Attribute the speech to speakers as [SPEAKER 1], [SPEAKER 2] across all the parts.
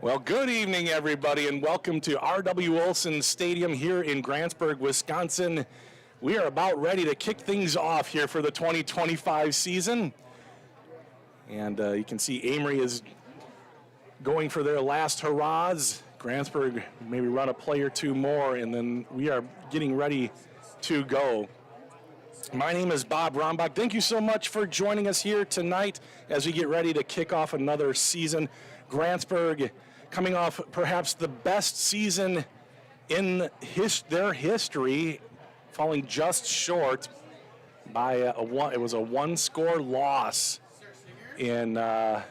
[SPEAKER 1] Well, good evening, everybody, and welcome to R.W. Olson Stadium here in Grantsburg, Wisconsin. We are about ready to kick things off here for the 2025 season. And you can see Amery is going for their last hurrahs. Grantsburg maybe run a play or two more, and then we are getting ready to go. My name is Bob Rombach. Thank you so much for joining us here tonight as we get ready to kick off another season. Grantsburg coming off perhaps the best season in their history, falling just short by it was a one-score loss in at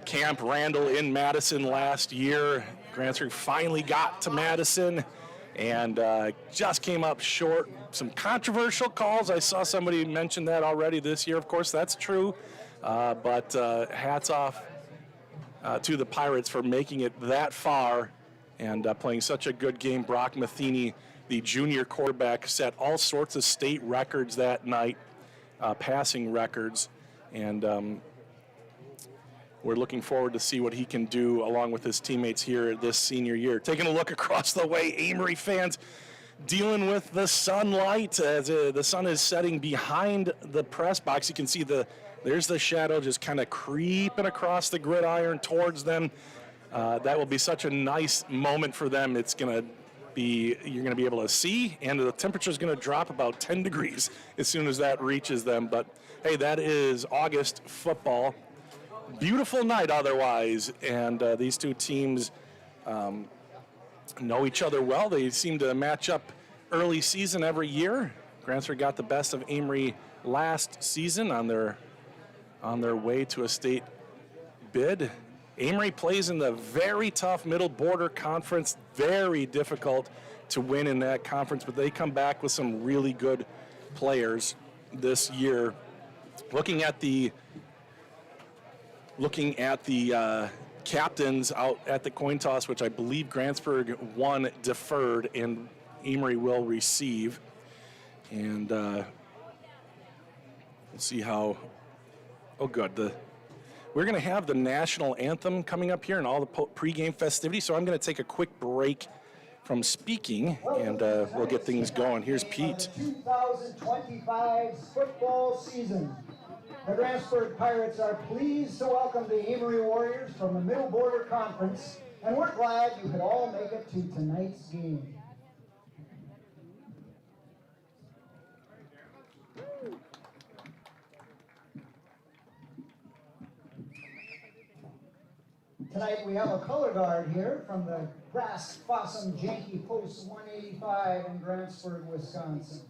[SPEAKER 1] Camp Randall in Madison last year. Grantsburg finally got to Madison and just came up short. Some controversial calls. I saw somebody mention that already this year. Of course, that's true, but hats off to the Pirates for making it that far and playing such a good game. Brock Matheny, the junior quarterback, set all sorts of state records that night, passing records, and we're looking forward to see what he can do along with his teammates here this senior year. Taking a look across the way, Amery fans dealing with the sunlight as the sun is setting behind the press box. You can see there's the shadow just kind of creeping across the gridiron towards them. That will be such a nice moment for them. It's going to be, you're going to be able to see, and the temperature is going to drop about 10 degrees as soon as that reaches them. But hey, that is August football. Beautiful night otherwise, and these two teams know each other well. They seem to match up early season every year. Grantsburg got the best of Amery last season on their way to a state bid. Amery plays in the very tough Middle Border Conference, very difficult to win in that conference, but they come back with some really good players this year. Looking at the captains out at the coin toss, which I believe Grantsburg won deferred and Amery will receive. And we'll see how, oh good, we're going to have the national anthem coming up here and all the pregame festivities, so I'm going to take a quick break from speaking and we'll get things going. Here's Pete.
[SPEAKER 2] 2025 football season. The Grantsburg Pirates are pleased to welcome the Amery Warriors from the Middle Border Conference, and we're glad you could all make it to tonight's game. Tonight we have a color guard here from the Brass Fossum Janky Post 185 in Grantsburg, Wisconsin.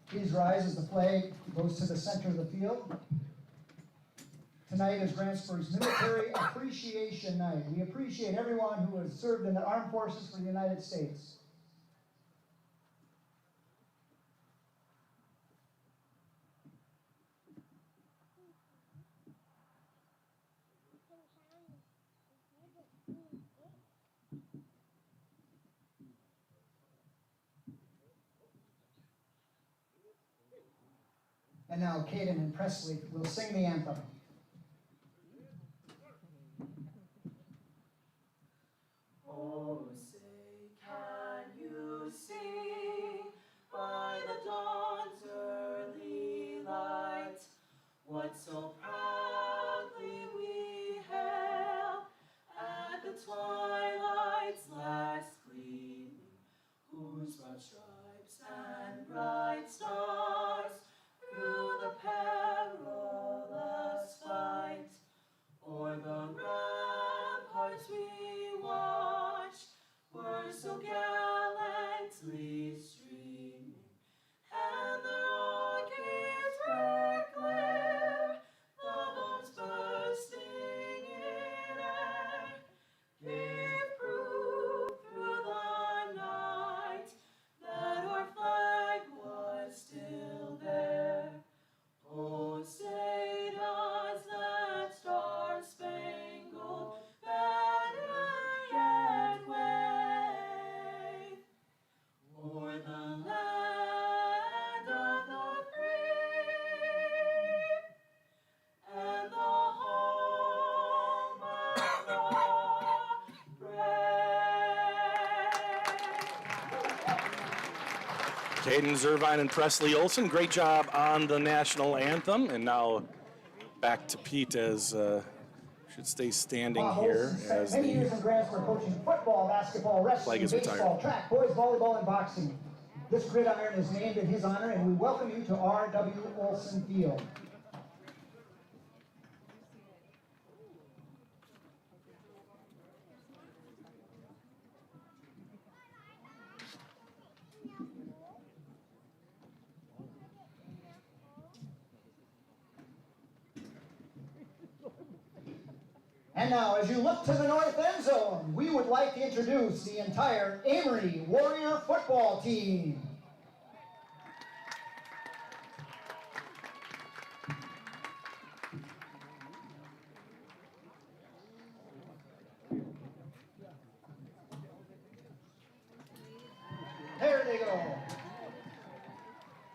[SPEAKER 2] Please rise as the flag goes to the center of the field. Tonight is Grantsburg's Military Appreciation Night. We appreciate everyone who has served in the armed forces for the United States. And now Caden and Presley will sing the anthem.
[SPEAKER 3] Oh, say, can you see by the dawn's early light what so proudly we hailed at the twilight's last gleaming, whose broad stripes and bright stars through the perilous
[SPEAKER 1] Caden Zervine and Presley Olson, great job on the national anthem. And now back to Pete as should stay standing
[SPEAKER 2] Bob
[SPEAKER 1] here
[SPEAKER 2] Olson spent
[SPEAKER 1] as
[SPEAKER 2] many years
[SPEAKER 1] the
[SPEAKER 2] in Grantsburg coaching football, basketball,
[SPEAKER 1] flag
[SPEAKER 2] wrestling,
[SPEAKER 1] is
[SPEAKER 2] baseball,
[SPEAKER 1] retired.
[SPEAKER 2] track, boys volleyball, and boxing. This gridiron is named in his honor, and we welcome you to R.W. Olson Field. And now, as you look to the north end zone, we would like to introduce the entire Amery Warrior football team. There they go.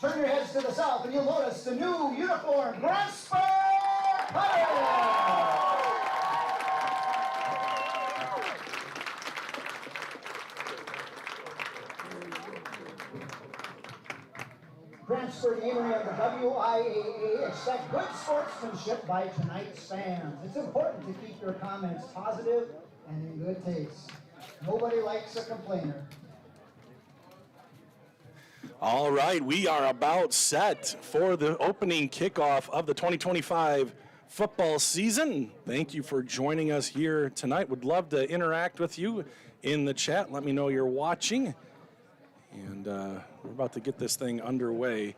[SPEAKER 2] Turn your heads to the south and you'll notice the new uniform, Grantsburg Pirates! Grantsburg Amery and the WIAA expect good sportsmanship by tonight's fans. It's important to keep your comments positive and in good taste. Nobody likes a complainer.
[SPEAKER 1] All right, we are about set for the opening kickoff of the 2025 football season. Thank you for joining us here tonight. Would love to interact with you in the chat. Let me know you're watching. And we're about to get this thing underway.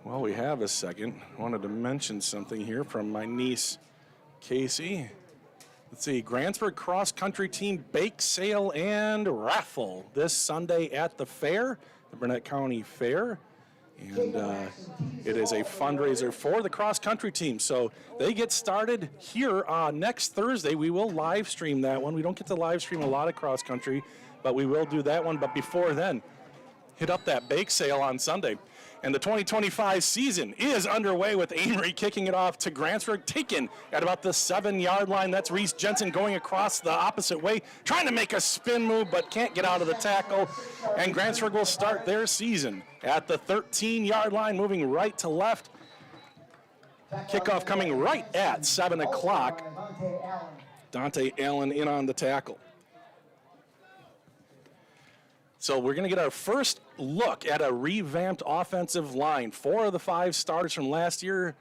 [SPEAKER 1] Well, we have a second. I wanted to mention something here from my niece, Casey. Let's see, Grantsburg cross-country team bake sale and raffle this Sunday at the fair, the Burnett County Fair. And it is a fundraiser for the cross-country team. So they get started here next Thursday. We will live stream that one. We don't get to live stream a lot of cross-country, but we will do that one. But before then, hit up that bake sale on Sunday. And the 2025 season is underway with Amery kicking it off to Grantsburg, taken at about the 7-yard line. That's Reese Jensen going across the opposite way, trying to make a spin move, but can't get out of the tackle. And Grantsburg will start their season at the 13-yard line, moving right to left. Kickoff coming right at 7 o'clock. Dante Allen in on the tackle. So we're going to get our first look at a revamped offensive line. 4 of the 5 starters from last year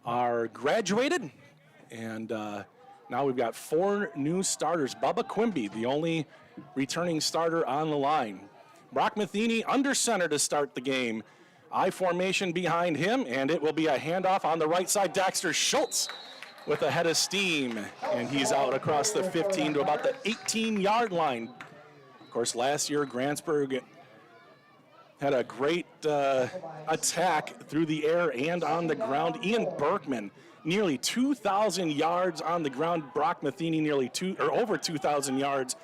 [SPEAKER 1] are graduated, and now we've got 4 new starters. Bubba Quimby, the only returning starter on the line. Brock Matheny under center to start the game. I formation behind him, and it will be a handoff on the right side. Daxter Schultz with a head of steam, and he's out across the 15 to about the 18-yard line. Of course, last year, Grantsburg had a great attack through the air and on the ground. Ian Berkman, nearly 2,000 yards on the ground. Brock Matheny, over 2,000 yards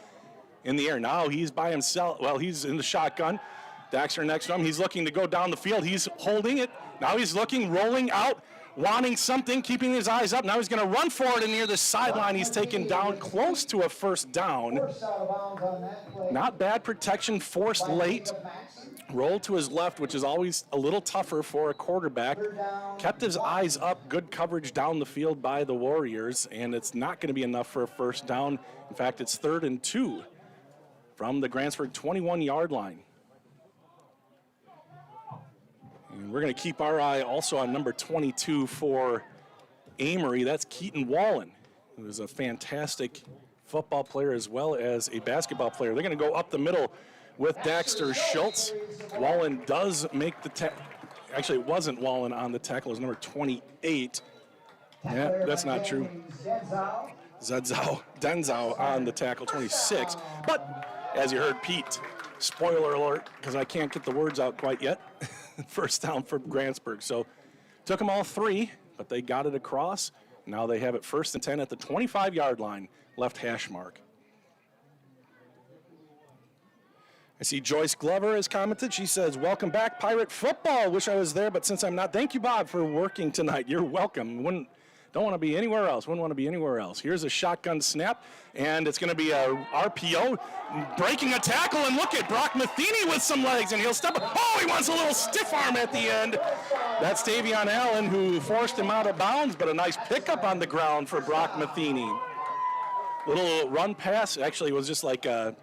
[SPEAKER 1] in the air. Now he's by himself. Well, he's in the shotgun. Daxter next to him. He's looking to go down the field. He's holding it. Now he's looking, rolling out, wanting something, keeping his eyes up. Now he's going to run for it, and near the sideline, he's taken down close to a first down. Not bad protection, forced late. Rolled to his left, which is always a little tougher for a quarterback. Kept his eyes up, good coverage down the field by the Warriors, and it's not going to be enough for a first down. In fact, it's 3rd and 2 from the Grantsburg 21-yard line. And we're going to keep our eye also on number 22 for Amery. That's Keaton Wallen, who is a fantastic football player as well as a basketball player. They're going to go up the middle with Daxter Schultz. Wallen does make the tackle. Actually, it wasn't Wallen on the tackle. It was number 28. Yeah, that's not true. Denzau on the tackle, 26. But as you heard Pete, spoiler alert, because I can't get the words out quite yet. First down for Grantsburg. So took them all 3, but they got it across. Now they have it 1st and 10 at the 25-yard line, left hash mark. I see Joyce Glover has commented. She says, welcome back, Pirate football. Wish I was there, but since I'm not, thank you, Bob, for working tonight. You're welcome. Don't want to be anywhere else. Wouldn't want to be anywhere else. Here's a shotgun snap, and it's going to be a RPO, breaking a tackle, and look at Brock Matheny with some legs, and he'll step up. Oh, he wants a little stiff arm at the end. That's Davion Allen, who forced him out of bounds, but a nice pickup on the ground for Brock Matheny. Little run pass. Actually, it was just like a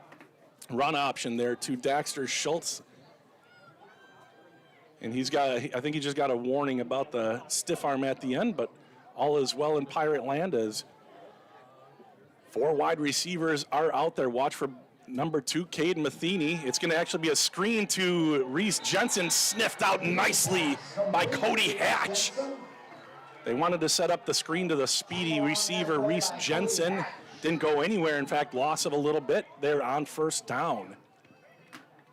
[SPEAKER 1] run option there to Daxter Schultz. And I think he just got a warning about the stiff arm at the end, but all is well in Pirate land as 4 wide receivers are out there. Watch for number 2, Caden Matheny. It's going to actually be a screen to Reese Jensen, sniffed out nicely by Cody Hatch. They wanted to set up the screen to the speedy receiver, Reese Jensen. Didn't go anywhere. In fact, loss of a little bit there on first down.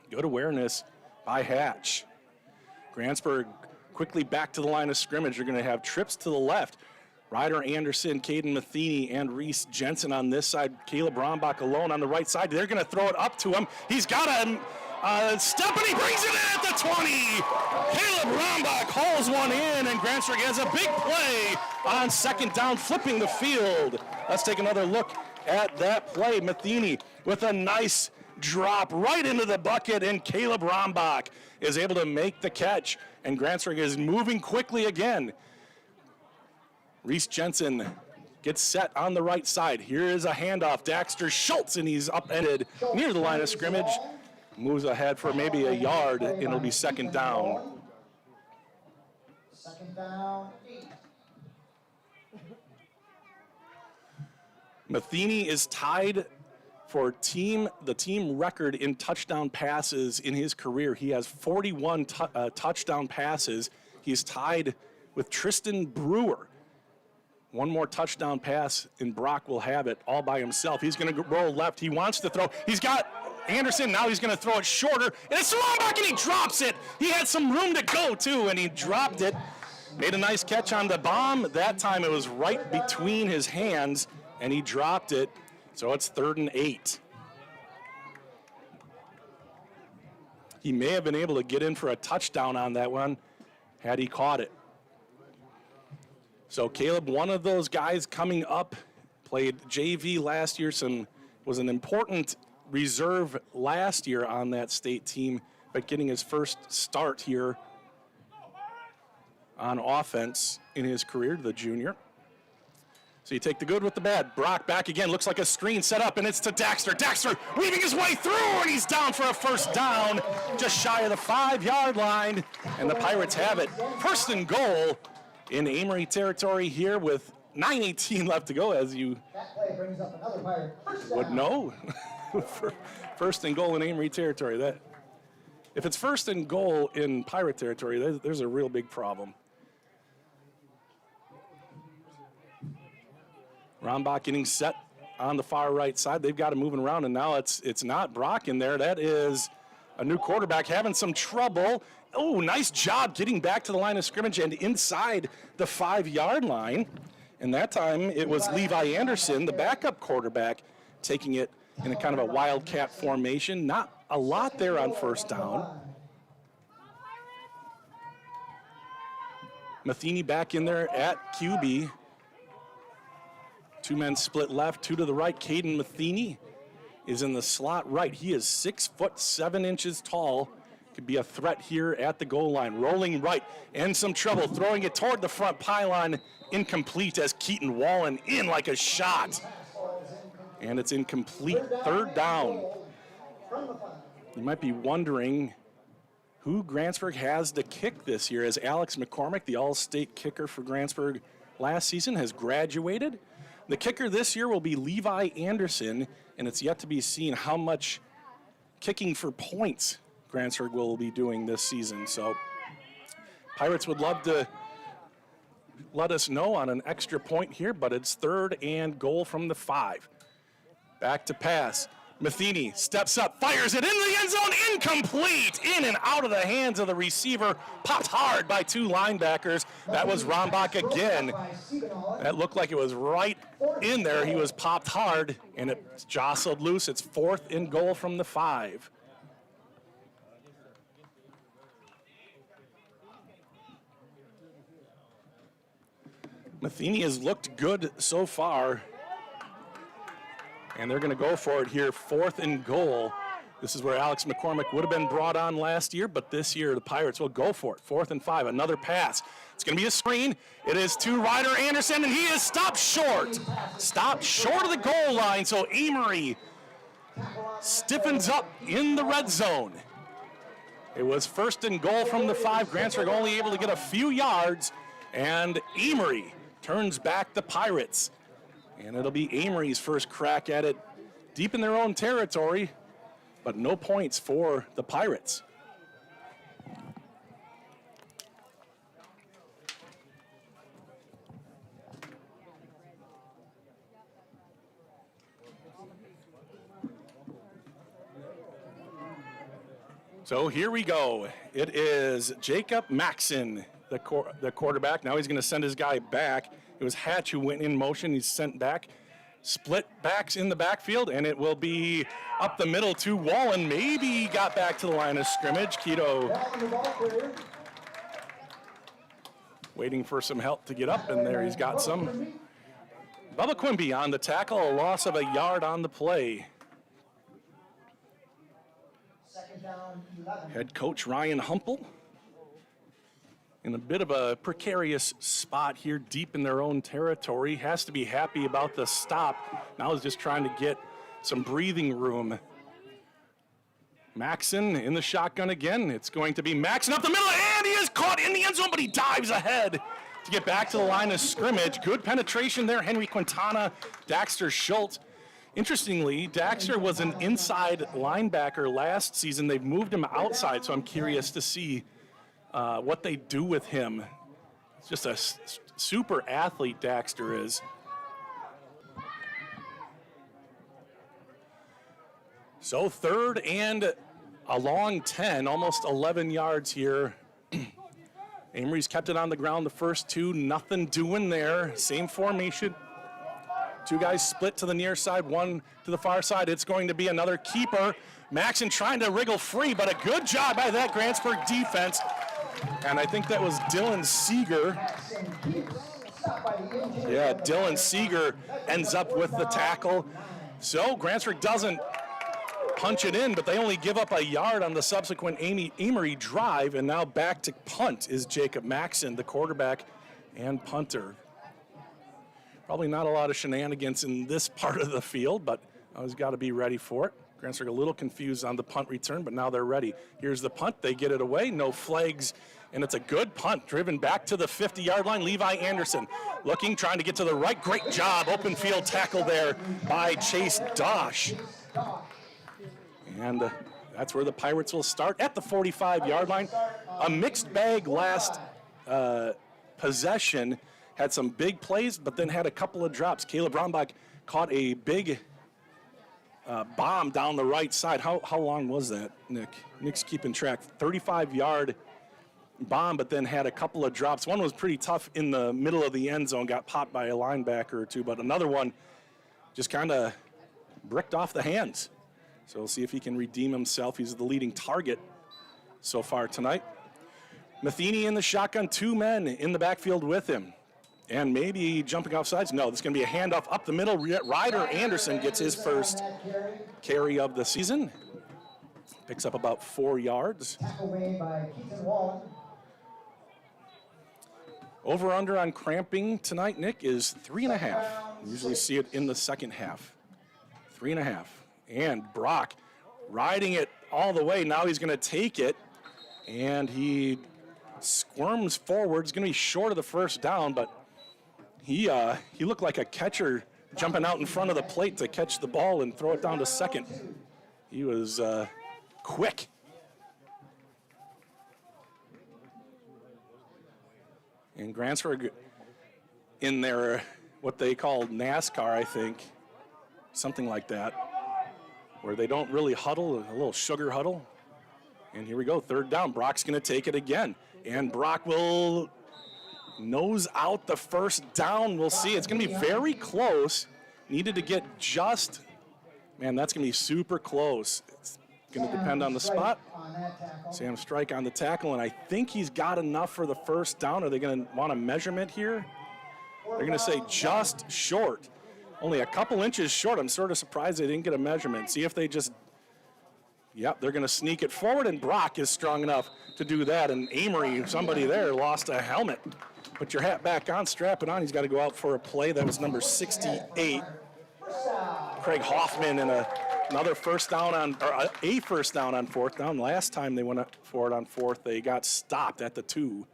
[SPEAKER 1] Good awareness by Hatch. Grantsburg quickly back to the line of scrimmage. You're going to have trips to the left. Ryder Anderson, Caden Matheny, and Reese Jensen on this side. Caleb Rombach alone on the right side. They're going to throw it up to him. He's got a step, and he brings it in at the 20. Caleb Rombach hauls one in, and Grantsburg has a big play on second down, flipping the field. Let's take another look at that play. Matheny with a nice drop right into the bucket, and Caleb Rombach is able to make the catch, and Grantsburg is moving quickly again. Reese Jensen gets set on the right side. Here is a handoff. Daxter Schultz, and he's upended near the line of scrimmage. Moves ahead for maybe a yard, and it'll be second down.
[SPEAKER 2] Second down, 8.
[SPEAKER 1] Matheny is tied for the team record in touchdown passes in his career. He has 41 touchdown passes. He's tied with Tristan Brewer. One more touchdown pass, and Brock will have it all by himself. He's going to roll left. He wants to throw. He's got Anderson. Now he's going to throw it shorter. And it's thrown back, and he drops it. He had some room to go, too, and he dropped it. Made a nice catch on the bomb. That time it was right between his hands, and he dropped it. So it's 3rd and 8. He may have been able to get in for a touchdown on that one had he caught it. So Caleb, one of those guys coming up, played JV last year, was an important reserve last year on that state team, but getting his first start here on offense in his career, the junior. So you take the good with the bad. Brock back again, looks like a screen set up, and it's to Daxter. Daxter weaving his way through, and he's down for a first down, just shy of the 5-yard line, and the Pirates have it. First and goal in Amery territory here with 9:18 left to go, as you
[SPEAKER 2] That play brings up another Pirate. First down.
[SPEAKER 1] would know. First and goal in Amery territory. If it's first and goal in Pirate territory, there's a real big problem. Rombach getting set on the far right side. They've got him moving around, and now it's not Brock in there. That is a new quarterback having some trouble. Oh, nice job getting back to the line of scrimmage and inside the 5-yard line. And that time it was Levi Anderson, the backup quarterback, taking it in a kind of a wildcat formation. Not a lot there on first down. Matheny back in there at QB. 2 men split left, 2 to the right. Caden Matheny is in the slot right. He is 6'7" tall. Could be a threat here at the goal line. Rolling right, and some trouble. Throwing it toward the front pylon. Incomplete as Keaton Wallen in like a shot. And it's incomplete. 3rd down. You might be wondering who Grantsburg has to kick this year, as Alex McCormick, the all-state kicker for Grantsburg last season, has graduated. The kicker this year will be Levi Anderson, and it's yet to be seen how much kicking for points Grantsburg will be doing this season. So Pirates would love to let us know on an extra point here, but it's 3rd and goal from the 5. Back to pass. Matheny steps up, fires it in the end zone, incomplete, in and out of the hands of the receiver, popped hard by 2 linebackers. That was Rombach again. That looked like it was right in there. He was popped hard, and it jostled loose. It's 4th and goal from the 5. Matheny has looked good so far. And they're going to go for it here, 4th and goal. This is where Alex McCormick would have been brought on last year, but this year the Pirates will go for it. 4th and 5, another pass. It's going to be a screen. It is to Ryder Anderson, and he is stopped short. Stopped short of the goal line, so Amery stiffens up in the red zone. It was 1st and goal from the 5. Grantsburg only able to get a few yards, and Amery turns back the Pirates. And it'll be Amery's first crack at it deep in their own territory, but no points for the Pirates. So here we go. It is Jacob Maxson, the quarterback. Now he's going to send his guy back. It was Hatch who went in motion. He's sent back. Split backs in the backfield, and it will be up the middle to Wallen. Maybe he got back to the line of scrimmage. Keto waiting for some help to get up, and there he's got some. Bubba Quimby on the tackle, a loss of a yard on the play. Head coach Ryan Humple in a bit of a precarious spot here deep in their own territory. Has to be happy about the stop. Now he's just trying to get some breathing room. Maxson in the shotgun again. It's going to be Maxson up the middle, and he is caught in the end zone, but he dives ahead to get back to the line of scrimmage. Good penetration there, Henry Quintana, Daxter Schultz. Interestingly, Daxter was an inside linebacker last season. They've moved him outside, so I'm curious to see what they do with him. It's just a super athlete, Daxter is. So 3rd and a long 10, almost 11 yards here. Amery's kept it on the ground the first 2, nothing doing there. Same formation. 2 guys split to the near side, 1 to the far side. It's going to be another keeper. Maxson trying to wriggle free, but a good job by that Grantsburg defense. And I think that was Dylan Seeger. Yeah, Dylan Seeger ends up with the tackle. So Grantsburg doesn't punch it in, but they only give up a yard on the subsequent Amery drive, and now back to punt is Jacob Maxson, the quarterback and punter. Probably not a lot of shenanigans in this part of the field, but always got to be ready for it. Grantsburg a little confused on the punt return, but now they're ready. Here's the punt. They get it away. No flags, and it's a good punt driven back to the 50-yard line. Levi Anderson looking, trying to get to the right. Great job. Open field tackle there by Chase Dosh. And that's where the Pirates will start at the 45-yard line. A mixed bag last possession. Had some big plays, but then had a couple of drops. Caleb Brombach caught a big bomb down the right side. How long was that, Nick? Nick's keeping track. 35-yard bomb, but then had a couple of drops. One was pretty tough in the middle of the end zone, got popped by a linebacker or two, but another one just kind of bricked off the hands. So we'll see if he can redeem himself. He's the leading target so far tonight. Matheny in the shotgun, 2 men in the backfield with him. And maybe jumping off sides. No, this is going to be a handoff up the middle. Ryder Anderson gets his first carry of the season. Picks up about 4 yards. Over under on cramping tonight, Nick, is 3.5. We usually see it in the second half. 3.5. And Brock riding it all the way. Now he's going to take it. And he squirms forward. It's going to be short of the first down, but he looked like a catcher jumping out in front of the plate to catch the ball and throw it down to second. He was quick. And Grantsburg in their, what they call NASCAR, I think, something like that, where they don't really huddle, a little sugar huddle. And here we go, 3rd down. Brock's going to take it again. And Brock will nose out the first down. We'll see. It's going to be very close. Needed to get just, man, that's going to be super close. It's going to depend on the spot. Sam Strike on the tackle, and I think he's got enough for the first down. Are they going to want a measurement here? They're going to say just short. Only a couple inches short. I'm sort of surprised they didn't get a measurement. See if they just, yep, they're going to sneak it forward, and Brock is strong enough to do that. And Amery, somebody there, lost a helmet. Put your hat back on, strap it on. He's got to go out for a play. That was number 68. Craig Hoffman, and another first down on, or a first down on fourth down. Last time they went for it on fourth, they got stopped at the 2.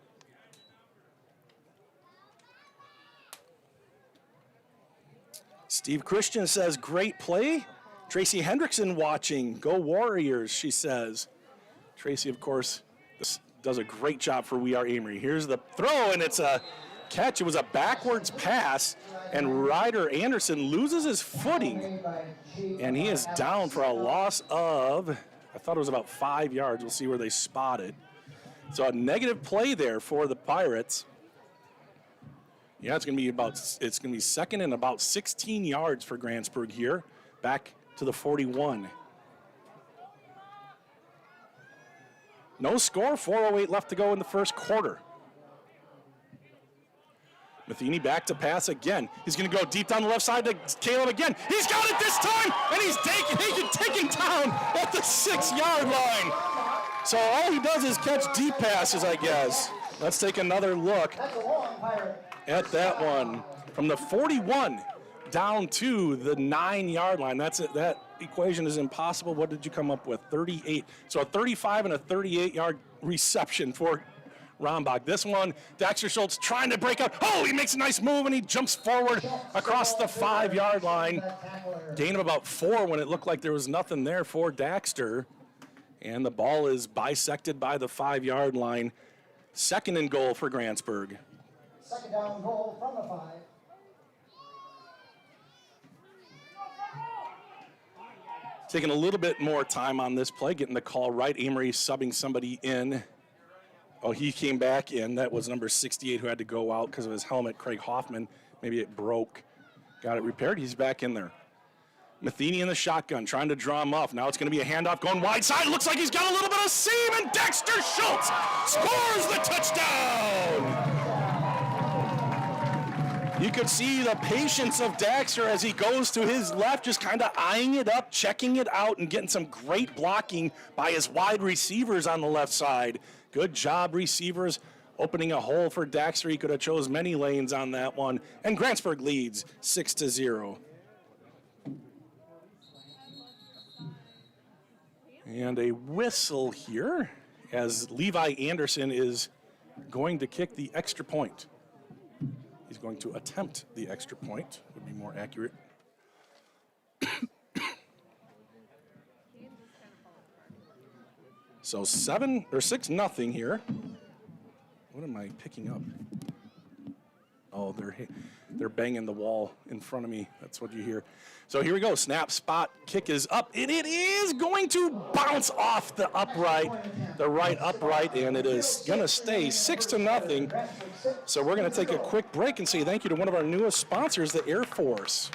[SPEAKER 1] Steve Christian says, great play. Tracy Hendrickson watching. Go Warriors, she says. Tracy, of course, does a great job for We Are Amery. Here's the throw, and it's a catch. It was a backwards pass, and Ryder Anderson loses his footing, and he is down for a loss of, I thought it was about 5 yards. We'll see where they spot it. So a negative play there for the Pirates. Yeah, it's going to be second and about 16 yards for Grantsburg here, back to the 41. No score, 4:08 left to go in the first quarter. Matheny back to pass again. He's going to go deep down the left side to Caleb again. He's got it this time, and he's taken down at the 6-yard line. So all he does is catch deep passes, I guess. Let's take another look at that one. From the 41 down to the 9-yard line. That's it. That equation is impossible. What did you come up with? 38. So a 35 and a 38-yard reception for Rombach. This one, Dexter Schultz trying to break out. Oh, he makes a nice move, and he jumps forward across the 5-yard line. Gain of about 4 when it looked like there was nothing there for Daxter. And the ball is bisected by the 5-yard line. Second and goal for Grantsburg.
[SPEAKER 2] Second down goal from the 5.
[SPEAKER 1] Taking a little bit more time on this play, getting the call right. Amery subbing somebody in. Oh, he came back in. That was number 68 who had to go out because of his helmet, Craig Hoffman. Maybe it broke. Got it repaired. He's back in there. Matheny in the shotgun, trying to draw him off. Now it's going to be a handoff going wide side. Looks like he's got a little bit of seam, and Dexter Schultz scores the touchdown. You could see the patience of Daxter as he goes to his left, just kind of eyeing it up, checking it out, and getting some great blocking by his wide receivers on the left side. Good job, receivers, opening a hole for Daxter. He could have chose many lanes on that one. And Grantsburg leads 6-0. And a whistle here as Levi Anderson is going to kick the extra point. He's going to attempt the extra point, would be more accurate. So 6-0 here. What am I picking up? Oh, they're banging the wall in front of me. That's what you hear. So here we go. Snap, spot, kick is up, and it is going to bounce off the upright, the right upright, and it is going to stay 6-0. So we're going to take a quick break and say thank you to one of our newest sponsors, the Air Force.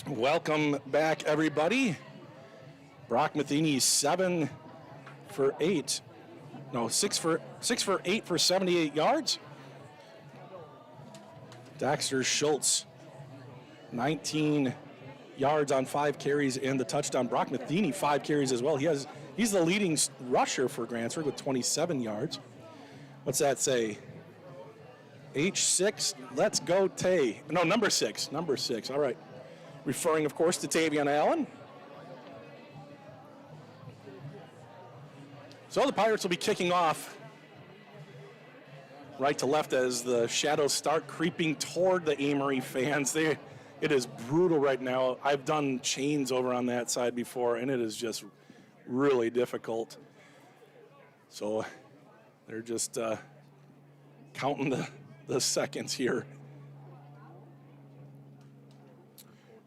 [SPEAKER 1] Welcome back, everybody. Brock Matheny 6 for 8 for 78 yards. Daxter Schultz 19 yards on 5 carries and the touchdown. Brock Matheny 5 carries as well. He's the leading rusher for Grantsburg with 27 yards. What's that say? H6, let's go Tay. No, number 6, all right. Referring, of course, to Tavion Allen. So the Pirates will be kicking off right to left as the shadows start creeping toward the Amery fans. It is brutal right now. I've done chains over on that side before, and it is just really difficult. So they're just counting the seconds here.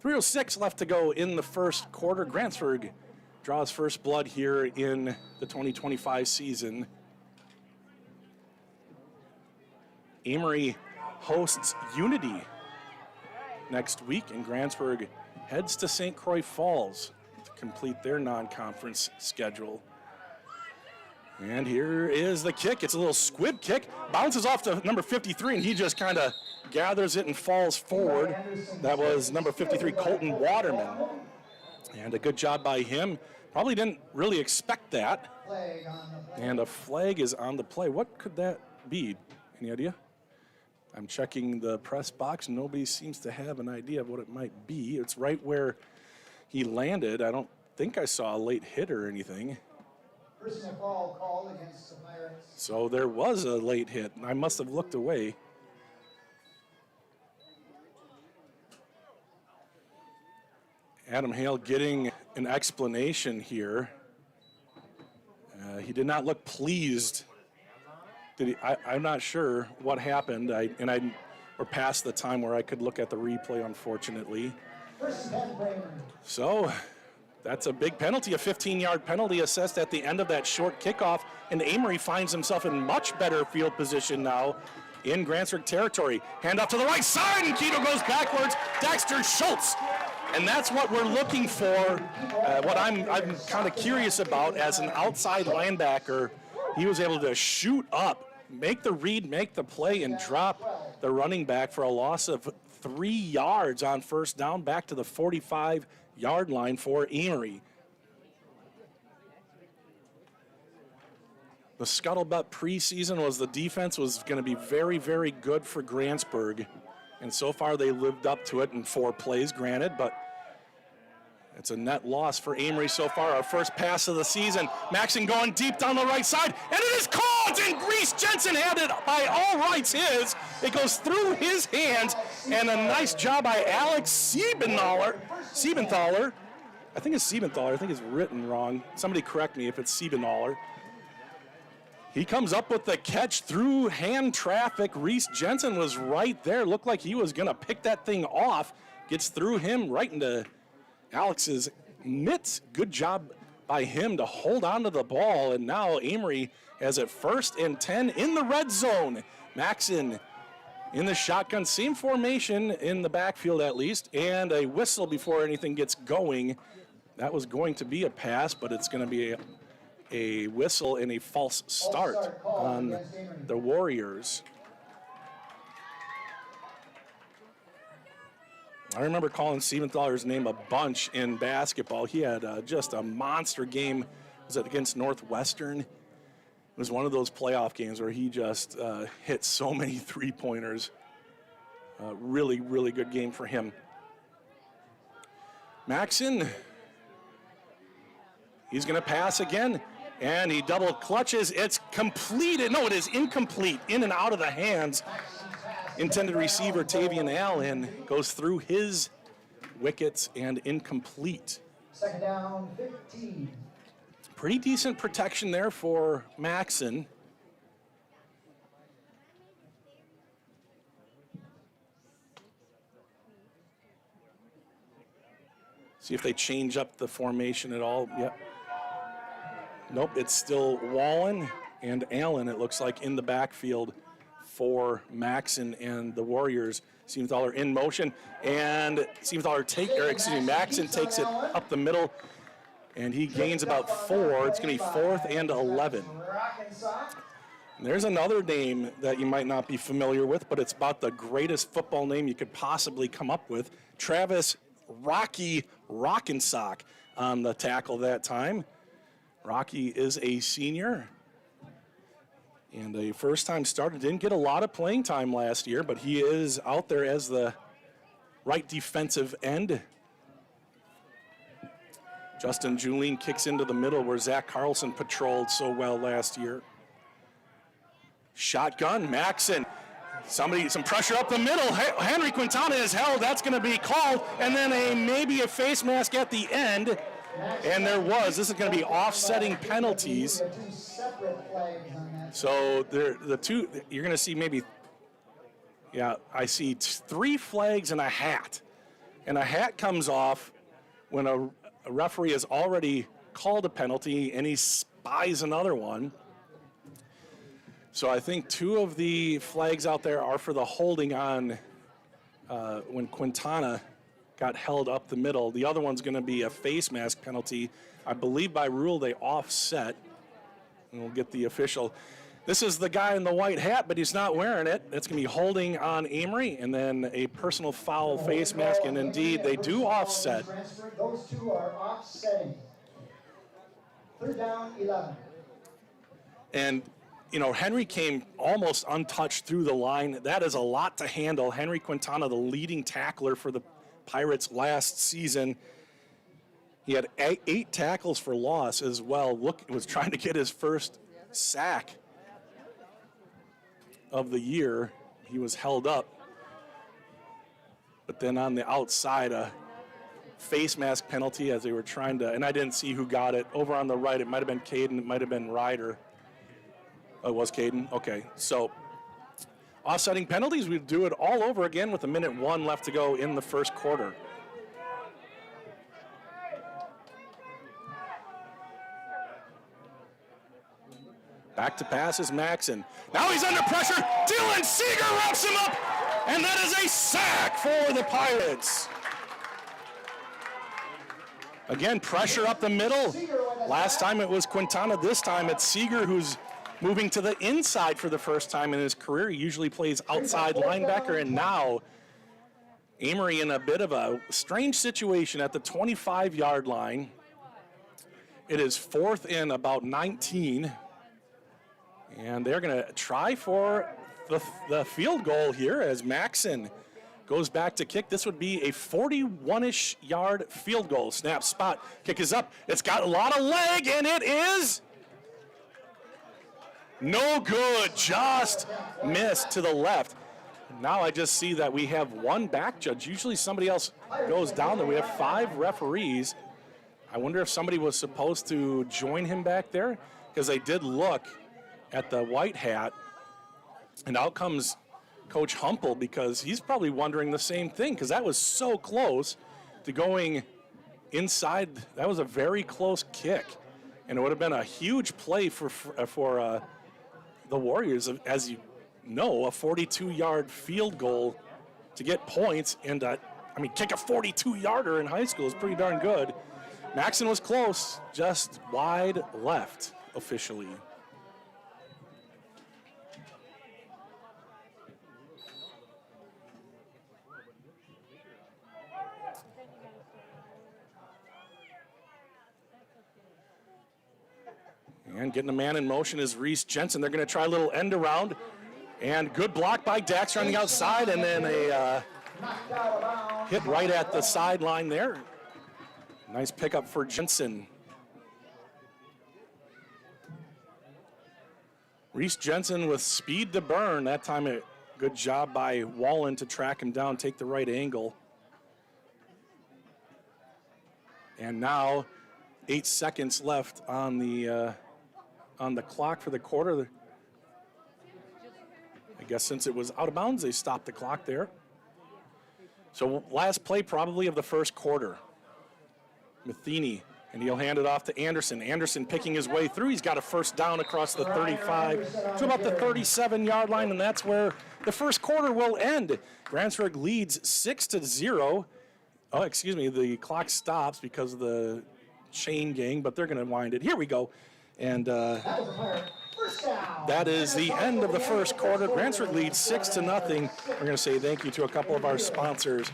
[SPEAKER 1] 3:06 left to go in the first quarter. Grantsburg draws first blood here in the 2025 season. Amery hosts Unity next week, and Grantsburg heads to St. Croix Falls to complete their non-conference schedule. And here is the kick. It's a little squib kick. Bounces off to number 53, and he just kind of gathers it and falls forward. That was number 53, Colton Waterman. And a good job by him. Probably didn't really expect that. And a flag is on the play. What could that be? Any idea? I'm checking the press box. Nobody seems to have an idea of what it might be. It's right where he landed. I don't think I saw a late hit or anything.
[SPEAKER 2] Personal foul called against the Pirates.
[SPEAKER 1] So there was a late hit. I must have looked away. Adam Hale getting an explanation here. He did not look pleased. I'm not sure what happened. We're past the time where I could look at the replay, unfortunately. So that's a big penalty, a 15-yard penalty assessed at the end of that short kickoff, and Amery finds himself in much better field position now in Grantsburg territory. Hand off to the right side, and Keto goes backwards. Dexter Schultz. And that's what we're looking for, what I'm kind of curious about as an outside linebacker. He was able to shoot up, make the read, make the play, and drop the running back for a loss of 3 yards on first down back to the 45-yard line for Amery. The scuttlebutt preseason was the defense was going to be very, very good for Grantsburg. And so far they lived up to it in 4 plays, granted, but it's a net loss for Amery so far. Our first pass of the season. Maxon going deep down the right side, and it is caught, and Reese Jensen had it by all rights his. It goes through his hands, and a nice job by Alex Siebenthaler. I think it's Siebenthaler. I think it's written wrong. Somebody correct me if it's Siebenthaler. He comes up with the catch through hand traffic. Reese Jensen was right there. Looked like he was going to pick that thing off. Gets through him right into Alex's mitts. Good job by him to hold on to the ball. And now Amery has it 1st and 10 in the red zone. Maxon in the shotgun. Same formation in the backfield at least. And a whistle before anything gets going. That was going to be a pass, but it's going to be a whistle and a false start on the Warriors. I remember calling Siebenthaler's name a bunch in basketball. He had just a monster game. Was it against Northwestern? It was one of those playoff games where he just hit so many three-pointers. Really, really good game for him. Maxon, he's going to pass again. And he double clutches. It's completed. No, it is incomplete. In and out of the hands. Intended receiver Tavian Allen goes through his wickets and incomplete.
[SPEAKER 2] 2nd down, 15.
[SPEAKER 1] Pretty decent protection there for Maxon. See if they change up the formation at all. Yep. Nope, it's still Wallen and Allen, it looks like, in the backfield for Maxon and the Warriors. Siebenthaler in motion, and Maxon takes it up the middle, and he gains about 4. It's going to be 4th and 11. And there's another name that you might not be familiar with, but it's about the greatest football name you could possibly come up with. Travis Rocky Rockensock on the tackle that time. Rocky is a senior and a first-time starter. Didn't get a lot of playing time last year, but he is out there as the right defensive end. Justin Julien kicks into the middle where Zach Carlson patrolled so well last year. Shotgun, Maxon. Some pressure up the middle. Henry Quintana is held. That's going to be called. And then maybe a face mask at the end. And there was. This is going to be offsetting penalties. So the two, you're going to see maybe Yeah, I see 3 flags and a hat. And a hat comes off when a referee has already called a penalty and he spies another one. So I think 2 of the flags out there are for the holding on when Quintana got held up the middle. The other one's going to be a face mask penalty. I believe by rule they offset. And we'll get the official. This is the guy in the white hat, but he's not wearing it. It's going to be holding on Amery, and then a personal foul face mask, and indeed they do offset.
[SPEAKER 2] Those 2 are offsetting. 3rd down, 11.
[SPEAKER 1] And, you know, Henry came almost untouched through the line. That is a lot to handle. Henry Quintana, the leading tackler for the Pirates last season. He had 8 tackles for loss as well. Was trying to get his first sack of the year. He was held up. But then on the outside, a face mask penalty as they were trying to, and I didn't see who got it. Over on the right, it might have been Caden, it might have been Ryder. Oh, it was Caden? Okay, so offsetting penalties, we do it all over again with 1:01 left to go in the first quarter. Back to pass is Maxon. Now he's under pressure. Dylan Seeger wraps him up, and that is a sack for the Pirates. Again, pressure up the middle. Last time it was Quintana. This time it's Seeger who's moving to the inside for the first time in his career. He usually plays outside linebacker, and now Amery in a bit of a strange situation at the 25-yard line. It is 4th and about 19. And they're going to try for the field goal here as Maxon goes back to kick. This would be a 41-ish yard field goal. Snap, spot, kick is up. It's got a lot of leg, and it is no good. Just missed to the left. Now I just see that we have 1 back judge. Usually somebody else goes down there. We have 5 referees. I wonder if somebody was supposed to join him back there, because they did look at the white hat, and out comes Coach Humple, because he's probably wondering the same thing, because that was so close to going inside. That was a very close kick, and it would have been a huge play for the Warriors. As you know, a 42-yard field goal to get points, and kick a 42-yarder in high school is pretty darn good. Maxon was close, just wide left officially. And getting a man in motion is Reese Jensen. They're going to try a little end around. And good block by Daxter on the outside, and then a hit right at the sideline there. Nice pickup for Jensen. Reese Jensen with speed to burn. That time a good job by Wallen to track him down, take the right angle. And now 8 seconds left on the clock for the quarter. I guess since it was out of bounds, they stopped the clock there. So last play probably of the first quarter. Matheny, and he'll hand it off to Anderson. Anderson picking his way through. He's got a first down across the 35 to about the 37-yard line, and that's where the first quarter will end. Grantsburg leads 6-0. Oh, excuse me, the clock stops because of the chain gang, but they're going to wind it. Here we go. And that is the end of the first quarter. Grantsburg leads 6-0. We're going to say thank you to a couple of our sponsors.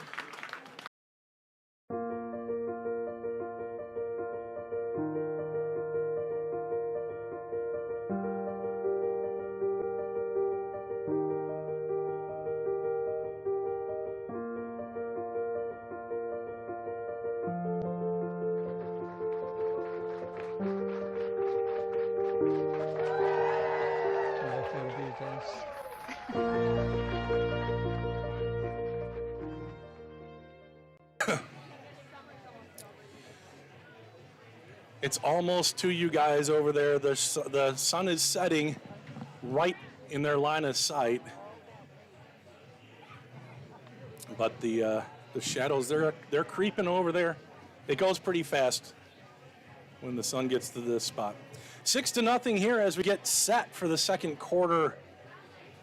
[SPEAKER 1] It's almost to you guys over there. The sun is setting right in their line of sight. But the shadows, they're creeping over there. It goes pretty fast when the sun gets to this spot. 6-0 here as we get set for the second quarter.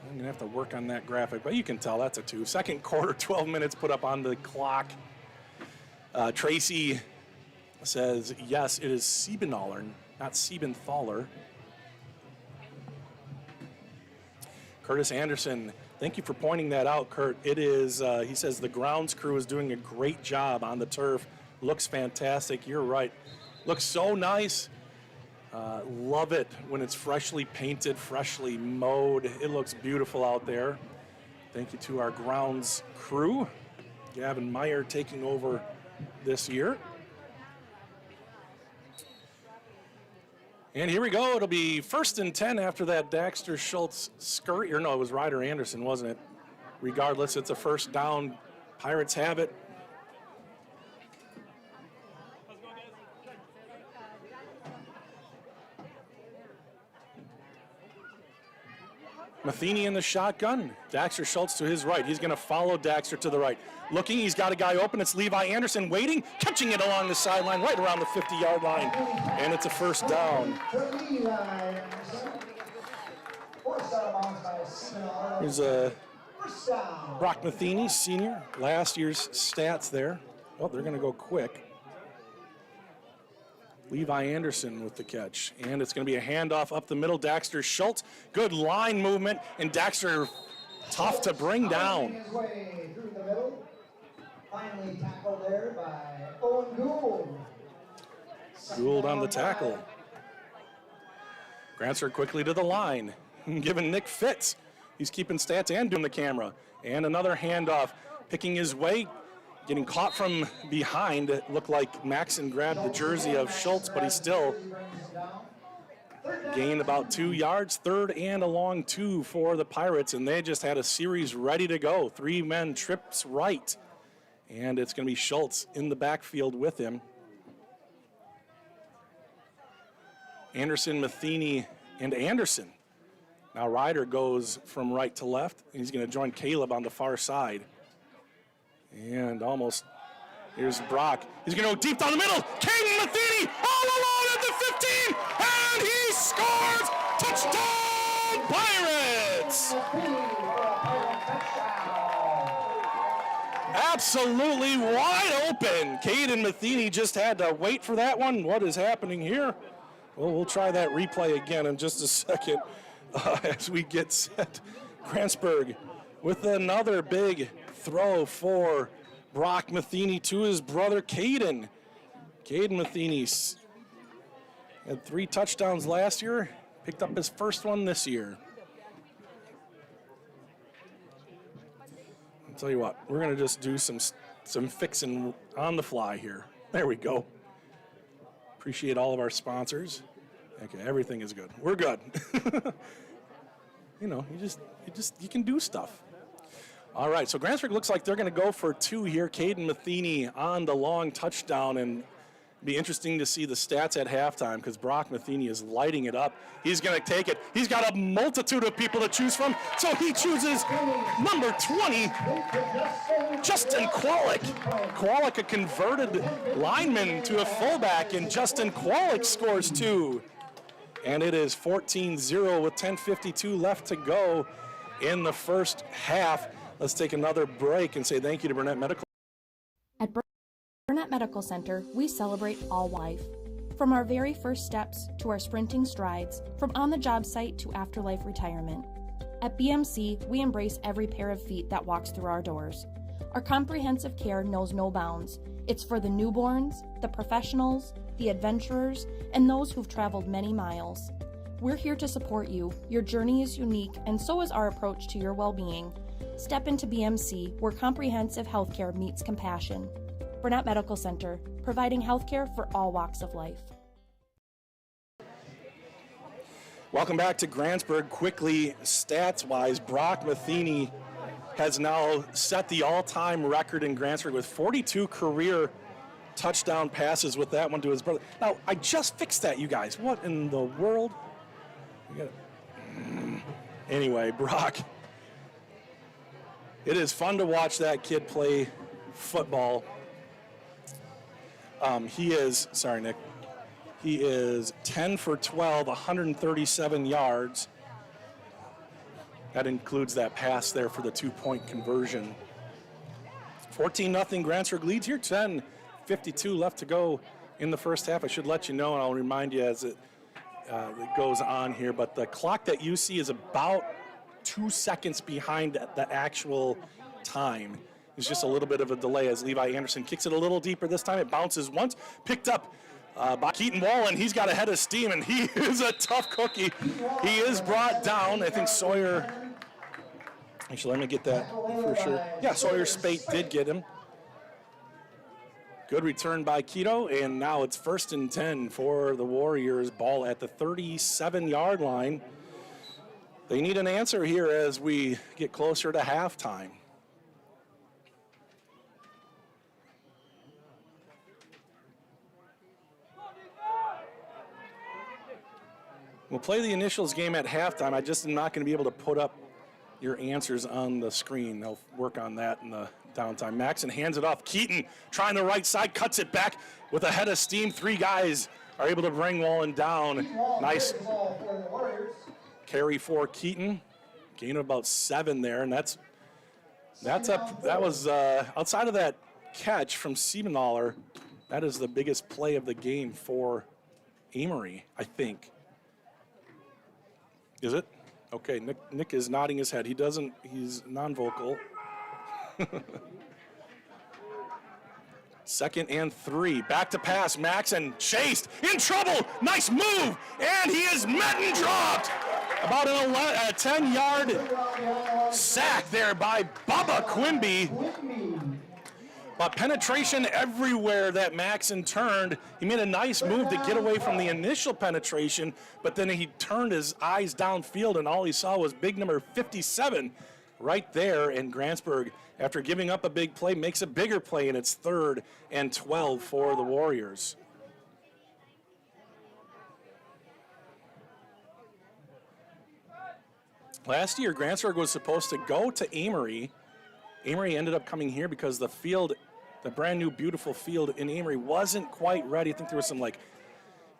[SPEAKER 1] I'm going to have to work on that graphic, but you can tell that's a 2. Second quarter, 12 minutes put up on the clock. Tracy says, yes, it is Siebenthaler, not Siebenthaler. Curtis Anderson, thank you for pointing that out, Kurt. It is, he says, the grounds crew is doing a great job on the turf. Looks fantastic. You're right. Looks so nice. Love it when it's freshly painted, freshly mowed. It looks beautiful out there. Thank you to our grounds crew. Gavin Meyer taking over this year. And here we go. It'll be 1st and 10 after that Daxter Schultz scurry. Or no, it was Ryder Anderson, wasn't it? Regardless, it's a first down. Pirates have it. Matheny in the shotgun. Daxter Schultz to his right. He's going to follow Daxter to the right. Looking, he's got a guy open. It's Levi Anderson waiting, catching it along the sideline, right around the 50-yard line. And it's a first down. Here's Brock Matheny, senior. Last year's stats there. Oh, they're going to go quick. Levi Anderson with the catch. And it's going to be a handoff up the middle. Daxter Schultz. Good line movement. And Daxter tough to bring down.
[SPEAKER 2] His way through the middle. Finally tackled there by Owen Gould.
[SPEAKER 1] Gould on the tackle. Grantsburg quickly to the line. Giving Nick Fitz. He's keeping stats and doing the camera. And another handoff. Picking his way. Getting caught from behind. It looked like Maxon grabbed the jersey of Schultz, but he still gained about 2 yards. 3rd and a long 2 for the Pirates, and they just had a series ready to go. 3 men trips right, and it's going to be Schultz in the backfield with him. Anderson, Matheny, and Anderson. Now Ryder goes from right to left, and he's going to join Caleb on the far side. And almost, here's Brock. He's going to go deep down the middle. Caden Matheny all alone at the 15, and he scores! Touchdown, Pirates! Absolutely wide open. Caden Matheny just had to wait for that one. What is happening here? Well, we'll try that replay again in just a second as we get set. Grantsburg with another big throw for Brock Matheny to his brother Caden. Caden Matheny had 3 touchdowns last year, picked up his first one this year. I'll tell you what, we're going to just do some fixing on the fly here. There we go. Appreciate all of our sponsors. Okay, everything is good. We're good. You know, you can do stuff. All right, so Grantsburg looks like they're going to go for 2 here. Caden Matheny on the long touchdown, and be interesting to see the stats at halftime because Brock Matheny is lighting it up. He's going to take it. He's got a multitude of people to choose from, so he chooses number 20, Justin Kwolek. Kwolek, a converted lineman to a fullback, and Justin Kwolek scores 2. And it is 14-0 with 10:52 left to go in the first half. Let's take another break and say thank you to Burnett Medical.
[SPEAKER 4] At Burnett Medical Center, we celebrate all life. From our very first steps to our sprinting strides, from on-the-job site to afterlife retirement. At BMC, we embrace every pair of feet that walks through our doors. Our comprehensive care knows no bounds. It's for the newborns, the professionals, the adventurers, and those who've traveled many miles. We're here to support you. Your journey is unique, and so is our approach to your well-being. Step into BMC, where comprehensive healthcare meets compassion. Burnett Medical Center, providing healthcare for all walks of life.
[SPEAKER 1] Welcome back to Grantsburg. Quickly, stats-wise, Brock Matheny has now set the all-time record in Grantsburg with 42 career touchdown passes with that one to his brother. Now, I just fixed that, you guys. What in the world? Anyway, Brock It is fun to watch that kid play football. He is 10 for 12, 137 yards. That includes that pass there for the 2-point conversion. 14-0 Grantsburg leads here, 10:52 left to go in the first half. I should let you know, and I'll remind you as it goes on here, but the clock that you see is about 2 seconds behind the actual time. There's just a little bit of a delay as Levi Anderson kicks it a little deeper this time. It bounces once, picked up by Keaton Wallen. He's got a head of steam, and he is a tough cookie. He is brought down. I think Sawyer, actually, let me get that for sure. Yeah, Sawyer Spate did get him. Good return by Keto, and now it's 1st and 10 for the Warriors. Ball at the 37-yard line. They need an answer here as we get closer to halftime. We'll play the initials game at halftime. I just am not going to be able to put up your answers on the screen. They'll work on that in the downtime. Maxon hands it off. Keaton trying the right side, cuts it back with a head of steam. 3 guys are able to bring Wallen down. Nice carry for Keaton. Gain of about 7 there, and that was outside of that catch from Siebenthaler. That is the biggest play of the game for Amery, I think. Is it? Okay, Nick is nodding his head. He's non-vocal. 2nd and 3. Back to pass. Maxon chased. In trouble. Nice move. And he is met and dropped. About a 10-yard sack there by Bubba Quimby. But penetration everywhere that Maxon turned. He made a nice move to get away from the initial penetration, but then he turned his eyes downfield, and all he saw was big number 57 right there. And Grantsburg, after giving up a big play, makes a bigger play, and it's 3rd and 12 for the Warriors. Last year, Grantsburg was supposed to go to Amery. Amery ended up coming here because the field, the brand new beautiful field in Amery, wasn't quite ready. I think there was some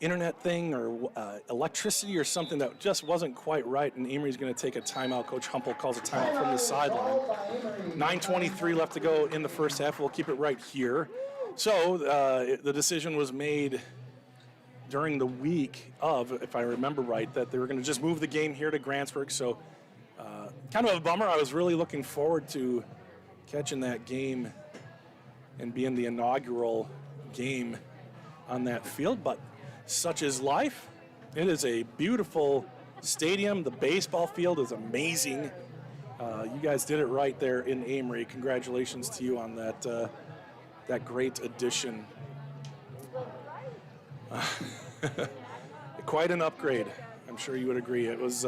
[SPEAKER 1] internet thing or electricity or something that just wasn't quite right, and Amery's going to take a timeout. Coach Humpel calls a timeout from the sideline. 9:23 left to go in the first half. We'll keep it right here. So the decision was made during the week of, if I remember right, that they were going to just move the game here to Grantsburg. So kind of a bummer. I was really looking forward to catching that game and being the inaugural game on that field, but such is life. It is a beautiful stadium. The baseball field is amazing. You guys did it right there in Amery. Congratulations to you on that great addition. Quite an upgrade. I'm sure you would agree. It was.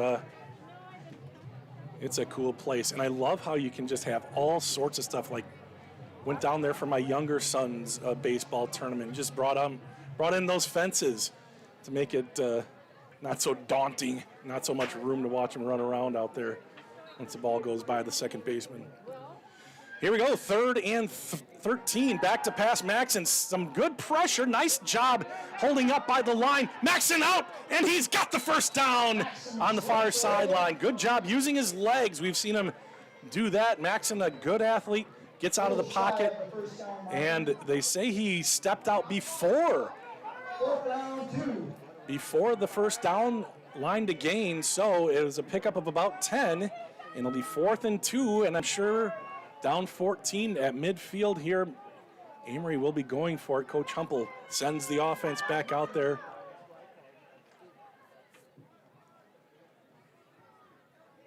[SPEAKER 1] It's a cool place, and I love how you can just have all sorts of stuff. Like, went down there for my younger son's baseball tournament. Just brought in those fences to make it not so daunting, not so much room to watch him run around out there once the ball goes by the second baseman. Here we go, 3rd and 13. Back to pass Maxon. Some good pressure. Nice job holding up by the line. Maxon out, and he's got the first down on the far sideline. Good job using his legs. We've seen him do that. Maxon, a good athlete, gets out of the pocket, and they say he stepped out before the first down line to gain, so it was a pickup of about 10, and it'll be 4th and 2, and I'm sure down 14 at midfield here, Amery will be going for it. Coach Humpel sends the offense back out there.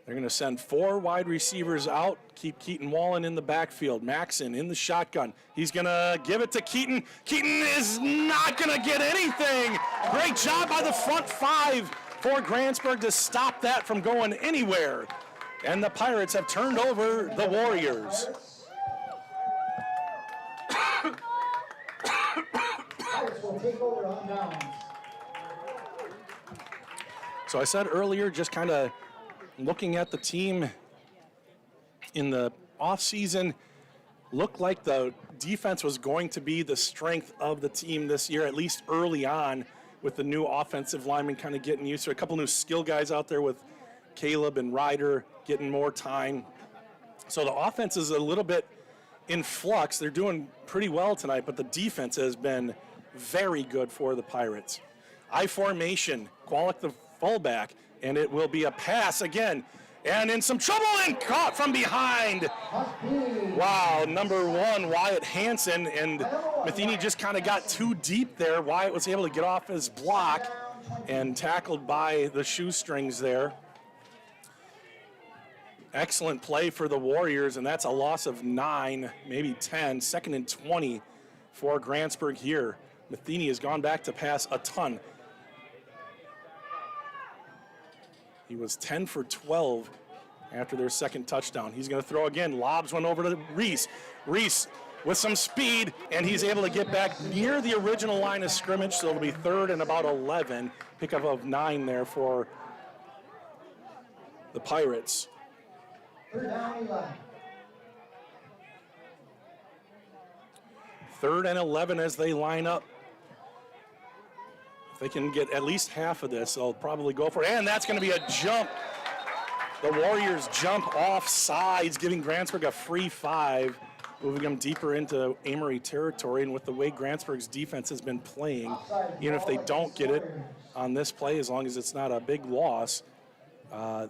[SPEAKER 1] They're going to send 4 wide receivers out, keep Keaton Wallen in the backfield. Maxon in the shotgun. He's going to give it to Keaton. Keaton is not going to get anything. Great job by the front 5 for Grantsburg to stop that from going anywhere. And the Pirates have turned over the Warriors.
[SPEAKER 2] Pirates will take over on downs.
[SPEAKER 1] So I said earlier, just kind of looking at the team in the offseason looked like the defense was going to be the strength of the team this year, at least early on, with the new offensive linemen kind of getting used to it. A couple new skill guys out there with Caleb and Ryder getting more time. So the offense is a little bit in flux. They're doing pretty well tonight, but the defense has been very good for the Pirates. I formation, Kwolek the fullback, and it will be a pass again. And in some trouble and caught from behind. Wow, number 1, Wyatt Hansen, and Matheny just kind of got too deep there. Wyatt was able to get off his block and tackled by the shoestrings there. Excellent play for the Warriors, and that's a loss of 9, maybe 10. 2nd and 20 for Grantsburg here. Matheny has gone back to pass a ton. He was 10 for 12 after their second touchdown. He's going to throw again. Lobs one over to Reese. Reese with some speed, and he's able to get back near the original line of scrimmage, so it'll be 3rd and about 11. Pickup of 9 there for the Pirates.
[SPEAKER 2] 3rd down, 11.
[SPEAKER 1] 3rd and 11 as they line up. If they can get at least half of this, they'll probably go for it. And that's going to be a jump. The Warriors jump off sides, giving Grantsburg a free 5, moving them deeper into Amery territory. And with the way Grantsburg's defense has been playing, even if they don't get it on this play, as long as it's not a big loss, I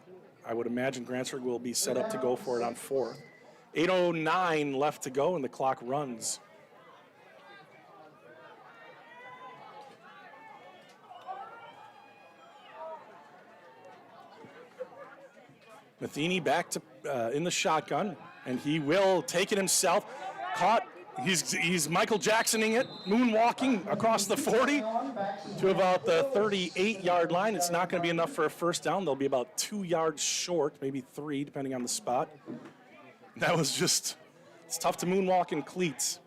[SPEAKER 1] would imagine Grantsburg will be set up to go for it on 4th. 8:09 left to go, and the clock runs. Matheny back to in the shotgun, and he will take it himself. Caught. He's Michael Jacksoning it, moonwalking across the 40 to about the 38-yard line. It's not going to be enough for a first down. They'll be about 2 yards short, maybe 3, depending on the spot. That was just, it's tough to moonwalk in cleats.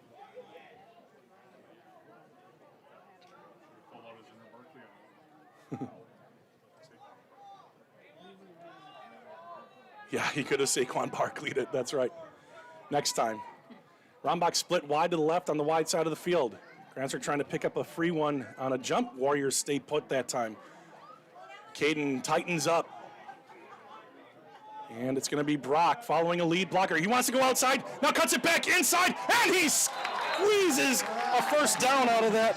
[SPEAKER 1] Yeah, he could have Saquon Barkley'd it. That's right. Next time. Rombach split wide to the left on the wide side of the field. Grantsburg trying to pick up a free one on a jump. Warriors stay put that time. Caden tightens up. And it's going to be Brock following a lead blocker. He wants to go outside. Now cuts it back inside. And he squeezes a first down out of that.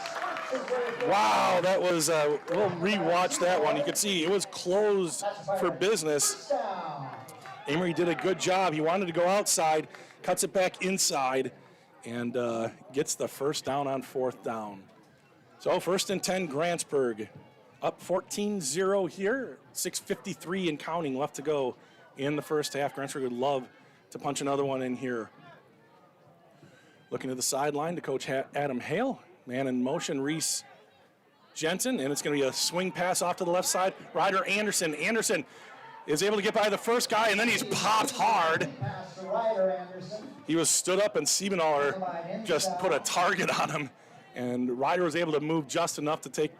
[SPEAKER 1] Wow, that was, we'll rewatch that one. You can see it was closed for business. Amery did a good job. He wanted to go outside, cuts it back inside, and gets the first down on 4th down. So 1st and 10, Grantsburg. Up 14-0 here. 6:53 and counting left to go in the first half. Grantsburg would love to punch another one in here. Looking to the sideline to Coach Adam Hale. Man in motion, Reese Jensen, and it's going to be a swing pass off to the left side. Ryder Anderson. Anderson is able to get by the first guy, and then he's popped hard. He was stood up, and Siebenaller just put a target on him, and Ryder was able to move just enough to take,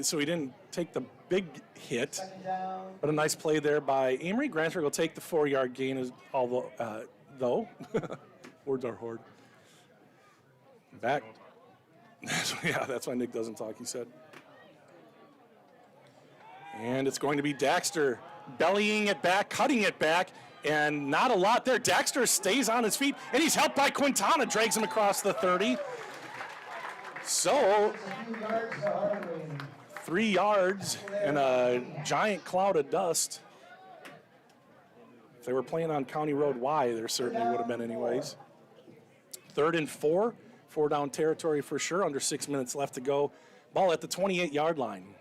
[SPEAKER 1] so he didn't take the big hit. But a nice play there by Amery. Grantsburg will take the 4-yard gain, although, though. Words are hard. Back. Yeah, that's why Nick doesn't talk, he said. And it's going to be Daxter bellying it back, cutting it back, and not a lot there. Daxter stays on his feet, and he's helped by Quintana, drags him across the 30. So, 3 yards and a giant cloud of dust. If they were playing on County Road Y, there certainly would have been anyways. 3rd and 4, 4-down territory for sure, under 6 minutes left to go. Ball at the 28-yard line.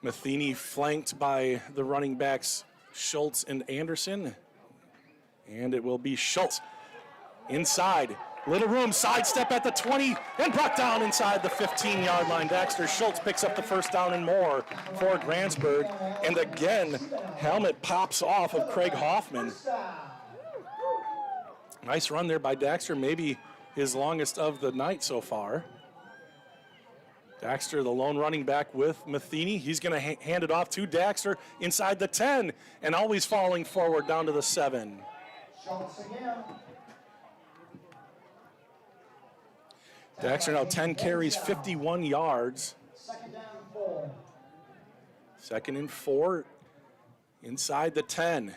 [SPEAKER 1] Matheny flanked by the running backs Schultz and Anderson. And it will be Schultz inside. Little room, sidestep at the 20, and brought down inside the 15-yard line. Daxter Schultz picks up the first down and more for Grantsburg. And again, helmet pops off of Craig Hoffman. Nice run there by Daxter, maybe his longest of the night so far. Daxter, the lone running back with Matheny. He's going to hand it off to Daxter inside the 10 and always falling forward down to the 7.
[SPEAKER 2] Schultz again.
[SPEAKER 1] Daxter now 10 carries, 51 yards.
[SPEAKER 2] Second down and 4.
[SPEAKER 1] 2nd and 4 inside the 10.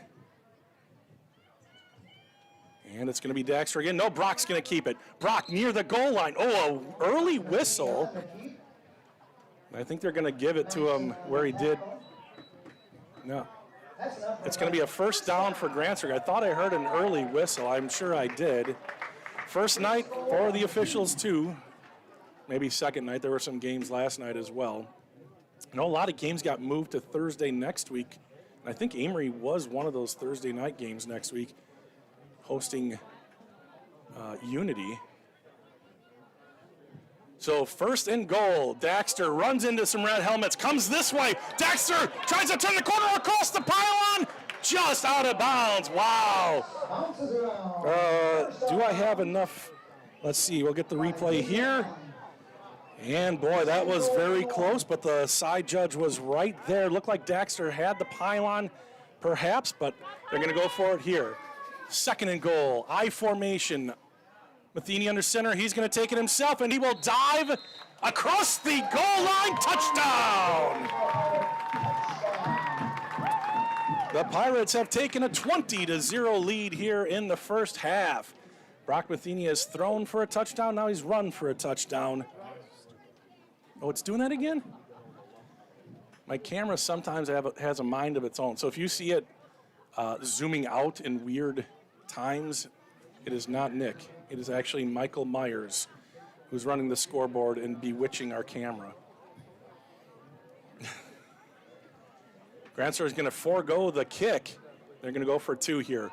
[SPEAKER 1] And it's going to be Daxter again. No, Brock's going to keep it. Brock near the goal line. Oh, an early whistle. I think they're going to give it to him where he did. No. It's going to be a first down for Grantsburg. I thought I heard an early whistle. I'm sure I did. First night for the officials, too. Maybe second night. There were some games last night as well. I know a lot of games got moved to Thursday next week. And I think Amery was one of those Thursday night games next week, hosting Unity. So 1st and goal. Daxter runs into some red helmets, comes this way. Daxter tries to turn the corner across the pylon, just out of bounds. Wow. Do I have enough? Let's see. We'll get the replay here. And boy, that was very close, but the side judge was right there. Looked like Daxter had the pylon, perhaps, but they're going to go for it here. 2nd and goal. I formation. Matheny under center. He's going to take it himself, and he will dive across the goal line. Touchdown! The Pirates have taken a 20-0 lead here in the first half. Brock Matheny has thrown for a touchdown. Now he's run for a touchdown. Oh, it's doing that again? My camera sometimes has a mind of its own. So if you see it zooming out in weird times, it is not Nick. It is actually Michael Myers, who's running the scoreboard and bewitching our camera. Grantsburg is going to forego the kick. They're going to go for 2 here.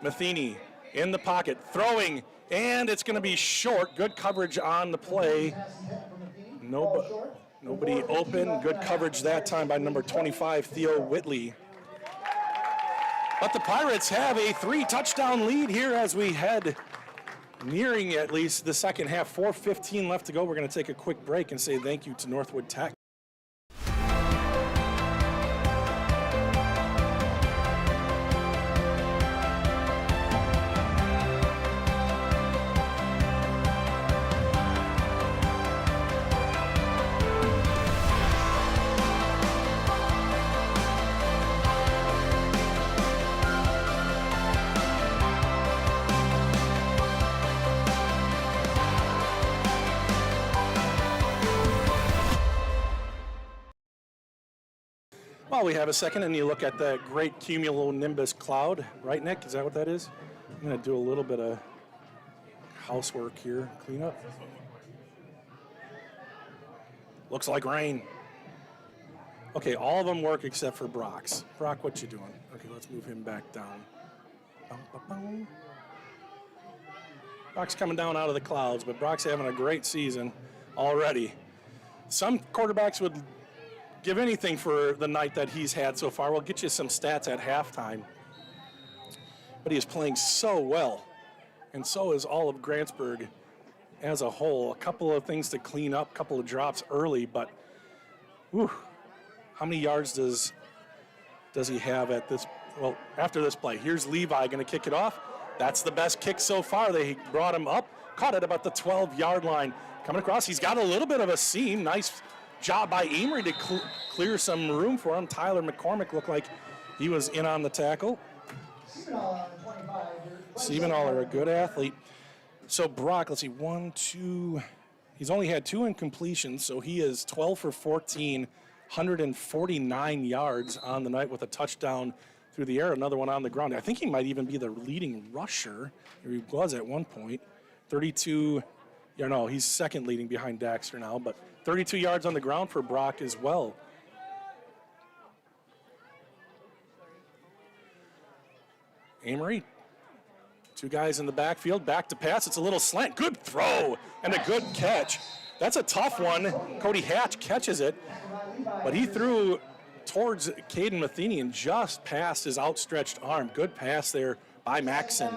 [SPEAKER 1] Matheny in the pocket, throwing, and it's going to be short. Good coverage on the play. Nobody open. Good coverage that time by number 25, Theo Whitley. But the Pirates have a 3-touchdown lead here as we head nearing at least the second half. 4:15 left to go. We're going to take a quick break and say thank you to Northwood Tech. While we have a second and you look at that great cumulonimbus cloud, right, Nick? Is that what that is? I'm going to do a little bit of housework here, clean up. Looks like rain. Okay, all of them work except for Brock's. Brock, what you doing? Okay, let's move him back down. Brock's coming down out of the clouds, but Brock's having a great season already. Some quarterbacks would give anything for the night that he's had so far. We'll get you some stats at halftime. But he is playing so well, and so is all of Grantsburg as a whole. A couple of things to clean up, a couple of drops early, but whew, how many yards does he have at this? Well, after this play, here's Levi going to kick it off. That's the best kick so far. They brought him up, caught it about the 12-yard line. Coming across, he's got a little bit of a seam. Nice job by Amery to clear some room for him. Tyler McCormick looked like he was in on the tackle. Siebenaller, a good athlete. So Brock, let's see, 1, 2. He's only had 2 incompletions, so he is 12 for 14, 149 yards on the night with a touchdown through the air, another one on the ground. I think he might even be the leading rusher. He was at one point. 32, he's second leading behind Daxter now, but 32 yards on the ground for Brock as well. Amery, 2 guys in the backfield, back to pass. It's a little slant. Good throw and a good catch. That's a tough one. Cody Hatch catches it, but he threw towards Caden Matheny and just past his outstretched arm. Good pass there by Maxon.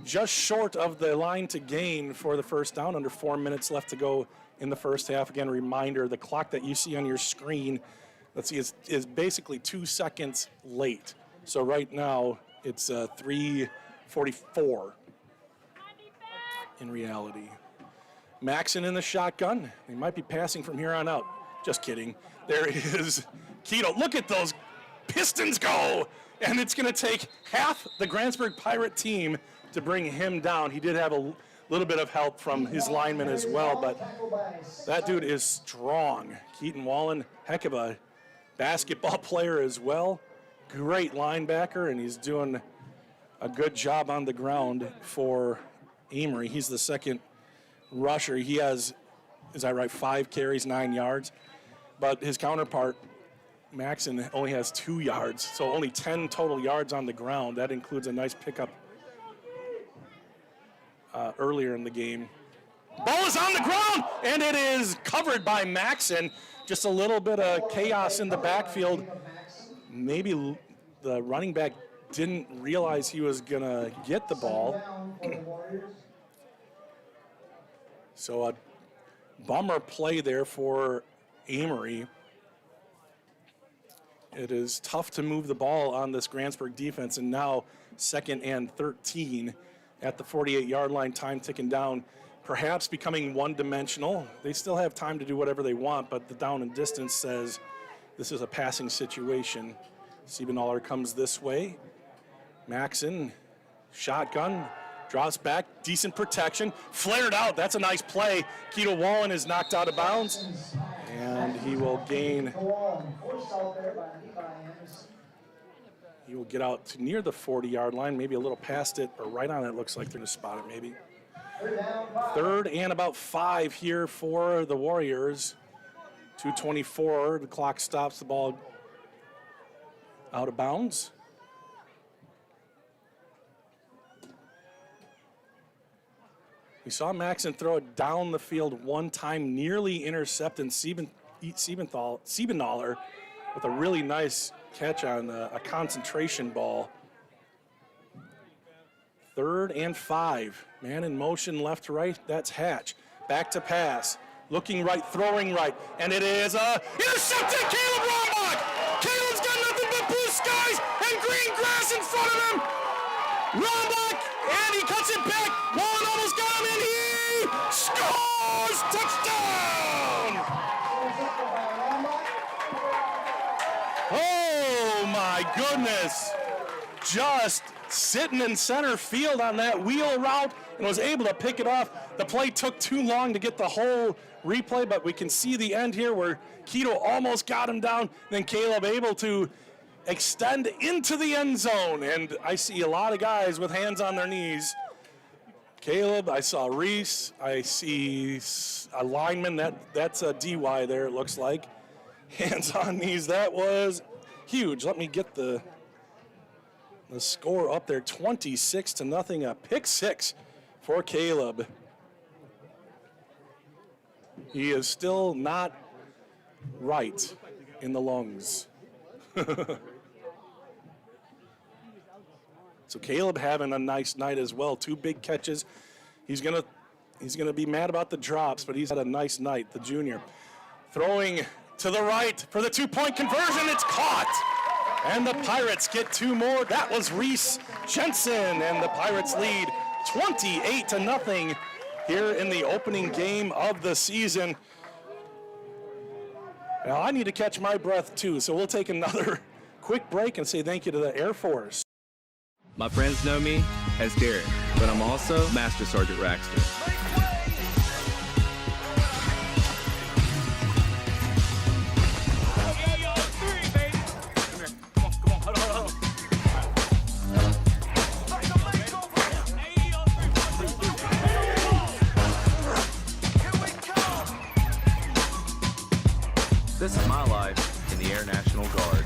[SPEAKER 1] Just short of the line to gain for the first down, under 4 minutes left to go in the first half. Again, reminder, the clock that you see on your screen, let's see, is basically 2 seconds late. So right now, it's 3:44 in reality. Maxon in the shotgun. They might be passing from here on out. Just kidding. There is Keto. Look at those Pistons go! And it's going to take half the Grantsburg Pirate team to bring him down. He did have a little bit of help from his linemen as well, but that dude is strong. Keaton Wallen, heck of a basketball player as well. Great linebacker, and he's doing a good job on the ground for Amery. He's the second rusher. He has, is that right, 5 carries, 9 yards. But his counterpart, Maxon, only has 2 yards, so only 10 total yards on the ground. That includes a nice pickup earlier in the game. Ball is on the ground, and it is covered by Maxon. Just a little bit of chaos in the backfield. Maybe the running back didn't realize he was going to get the ball. So a bummer play there for Amery. It is tough to move the ball on this Grantsburg defense, and now 2nd and 13 at the 48-yard line, time ticking down, perhaps becoming one-dimensional. They still have time to do whatever they want, but the down and distance says this is a passing situation. Siebenaller comes this way. Maxon, shotgun, drops back, decent protection, flared out. That's a nice play. Keto Wallen is knocked out of bounds, and he will gain. He will get out to near the 40-yard line, maybe a little past it, or right on it. Looks like they're going to spot it maybe. 3rd and about 5 here for the Warriors. 2:24, the clock stops, the ball out of bounds. We saw Maxon throw it down the field one time, nearly intercepting Siebenaller with a really nice catch on a concentration ball. 3rd and 5. Man in motion, left to right. That's Hatch. Back to pass. Looking right, throwing right. And it is intercepted. Caleb Rombach. Caleb's got nothing but blue skies and green grass in front of him. Rombach, and he cuts it back. Wallen almost got him, and he scores! Touchdown! Oh my goodness. Just sitting in center field on that wheel route and was able to pick it off. The play took too long to get the whole replay, but we can see the end here where Keto almost got him down, then Caleb able to extend into the end zone. And I see a lot of guys with hands on their knees. Caleb, I saw Reese, I see a lineman, that's a DY there, it looks like. Hands on knees, that was huge. Let me get the score up there, 26-0, a pick 6 for Caleb. He is still not right in the lungs. So Caleb having a nice night as well. 2 big catches. He's gonna be mad about the drops, but he's had a nice night, the junior. Throwing to the right for the 2-point conversion. It's caught. And the Pirates get 2 more. That was Reese Jensen, and the Pirates lead 28-0 here in the opening game of the season. Now I need to catch my breath too, so we'll take another quick break and say thank you to the Air Force.
[SPEAKER 5] My friends know me as Derek, but I'm also Master Sergeant Raxter. This is my life in the Air National Guard.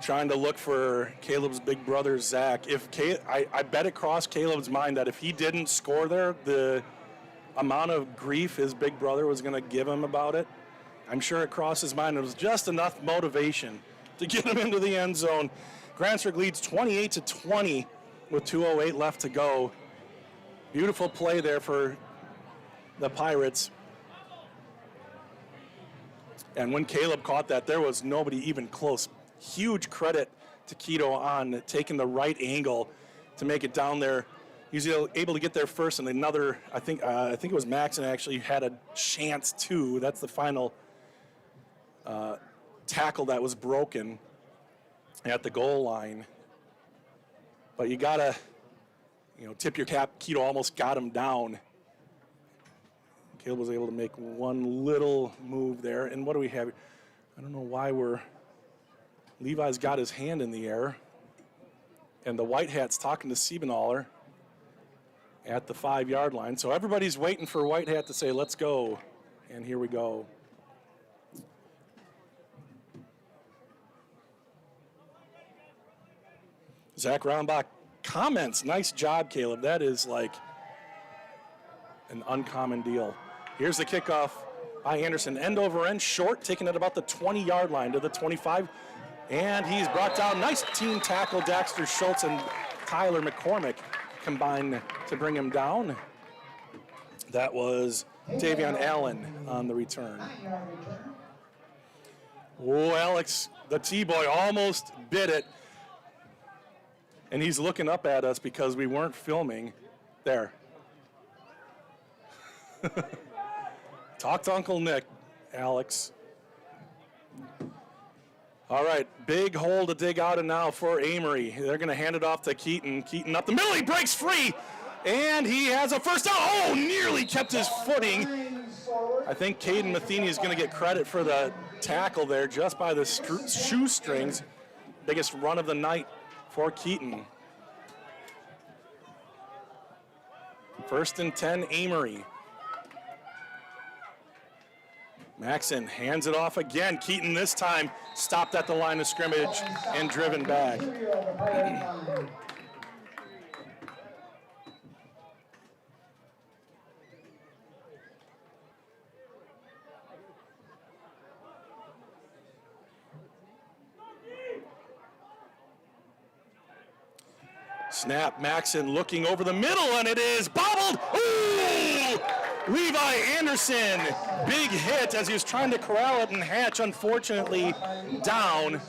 [SPEAKER 1] Trying to look for Caleb's big brother, Zach. I bet it crossed Caleb's mind that if he didn't score there, amount of grief his big brother was going to give him about it. I'm sure it crossed his mind. It was just enough motivation to get him into the end zone. Grantsburg leads 28-20 with 2:08 left to go. Beautiful play there for the Pirates. And when Caleb caught that, there was nobody even close. Huge credit to Keto on taking the right angle to make it down there. He was able to get there first, and another, I think it was Maxon actually had a chance too. That's the final tackle that was broken at the goal line. But you gotta, tip your cap. Keto almost got him down. Caleb was able to make one little move there. And what do we have? I don't know why Levi's got his hand in the air. And the White Hat's talking to Siebenaller at the 5-yard line. So everybody's waiting for White Hat to say, let's go. And here we go. Zach Roundbach comments, nice job, Caleb. That is like an uncommon deal. Here's the kickoff by Anderson. End over end, short, taking it about the 20-yard line to the 25. And he's brought down. Nice team tackle. Daxter Schultz and Tyler McCormick combined to bring him down. That was Davion Allen on the return. Oh, Alex, the T-boy almost bit it. And he's looking up at us because we weren't filming. There. Talk to Uncle Nick, Alex. All right, big hole to dig out of now for Amery. They're going to hand it off to Keaton. Keaton up the middle, he breaks free, and he has a first down. Oh, nearly kept his footing. I think Caden Matheny is going to get credit for the tackle there just by the shoestrings. Biggest run of the night for Keaton. 1st and 10, Amery. Maxon hands it off again. Keaton this time stopped at the line of scrimmage and driven back. Snap, Maxon looking over the middle, and it is bobbled. Ooh! Levi Anderson, big hit as he was trying to corral it, and Hatch unfortunately down.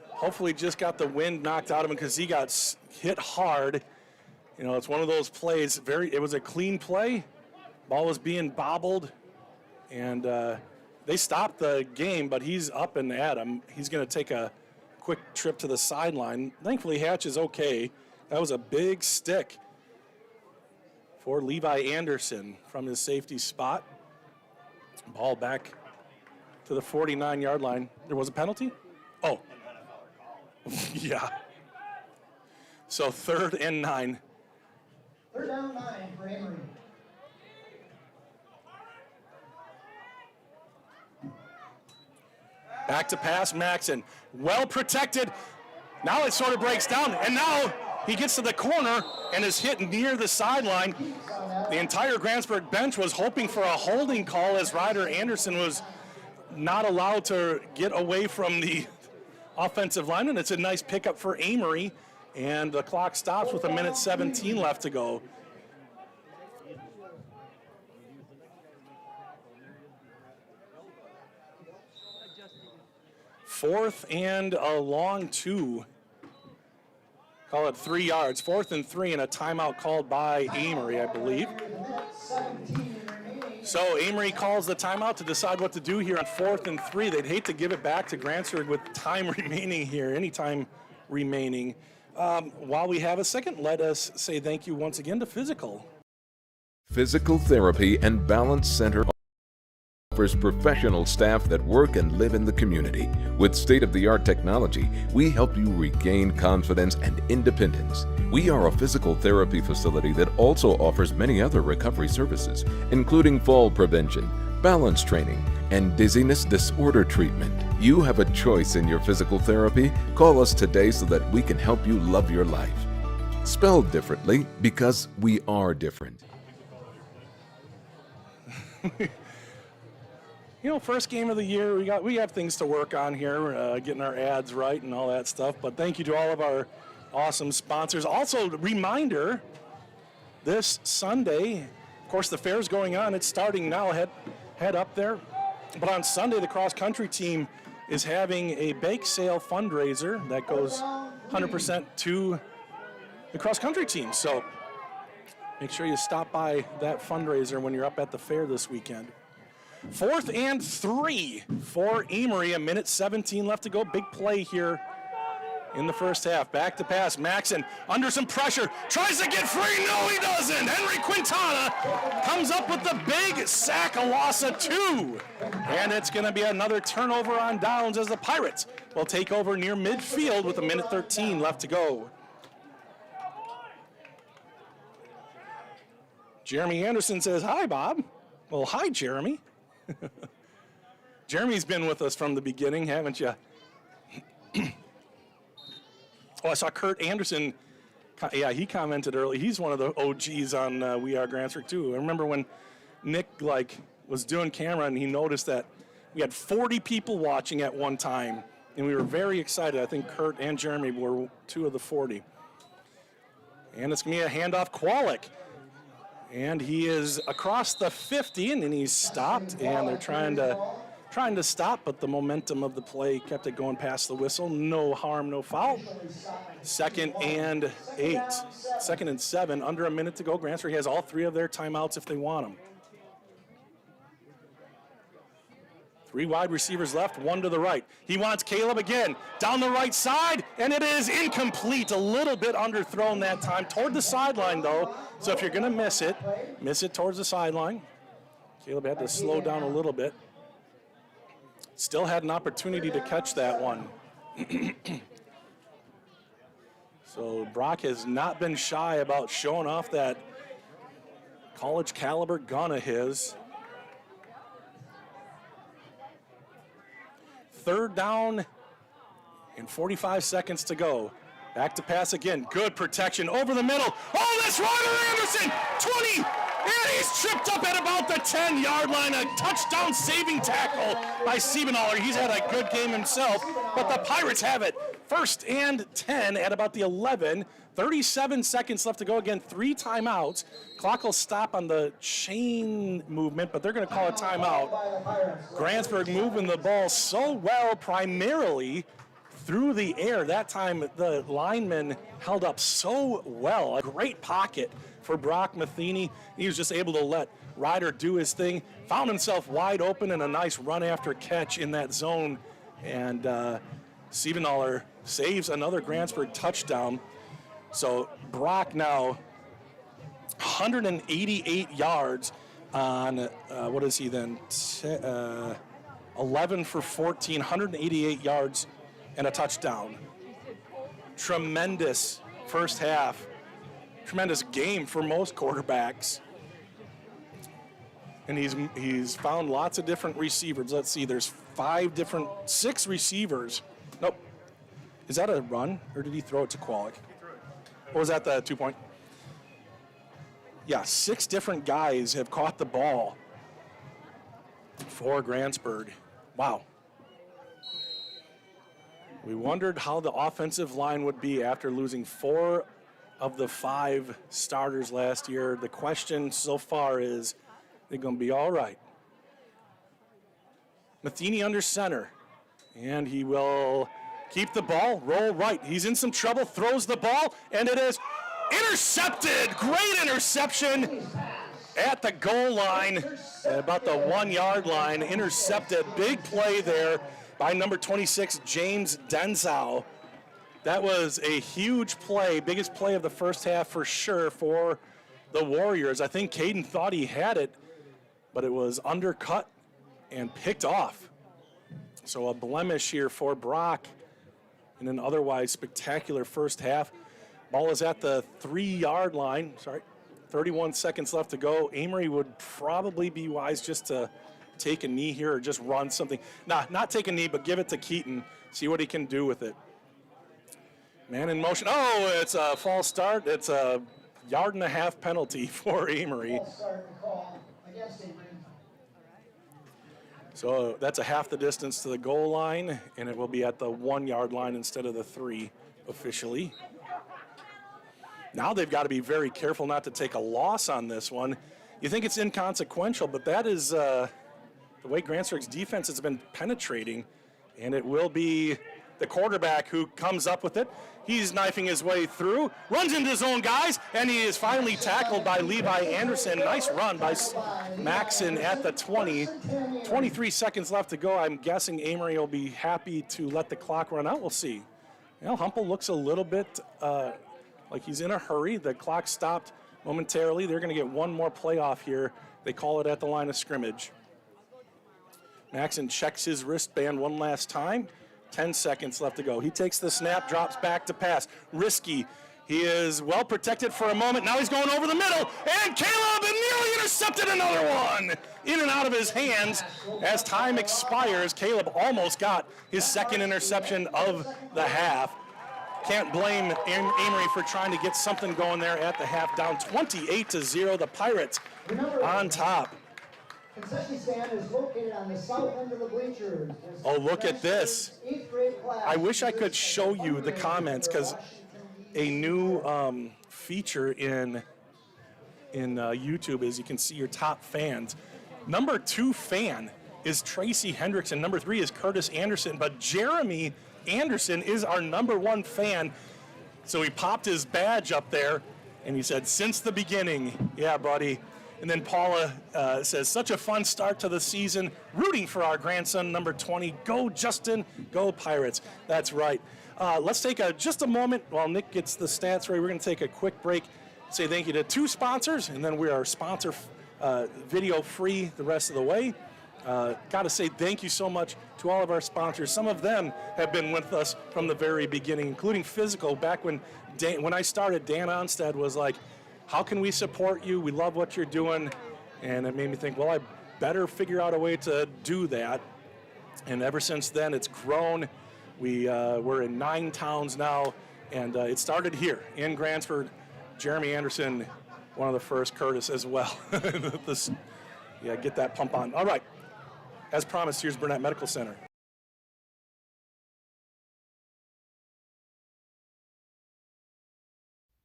[SPEAKER 1] Hopefully just got the wind knocked out of him because he got hit hard. It's one of those plays, it was a clean play. Ball was being bobbled, and they stopped the game, but he's up and at him. He's going to take a quick trip to the sideline. Thankfully, Hatch is okay. That was a big stick for Levi Anderson from his safety spot. Ball back to the 49-yard line. There was a penalty? Oh. Yeah. So 3rd and 9.
[SPEAKER 2] 3rd down 9 for Amery.
[SPEAKER 1] Back to pass, Maxon. Well protected. Now it sort of breaks down, and now he gets to the corner and is hit near the sideline. The entire Grantsburg bench was hoping for a holding call as Ryder Anderson was not allowed to get away from the offensive line, and it's a nice pickup for Amery, and the clock stops with 1:17 left to go. Fourth and a long 2. Call it 3 yards. 4th and 3, and a timeout called by Amery, I believe. So Amery calls the timeout to decide what to do here on 4th and 3. They'd hate to give it back to Grantsburg with time remaining here, any time remaining. While we have a second, let us say thank you once again to Physical.
[SPEAKER 6] Physical Therapy and Balance Center offers professional staff that work and live in the community. With state-of-the-art technology, we help you regain confidence and independence. We are a physical therapy facility that also offers many other recovery services, including fall prevention, balance training, and dizziness disorder treatment. You have a choice in your physical therapy. Call us today so that we can help you love your life. Spelled differently because we are different.
[SPEAKER 1] You know, first game of the year, we have things to work on here, getting our ads right and all that stuff. But thank you to all of our awesome sponsors. Also, reminder, this Sunday, of course, the fair's going on. It's starting now. Head up there. But on Sunday, the cross-country team is having a bake sale fundraiser that goes 100% to the cross-country team. So make sure you stop by that fundraiser when you're up at the fair this weekend. 4th and 3 for Amery. 1:17 left to go. Big play here in the first half. Back to pass. Maxon under some pressure. Tries to get free. No, he doesn't. Henry Quintana comes up with the big sack, a loss of 2. And it's going to be another turnover on downs as the Pirates will take over near midfield with 1:13 left to go. Jeremy Anderson says, "Hi, Bob." Well, hi, Jeremy. Jeremy's been with us from the beginning, haven't you? Oh, I saw Kurt Anderson. Yeah, he commented early. He's one of the OGs on We Are Grantsburg, too. I remember when Nick was doing camera and he noticed that we had 40 people watching at one time, and we were very excited. I think Kurt and Jeremy were 2 of the 40. And it's going to be a handoff. Kwalik. And he is across the 50, and then he's stopped, and they're trying to stop, but the momentum of the play kept it going past the whistle. No harm, no foul. 2nd and 8. 2nd and 7, under a minute to go. Grantsburg has all 3 of their timeouts if they want them. 3 wide receivers left, 1 to the right. He wants Caleb again, down the right side, and it is incomplete. A little bit underthrown that time. Toward the sideline, though, so if you're going to miss it towards the sideline. Caleb had to slow down a little bit. Still had an opportunity to catch that one. So Brock has not been shy about showing off that college caliber gun of his. 3rd down and 45 seconds to go. Back to pass again. Good protection over the middle. Oh, that's Ryder Anderson. 20. And he's tripped up at about the 10-yard line. A touchdown saving tackle by Siebenaller. He's had a good game himself, but the Pirates have it. 1st and 10 at about the 11. 37 seconds left to go. Again, 3 timeouts. Clock will stop on the chain movement, but they're going to call a timeout. Grantsburg moving the ball so well, primarily through the air. That time, the lineman held up so well. A great pocket for Brock Matheny. He was just able to let Ryder do his thing. Found himself wide open and a nice run after catch in that zone. And Siebenaller saves another Grantsburg touchdown. So Brock now 188 yards on, what is he then? 11 for 14, 188 yards and a touchdown. Tremendous first half. Tremendous game for most quarterbacks. And he's found lots of different receivers. Let's see, there's 6 receivers. Nope. Is that a run, or did he throw it to Kwalik? Or was that the 2-point? Yeah, 6 different guys have caught the ball for Grantsburg. Wow. We wondered how the offensive line would be after losing 4 of the 5 starters last year. The question so far is, they're going to be all right. Matheny under center, and he will keep the ball, roll right. He's in some trouble, throws the ball, and it is intercepted. Great interception at the goal line, at about the 1-yard line. Intercepted. Big play there by number 26, James Denzow. That was a huge play, biggest play of the first half for sure for the Warriors. I think Caden thought he had it, but it was undercut and picked off. So a blemish here for Brock in an otherwise spectacular first half. Ball is at the 3-yard line. 31 seconds left to go. Amery would probably be wise just to take a knee here or just run something. Nah, not take a knee, but give it to Keaton. See what he can do with it. Man in motion. Oh, it's a false start. It's a 1.5 yard penalty for Amery.
[SPEAKER 2] False start call against Amery.
[SPEAKER 1] So that's a half the distance to the goal line, and it will be at the 1 yard line instead of the 3 officially. Now they've got to be very careful not to take a loss on this one. You think it's inconsequential, but that is the way Grantsburg's defense has been penetrating, and it will be the quarterback who comes up with it. He's knifing his way through, runs into his own guys, and he is finally tackled by Levi Anderson. Nice run by Maxon at the 20. 23 seconds left to go. I'm guessing Amery will be happy to let the clock run out. We'll see. You know, Humple looks a little bit like he's in a hurry. The clock stopped momentarily. They're going to get one more play off here. They call it at the line of scrimmage. Maxon checks his wristband one last time. 10 seconds left to go. He takes the snap, drops back to pass. Risky. He is well protected for a moment. Now he's going over the middle, and Caleb nearly intercepted another one. In and out of his hands as time expires. Caleb almost got his second interception of the half. Can't blame Amery for trying to get something going there at the half. Down 28-0, the Pirates on top.
[SPEAKER 2] Concession stand is located on the south end of the bleachers.
[SPEAKER 1] Oh, look at this. I wish I could show you the comments, because a new feature in YouTube is you can see your top fans. Number 2 fan is Tracy Hendrickson. Number 3 is Curtis Anderson, but Jeremy Anderson is our number 1 fan. So he popped his badge up there, and he said, "Since the beginning." Yeah, buddy. And then Paula says, "Such a fun start to the season. Rooting for our grandson, number 20. Go, Justin. Go, Pirates." That's right. Let's take just a moment while Nick gets the stats ready. We're going to take a quick break. Say thank you to 2 sponsors, and then we are sponsor video free the rest of the way. Got to say thank you so much to all of our sponsors. Some of them have been with us from the very beginning, including Physical. Back when I started, Dan Onstead was like, "How can we support you? We love what you're doing." And it made me think, well, I better figure out a way to do that. And ever since then, it's grown. We're in 9 towns now, and it started here in Grantsburg. Jeremy Anderson, one of the first, Curtis as well. Get that pump on. All right. As promised, here's Burnett Medical Center.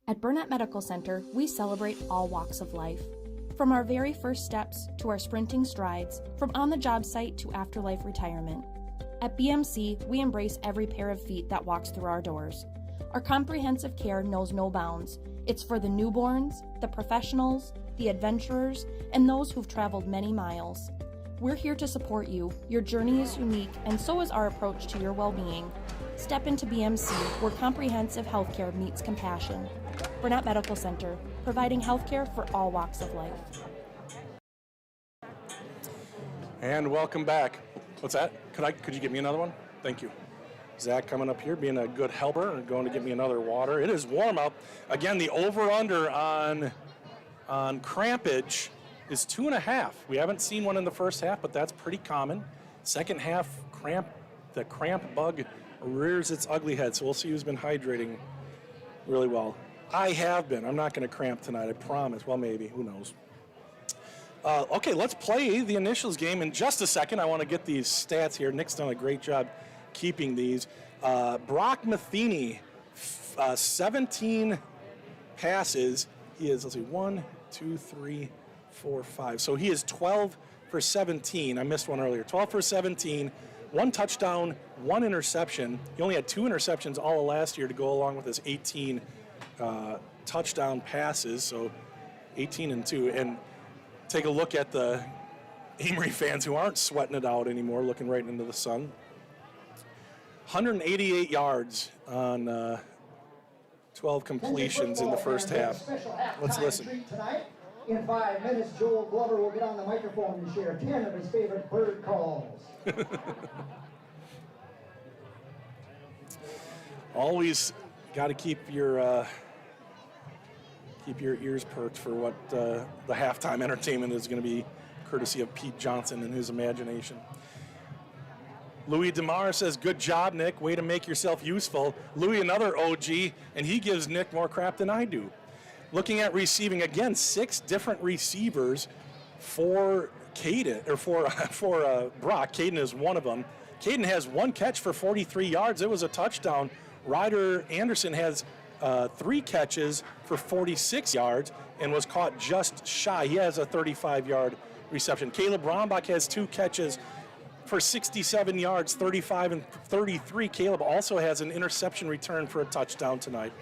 [SPEAKER 4] At Burnett Medical Center, we celebrate all walks of life. From our very first steps to our sprinting strides, from on-the-job site to afterlife retirement. At BMC, we embrace every pair of feet that walks through our doors. Our comprehensive care knows no bounds. It's for the newborns, the professionals, the adventurers, and those who've traveled many miles. We're here to support you. Your journey is unique, and so is our approach to your well-being. Step into BMC, where comprehensive healthcare meets compassion. Burnett Medical Center, providing healthcare for all walks of life.
[SPEAKER 1] And welcome back. What's that? Could you get me another one? Thank you. Zach coming up here, being a good helper and going to get me another water. It is warm out. Again, the over-under on crampage is 2.5. We haven't seen one in the first half, but that's pretty common. Second half, the cramp bug rears its ugly head, so we'll see who's been hydrating really well. I have been. I'm not going to cramp tonight, I promise. Well, maybe. Who knows? Okay, let's play the initials game in just a second. I want to get these stats here. Nick's done a great job keeping these. Brock Matheny, 17 passes. He is, 1, 2, 3, 4, 5. So he is 12 for 17. I missed one earlier. 12 for 17, 1 touchdown, 1 interception. He only had 2 interceptions all of last year to go along with his 18 touchdown passes. So 18 and 2. And take a look at the Amery fans who aren't sweating it out anymore, looking right into the sun. 188 yards on 12 completions in the first half. Let's listen.
[SPEAKER 2] In 5 minutes, Joel Glover will get on the microphone and share 10 of his favorite bird calls.
[SPEAKER 1] Always got to keep your ears perked for what the halftime entertainment is going to be, courtesy of Pete Johnson and his imagination. Louis DeMar says, good job, Nick. Way to make yourself useful. Louis, another OG, and he gives Nick more crap than I do. Looking at receiving, again, 6 different receivers for Caden, or for Brock. Caden is one of them. Caden has 1 catch for 43 yards. It was a touchdown. Ryder Anderson has 3 catches for 46 yards and was caught just shy. He has a 35-yard reception. Caleb Rombach has 2 catches for 67 yards, 35 and 33. Caleb also has an interception return for a touchdown tonight.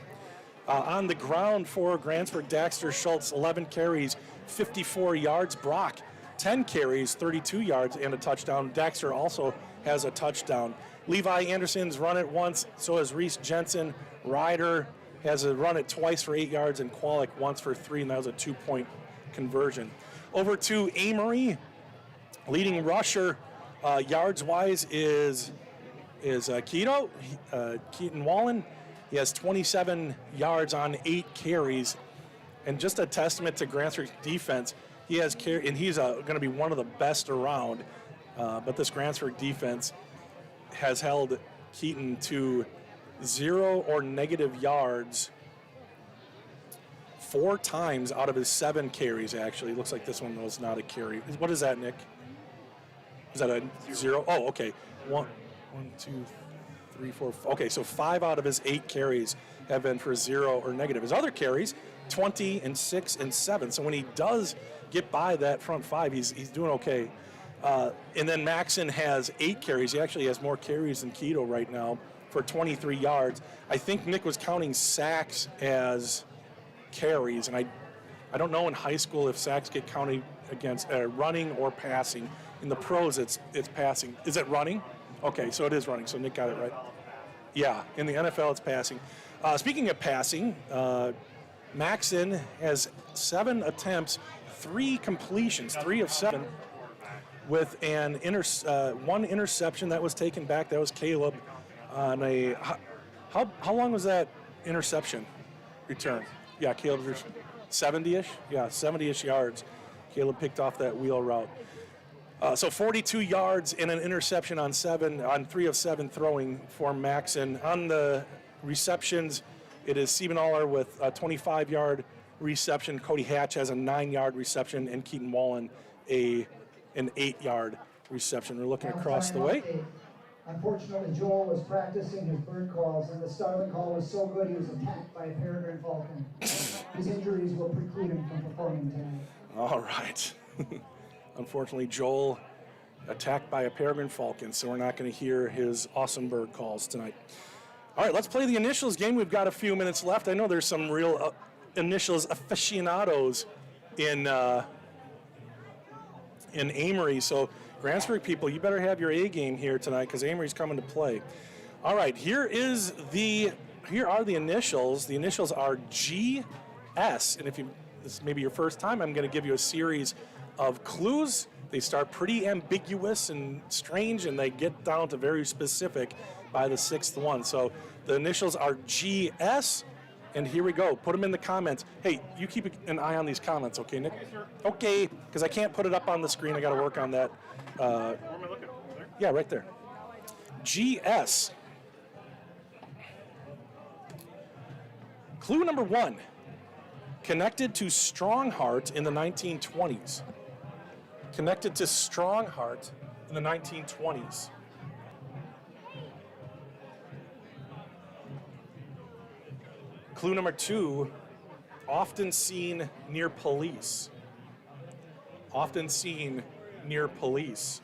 [SPEAKER 1] On the ground for Grantsburg, Daxter Schultz, 11 carries, 54 yards. Brock, 10 carries, 32 yards, and a touchdown. Daxter also has a touchdown. Levi Anderson's run it once, so has Reese Jensen. Ryder has a run it twice for 8 yards, and Kwalik once for 3, and that was a 2-point conversion. Over to Amery, leading rusher, yards-wise is Keaton Wallen. He has 27 yards on 8 carries, and just a testament to Grantsburg's defense. He has and he's going to be one of the best around. But this Grantsburg defense has held Keaton to 0 or negative yards 4 times out of his 7 carries. Actually, it looks like this one was not a carry. What is that, Nick? Is that a 0? Oh, okay. 1, 2, 3, 4. Okay, so 5 out of his 8 carries have been for 0 or negative. His other carries, 20 and 6 and 7. So when he does get by that front 5, he's doing okay. And then Maxon has 8 carries. He actually has more carries than Keto right now for 23 yards. I think Nick was counting sacks as carries, and I don't know in high school if sacks get counted against running or passing. In the pros, it's passing. Is it running? Okay, so it is running, so Nick got it right. Yeah, in the NFL, it's passing. Speaking of passing, Maxon has 7 attempts, 3 completions, 3 of 7, with an 1 interception that was taken back. That was Caleb on a how long was that interception return? Yeah, Caleb's 70-ish. Yeah, 70-ish yards. Caleb picked off that wheel route. So 42 yards and an interception on 3 of 7 throwing for Maxon. On the receptions, it is Siebenoller with a 25-yard reception. Cody Hatch has a 9-yard reception, and Keaton Wallen an 8-yard reception. We're looking across the way.
[SPEAKER 2] Unfortunately, Joel was practicing his bird calls, and the starting call was so good he was attacked by a peregrine falcon. His injuries will preclude him from performing tonight.
[SPEAKER 1] All right. Unfortunately, Joel attacked by a peregrine falcon, so we're not going to hear his awesome bird calls tonight. All right, let's play the initials game. We've got a few minutes left. I know there's some real initials aficionados in Amery, so Grantsburg people, you better have your A game here tonight because Amery's coming to play. All right, here are the initials. The initials are GS, and if this may be your first time, I'm going to give you a series of clues. They start pretty ambiguous and strange, and they get down to very specific by the 6th one. So the initials are GS, and here we go. Put them in the comments. Hey, you keep an eye on these comments, okay, Nick? Okay, because I can't put it up on the screen. I got to work on that.
[SPEAKER 7] Where am I looking? There?
[SPEAKER 1] Yeah, right there. GS. Clue number 1. Connected to Strongheart in the 1920s. Connected to Strongheart in the 1920s. Clue number 2, often seen near police. Often seen near police.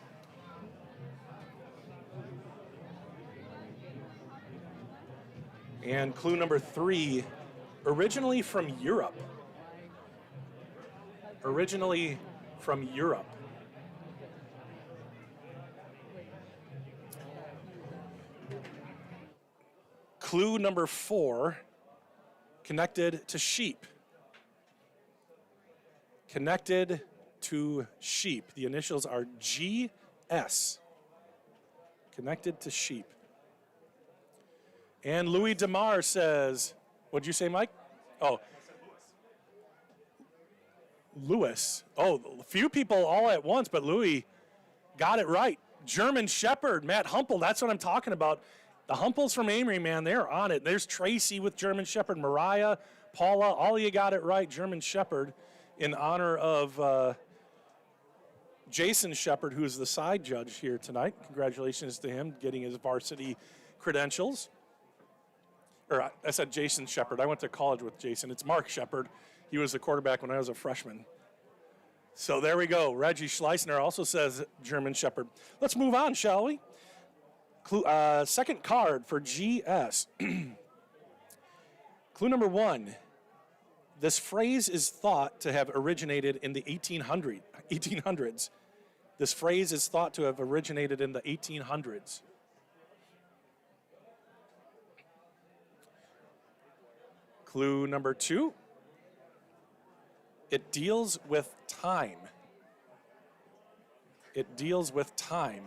[SPEAKER 1] And clue number 3, originally from Europe. Originally from Europe. Clue number 4, connected to sheep. Connected to sheep. The initials are GS. Connected to sheep. And Louis DeMar says, what'd you say, Mike? Oh. Lewis. Oh, a few people all at once, but Louis got it right. German Shepherd, Matt Humpel, that's what I'm talking about. The Humpels from Amery, man, they're on it. There's Tracy with German Shepherd, Mariah, Paula, all of you got it right, German Shepherd, in honor of Jason Shepherd, who's the side judge here tonight. Congratulations to him getting his varsity credentials. Or I said Jason Shepherd. I went to college with Jason. It's Mark Shepherd. He was the quarterback when I was a freshman. So there we go. Reggie Schleisner also says German Shepherd. Let's move on, shall we? Second card for GS. Clue number 1. This phrase is thought to have originated in the 1800s. This phrase is thought to have originated in the 1800s. Clue number 2. It deals with time. It deals with time.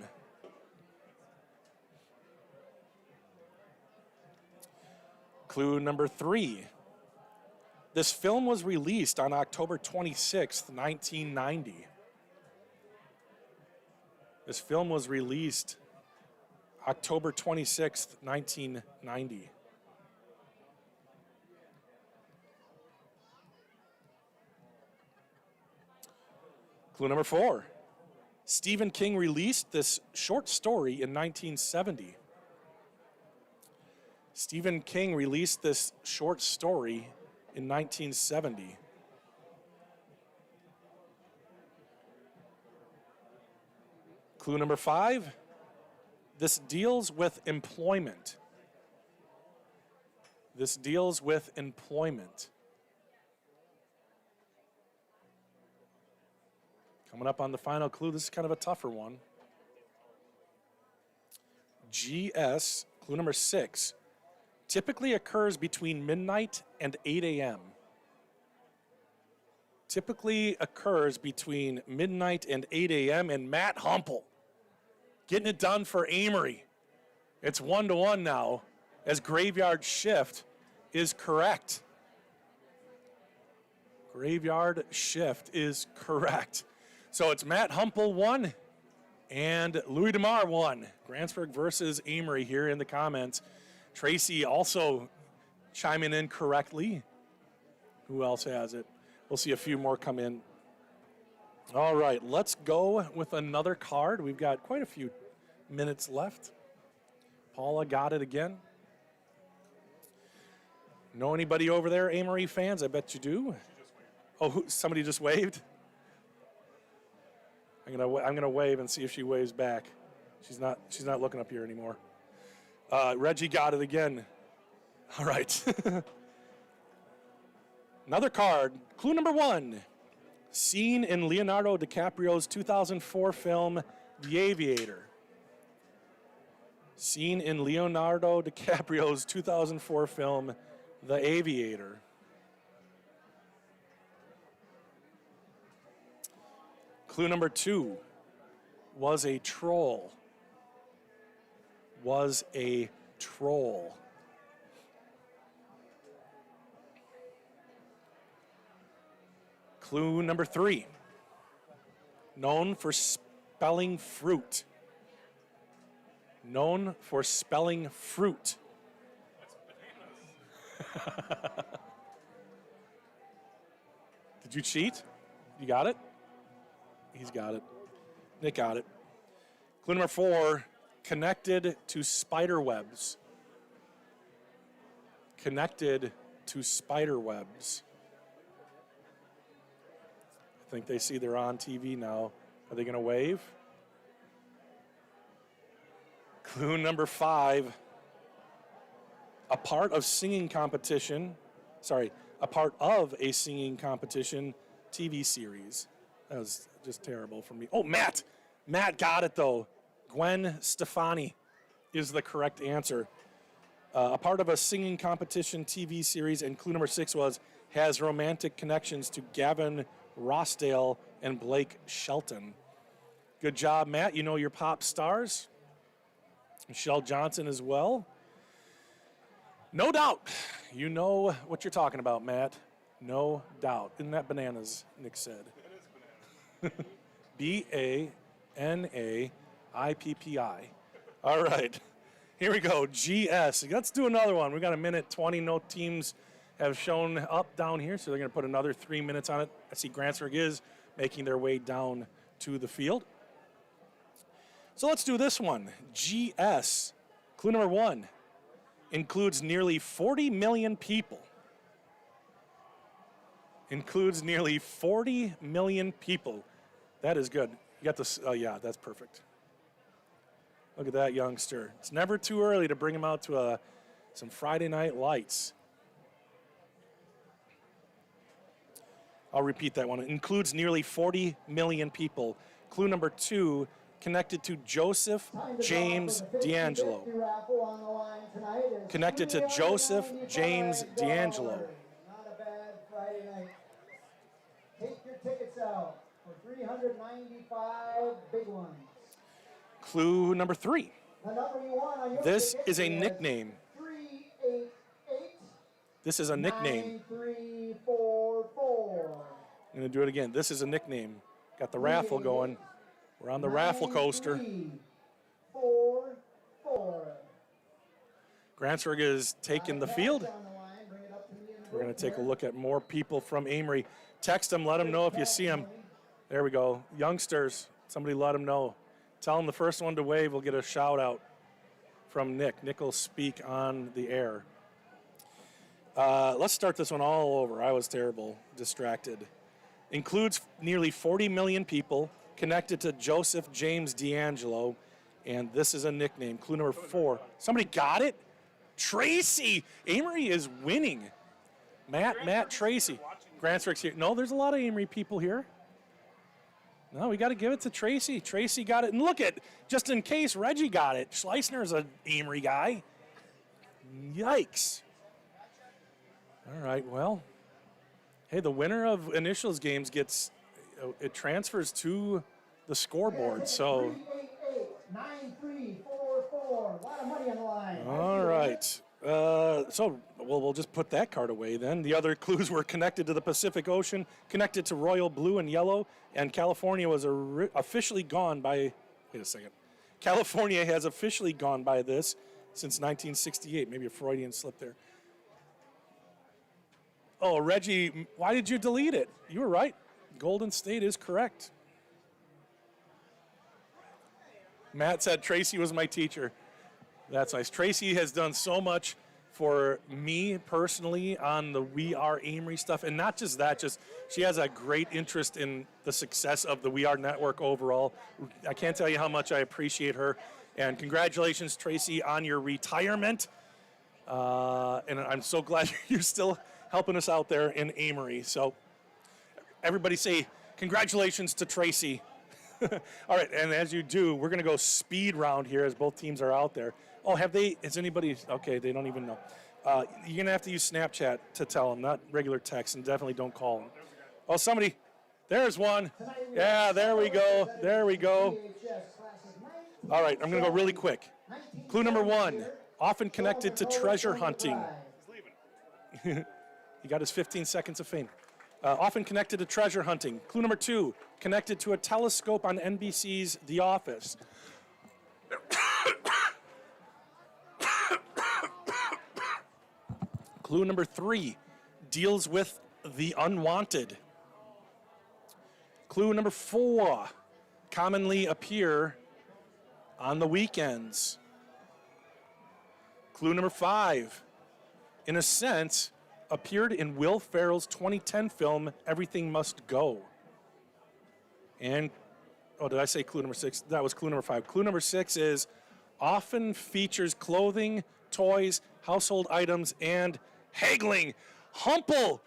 [SPEAKER 1] Clue number 3. This film was released on October 26th, 1990. This film was released October 26th, 1990. Clue number 4. Stephen King released this short story in 1970. Stephen King released this short story in 1970. Clue number 5. This deals with employment. This deals with employment. Coming up on the final clue, this is kind of a tougher one. GS, clue number 6, typically occurs between midnight and 8 a.m. Typically occurs between midnight and 8 a.m. And Matt Humpel getting it done for Amery. It's 1-1 now, as Graveyard Shift is correct. Graveyard Shift is correct. So it's Matt Humpel 1 and Louis DeMar 1. Grantsburg versus Amery here in the comments. Tracy also chiming in correctly. Who else has it? We'll see a few more come in. All right, let's go with another card. We've got quite a few minutes left. Paula got it again. Know anybody over there, Amery fans? I bet you do. Oh, somebody just waved? I'm gonna wave and see if she waves back. She's not looking up here anymore. Reggie got it again. All right. Another card. Clue number 1. Scene in Leonardo DiCaprio's 2004 film, The Aviator. Scene in Leonardo DiCaprio's 2004 film, The Aviator. Clue number 2. Was a troll. Was a troll. Clue number 3. Known for spelling fruit. Known for spelling fruit. Did you cheat? You got it? He's got it. Nick got it. Clue number 4. Connected to spider webs. Connected to spider webs. I think they see they're on TV now. Are they going to wave? Clue number 5. A part of a singing competition TV series. That was just terrible for me. Oh, Matt. Matt got it, though. Gwen Stefani is the correct answer. A part of a singing competition TV series, and clue number 6 has romantic connections to Gavin Rossdale and Blake Shelton. Good job, Matt. You know your pop stars. Michelle Johnson as well. No doubt. You know what you're talking about, Matt. No doubt. Isn't that bananas, Nick said? It is bananas. IPPI. All right. Here we go. GS. Let's do another one. We got a minute 20. No teams have shown up down here, so they're going to put another 3 minutes on it. I see Grantsburg is making their way down to the field. So let's do this one. GS. Clue number 1 includes nearly 40 million people. Includes nearly 40 million people. That is good. You got this. Oh, yeah, that's perfect. Look at that youngster. It's never too early to bring him out to some Friday Night Lights. I'll repeat that one. It includes nearly 40 million people. Clue number 2, connected to Joseph James D'Angelo. Connected to Joseph James D'Angelo.
[SPEAKER 2] Not a bad Friday night. Take your tickets out for 395 big ones.
[SPEAKER 1] Clue number 3.
[SPEAKER 2] The number you want on your
[SPEAKER 1] This
[SPEAKER 2] ticket
[SPEAKER 1] is a nickname.
[SPEAKER 2] 388.
[SPEAKER 1] This is a nickname.
[SPEAKER 2] 9344.
[SPEAKER 1] I'm going to do it again. This is a nickname. Got the raffle going. We're on the raffle coaster.
[SPEAKER 2] 9344.
[SPEAKER 1] Grantsburg is taking the field. We're going to take a look at more people from Amery. Text them, let them know if you see them. There we go. Youngsters, somebody let them know. Tell them the first one to wave will get a shout out from Nick. Nick will speak on the air. Let's start this one all over. I was terrible, distracted. Includes nearly 40 million people, connected to Joseph James D'Angelo, and this is a nickname. Clue number 4. Somebody got it? Tracy. Amery is winning. Matt Tracy. Grantsburg's here. No, there's a lot of Amery people here. No, we got to give it to Tracy. Tracy got it. And look at, just in case Reggie got it, Schleissner's an Amery guy. Yikes. All right, well, hey, the winner of initials games gets, it transfers to the scoreboard, so.
[SPEAKER 2] 9344. A lot of money on the line.
[SPEAKER 1] All right. So we'll just put that card away then. The other clues were connected to the Pacific Ocean, connected to royal blue and yellow, and California was officially gone by, wait a second. California has officially gone by this since 1968. Maybe a Freudian slip there. Oh, Reggie, why did you delete it? You were right. Golden State is correct. Matt said Tracy was my teacher. That's nice. Tracy has done so much for me personally on the We Are Amery stuff. And not just that, just she has a great interest in the success of the We Are Network overall. I can't tell you how much I appreciate her. And congratulations, Tracy, on your retirement. And I'm so glad you're still helping us out there in Amery. So everybody say congratulations to Tracy. All right, and as you do, we're going to go speed round here as both teams are out there. Oh, has anybody, okay, they don't even know. You're going to have to use Snapchat to tell them, not regular text, and definitely don't call them. Oh, somebody, there's one. Yeah, there we go, there we go. All right, I'm going to go really quick. Clue number 1, often connected to treasure hunting. He got his 15 seconds of fame. Often connected to treasure hunting. Clue number 2, connected to a telescope on NBC's The Office. Clue number 3, deals with the unwanted. Clue number 4, commonly appear on the weekends. Clue number 5, in a sense, appeared in Will Ferrell's 2010 film, Everything Must Go. And, oh, did I say clue number 6? That was clue number 5. Clue number 6 is often features clothing, toys, household items, and haggling. Humple.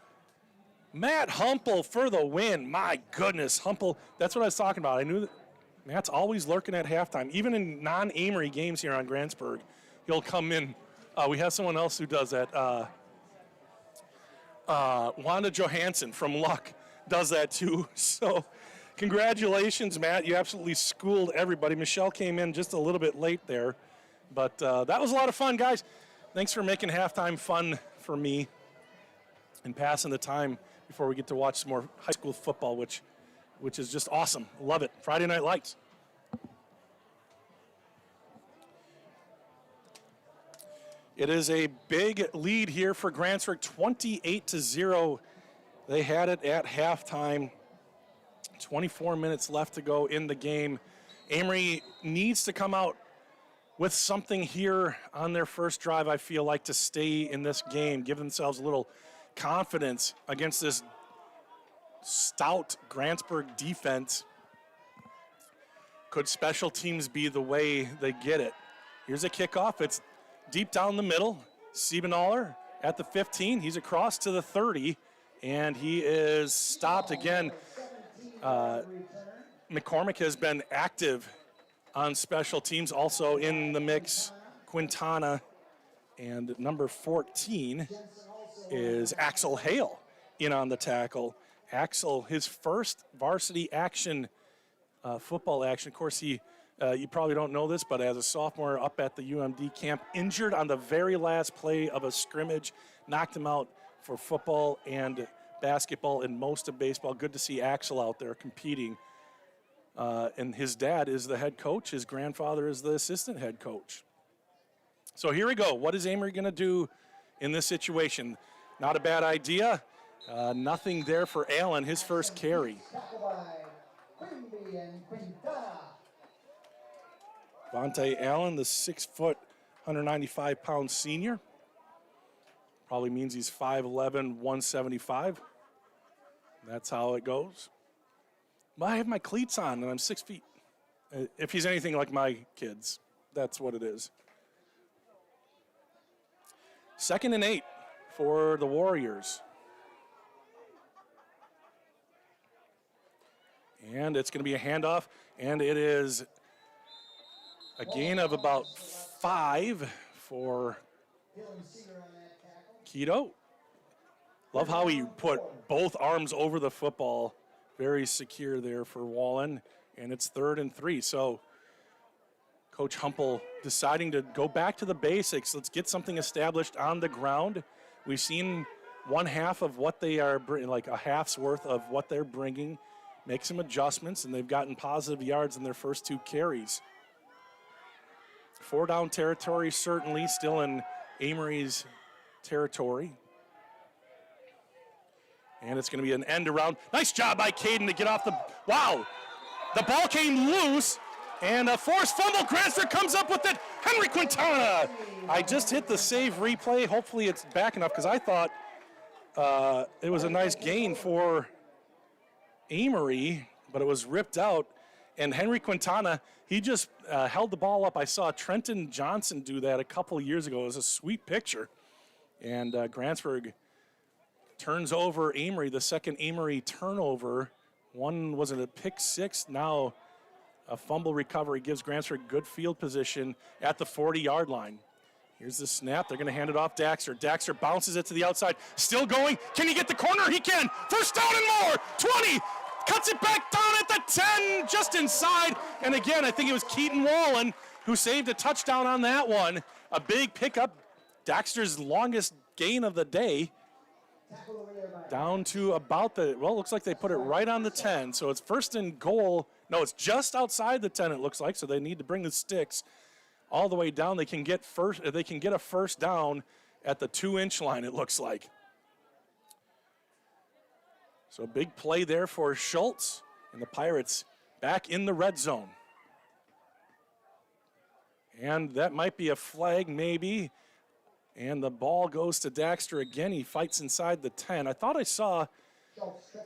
[SPEAKER 1] Matt Humple for the win. My goodness, Humple. That's what I was talking about. I knew that Matt's always lurking at halftime. Even in non-Amery games here on Grantsburg, he'll come in. We have someone else who does that. Wanda Johansson from Luck does that too. So congratulations, Matt. You absolutely schooled everybody. Michelle came in just a little bit late there. But that was a lot of fun, guys. Thanks for making halftime fun for me and passing the time before we get to watch some more high school football, which is just awesome. Love it. Friday Night Lights. It is a big lead here for Grantsburg, 28-0. They had it at halftime. 24 minutes left to go in the game. Amery needs to come out with something here on their first drive, I feel like, to stay in this game, give themselves a little confidence against this stout Grantsburg defense. Could special teams be the way they get it? Here's a kickoff. It's deep down the middle. Siebenaller at the 15. He's across to the 30, and he is stopped again. McCormick has been active on special teams, also in the mix, Quintana, and number 14 is Axel Hale in on the tackle. Axel, his first varsity action, football action. Of course, he you probably don't know this, but as a sophomore up at the UMD camp, injured on the very last play of a scrimmage, knocked him out for football and basketball and most of baseball. Good to see Axel out there competing. And his dad is the head coach. His grandfather is the assistant head coach. So here we go. What is Amery going to do in this situation? Not a bad idea. Nothing there for Allen, his first carry. Vontae Allen, the 6-foot, 195-pound senior. Probably means he's 5'11", 175. That's how it goes. Well, I have my cleats on, and I'm 6 feet. If he's anything like my kids, that's what it is. 2nd and 8 for the Warriors. And it's going to be a handoff, and it is a gain of about 5 for Keto. Love how he put both arms over the football. Very secure there for Wallen, and it's 3rd and 3. So Coach Humpel deciding to go back to the basics. Let's get something established on the ground. We've seen one half of what they are, like a half's worth of what they're bringing. Make some adjustments, and they've gotten positive yards in their first 2 carries. 4-down territory, certainly still in Amery's territory. And it's going to be an end around. Nice job by Caden to get off the, wow. The ball came loose, and a forced fumble. Grantsburg comes up with it. Henry Quintana. I just hit the save replay. Hopefully it's back enough, because I thought it was a nice gain for Amery, but it was ripped out. And Henry Quintana, he just held the ball up. I saw Trenton Johnson do that a couple years ago. It was a sweet picture. And Grantsburg turns over Amery, the second Amery turnover. One was a pick 6, now a fumble recovery gives Grantsburg good field position at the 40-yard line. Here's the snap. They're going to hand it off Daxter. Daxter bounces it to the outside. Still going. Can he get the corner? He can. First down and more. 20. Cuts it back down at the 10, just inside. And again, I think it was Keaton Wallen who saved a touchdown on that one. A big pickup. Daxter's longest gain of the day. Down to about the, well, it looks like they put it right on the 10. So it's 1st and goal. No, it's just outside the 10, it looks like. So they need to bring the sticks all the way down. They can get a first down at the 2-inch line, it looks like. So big play there for Schultz, and the Pirates back in the red zone. And that might be a flag, maybe. And the ball goes to Daxter again. He fights inside the 10. I thought I saw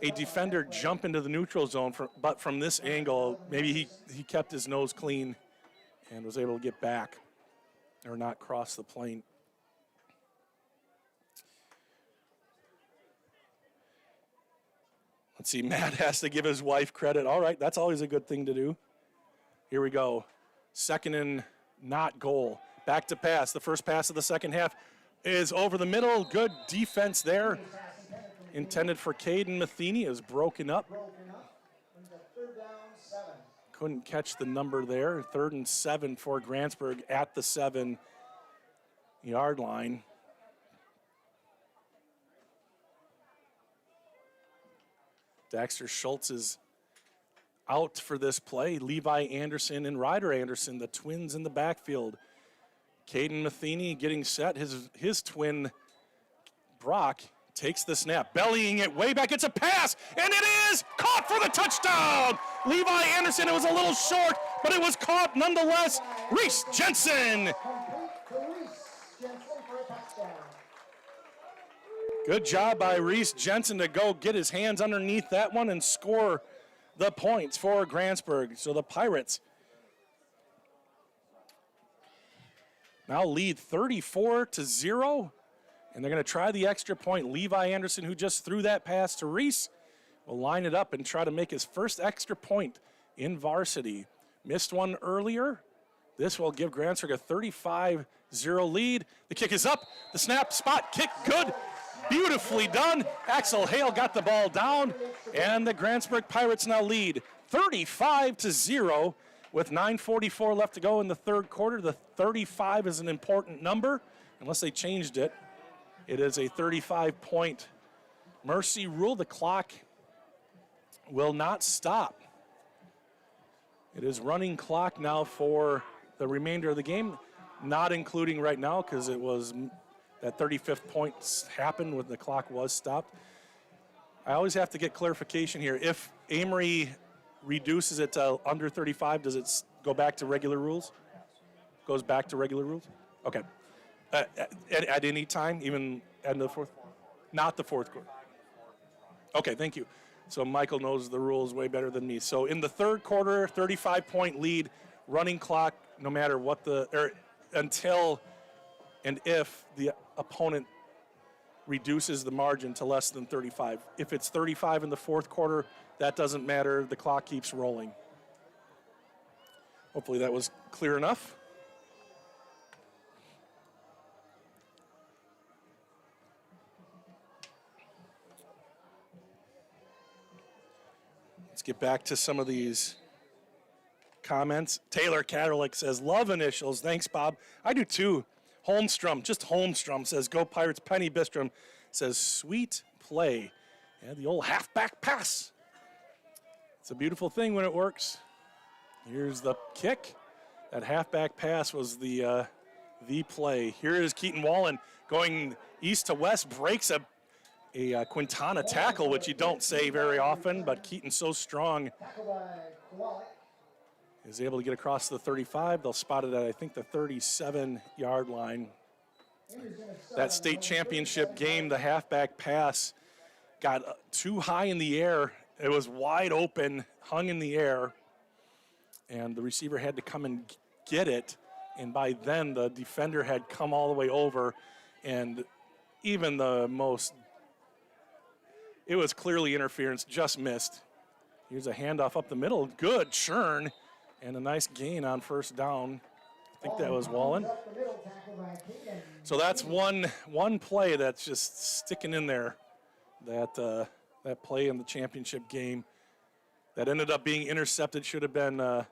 [SPEAKER 1] a defender jump into the neutral zone, but from this angle, maybe he kept his nose clean and was able to get back or not cross the plane. Let's see, Matt has to give his wife credit. All right, that's always a good thing to do. Here we go. 2nd and not goal. Back to pass. The first pass of the second half is over the middle. Good defense there. Intended for Caden Matheny is broken up. Couldn't catch the number there. 3rd and 7 for Grantsburg at the 7-yard line. Daxter Schultz is out for this play. Levi Anderson and Ryder Anderson, the twins in the backfield. Caden Matheny getting set. His twin, Brock, takes the snap, bellying it way back. It's a pass, and it is caught for the touchdown. Levi Anderson, it was a little short, but it was caught nonetheless. Reese Jensen.
[SPEAKER 2] Complete to Reese Jensen for a touchdown.
[SPEAKER 1] Good job by Reese Jensen to go get his hands underneath that one and score the points for Grantsburg. So the Pirates now lead 34-0. And they're going to try the extra point. Levi Anderson, who just threw that pass to Reese, will line it up and try to make his first extra point in varsity. Missed one earlier. This will give Grantsburg a 35-0 lead. The kick is up. The snap, spot, kick, good. Beautifully done. Axel Hale got the ball down. And the Grantsburg Pirates now lead 35-0 with 9:44 left to go in the third quarter. The 35 is an important number, unless they changed it. It is a 35-point mercy rule. The clock will not stop. It is running clock now for the remainder of the game, not including right now because it was that 35th point happened when the clock was stopped. I always have to get clarification here. If Amery reduces it to under 35, does it go back to regular rules? Goes back to regular rules? Okay. At any time, even end of the fourth? Not the fourth quarter. Okay, thank you. So Michael knows the rules way better than me. So in the third quarter, 35-point lead, running clock, no matter what until and if the opponent reduces the margin to less than 35. If it's 35 in the fourth quarter, that doesn't matter. The clock keeps rolling. Hopefully that was clear enough. Let's get back to some of these comments. Taylor Cadillac says, love initials. Thanks, Bob. I do too. Holmstrom, just Holmstrom says, go Pirates. Penny Bistrom says, sweet play. Yeah, the old halfback pass. It's a beautiful thing when it works. Here's the kick. That halfback pass was the play. Here is Keaton Wallen going east to west, breaks a Quintana tackle, which you don't say very often, but Keaton's so strong. Is able to get across the 35. They'll spot it at, I think, the 37-yard line. That state championship game, the halfback pass got too high in the air. It was wide open, hung in the air, and the receiver had to come and get it. And by then, the defender had come all the way over, and even the most, it was clearly interference, just missed. Here's a handoff up the middle. Good churn. And a nice gain on first down. I think that was Wallen. So that's one play that's just sticking in there. That play in the championship game that ended up being intercepted should have been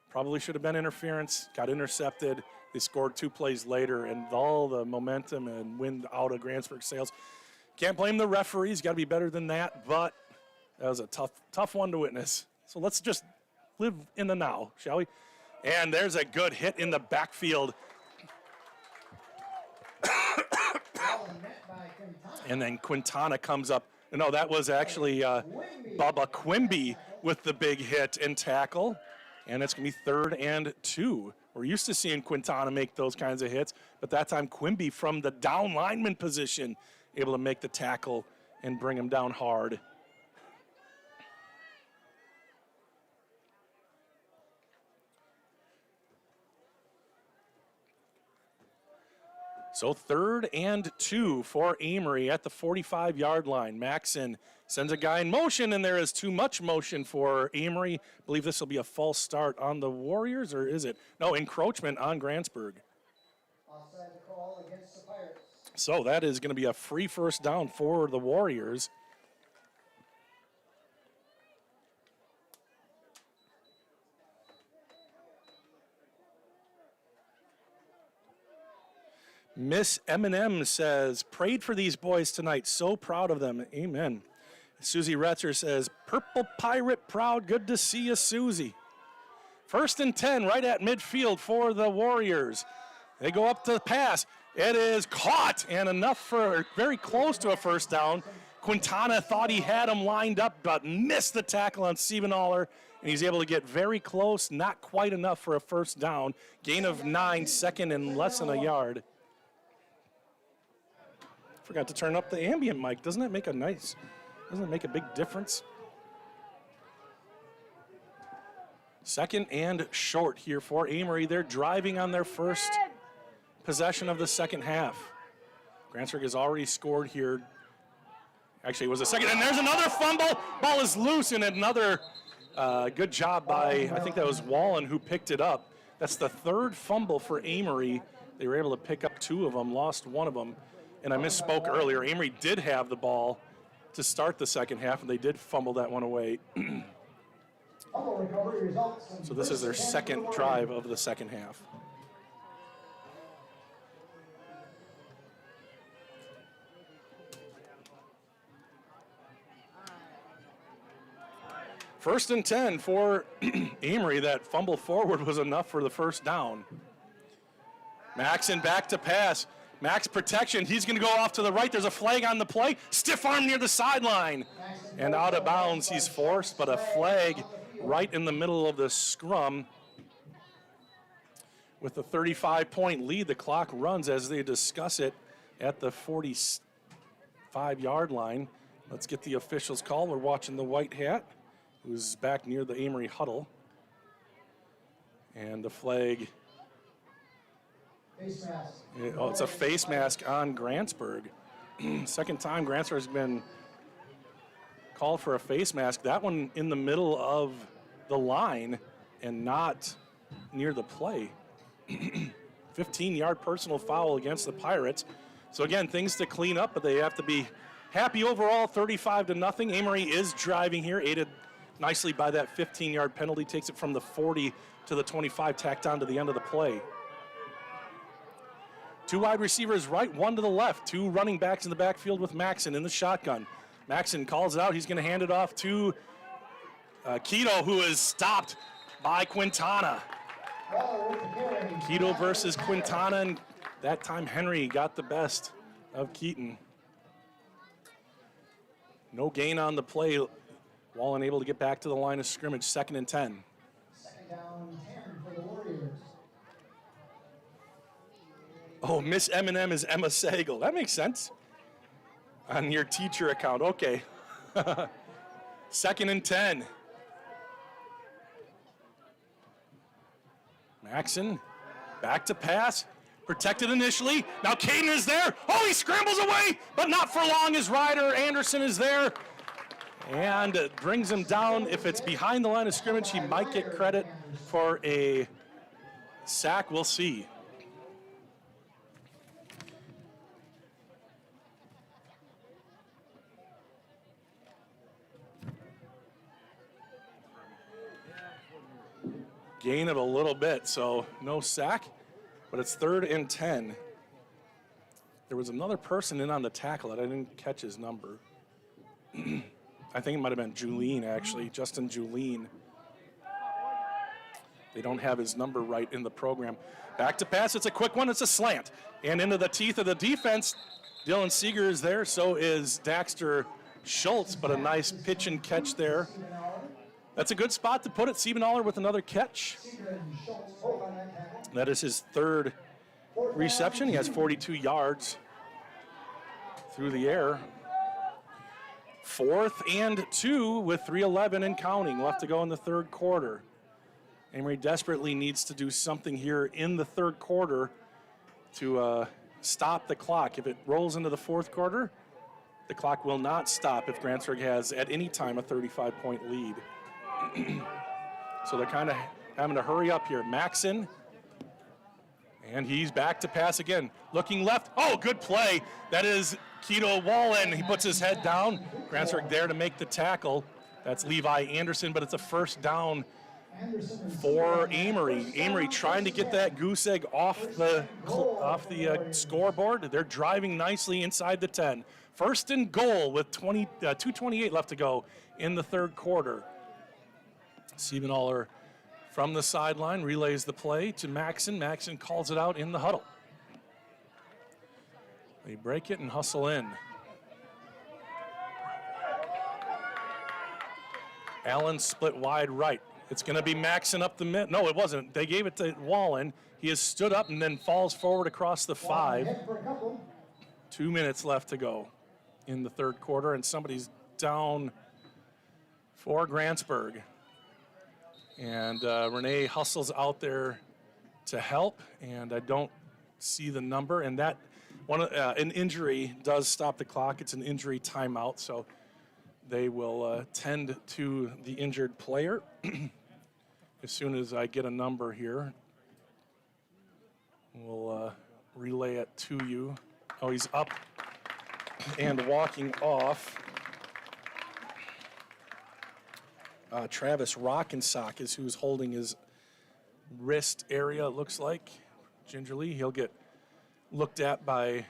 [SPEAKER 1] probably should have been interference. Got intercepted. They scored 2 plays later, and all the momentum and wind out of Grantsburg sails. Can't blame the referees. Got to be better than that. But that was a tough one to witness. So let's just live in the now, shall we? And there's a good hit in the backfield. And then Quintana comes up. No, that was actually Bubba Quimby with the big hit and tackle. And it's going to be 3rd and 2. We're used to seeing Quintana make those kinds of hits, but that time Quimby from the down lineman position able to make the tackle and bring him down hard. So 3rd and 2 for Amery at the 45-yard line. Maxson sends a guy in motion, and there is too much motion for Amery. I believe this will be a false start on the Warriors, or is it? No, encroachment on Grantsburg.
[SPEAKER 2] Offside call against the Pirates.
[SPEAKER 1] So that is going to be a free first down for the Warriors. Miss M&M says, prayed for these boys tonight. So proud of them. Amen. Susie Retzer says, Purple Pirate proud. Good to see you, Susie. 1st and 10 right at midfield for the Warriors. They go up to the pass. It is caught and enough for very close to a first down. Quintana thought he had him lined up, but missed the tackle on Siebenthaler, and he's able to get very close, not quite enough for a first down. Gain of 9, second and less than a yard. Forgot to turn up the ambient mic. Doesn't it make a big difference? Second and short here for Amery. They're driving on their first possession of the second half. Grantsburg has already scored here. Actually, it was a second, and there's another fumble. Ball is loose, and another good job by, I think that was Wallen who picked it up. That's the third fumble for Amery. They were able to pick up 2 of them, lost 1 of them. And I misspoke earlier. Amery did have the ball to start the second half, and they did fumble that one away. So this is their second drive of the second half. First and 10 for Amery. That fumble forward was enough for the first down. Maxon back to pass. Max protection. He's going to go off to the right. There's a flag on the play. Stiff arm near the sideline. And out of bounds he's forced, but a flag right in the middle of the scrum. With a 35-point lead, the clock runs as they discuss it at the 45-yard line. Let's get the officials' call. We're watching the white hat, who's back near the Amery huddle. And the flag.
[SPEAKER 2] Face mask.
[SPEAKER 1] Oh, it's a face mask on Grantsburg. Second time Grantsburg has been called for a face mask. That one in the middle of the line and not near the play. 15-yard personal foul against the Pirates. So again, things to clean up, but they have to be happy overall, 35-0. Amery is driving here, aided nicely by that 15-yard penalty. Takes it from the 40 to the 25, tacked on to the end of the play. 2 wide receivers right, 1 to the left. 2 running backs in the backfield with Maxon in the shotgun. Maxon calls it out. He's going to hand it off to Keto, who is stopped by Quintana. Keto versus Quintana, and that time Henry got the best of Keaton. No gain on the play. Wallen able to get back to the line of scrimmage, 2nd and 10.
[SPEAKER 2] Second down 10 for the Warriors.
[SPEAKER 1] Oh, Miss M&M is Emma Sagal. That makes sense. On your teacher account, okay. 2nd and 10. Maxon, back to pass. Protected initially. Now Caden is there. Oh, he scrambles away, but not for long. His rider, Anderson, is there. And brings him down. If it's behind the line of scrimmage, he might get credit for a sack. We'll see. Gain of a little bit, so no sack, but it's 3rd and 10. There was another person in on the tackle that I didn't catch his number. I think it might have been Julien, actually, Justin Julien. They don't have his number right in the program. Back to pass, it's a quick one, it's a slant. And into the teeth of the defense, Dylan Seeger is there, so is Daxter Schultz, but a nice pitch and catch there. That's a good spot to put it. Siebenthaler with another catch. That is his 3rd reception. He has 42 yards through the air. 4th and 2 with 3:11 and counting left to go in the 3rd quarter. Amery desperately needs to do something here in the 3rd quarter to stop the clock. If it rolls into the 4th quarter, the clock will not stop if Grantsburg has at any time a 35-point lead. So they're kind of having to hurry up here. Maxon, and he's back to pass again. Looking left. Oh, good play. That is Keto Wallen. He puts his head down. Grantsburg there to make the tackle. That's Levi Anderson, but it's a first down for Amery. Amery trying to get that goose egg off the scoreboard. They're driving nicely inside the 10. 1st and goal with 2:28 left to go in the 3rd quarter. Siebenthaler from the sideline, relays the play to Maxon. Maxon calls it out in the huddle. They break it and hustle in. Allen split wide right. It's going to be Maxon up the mid. No, it wasn't. They gave it to Wallen. He has stood up and then falls forward across the 5. 2 minutes left to go in the third quarter, and somebody's down for Grantsburg. And Renee hustles out there to help, and I don't see the number. And that an injury does stop the clock. It's an injury timeout, so they will tend to the injured player. As soon as I get a number here, we'll relay it to you. Oh, he's up and walking off. Travis Rockensock is who's holding his wrist area, it looks like. Gingerly, he'll get looked at by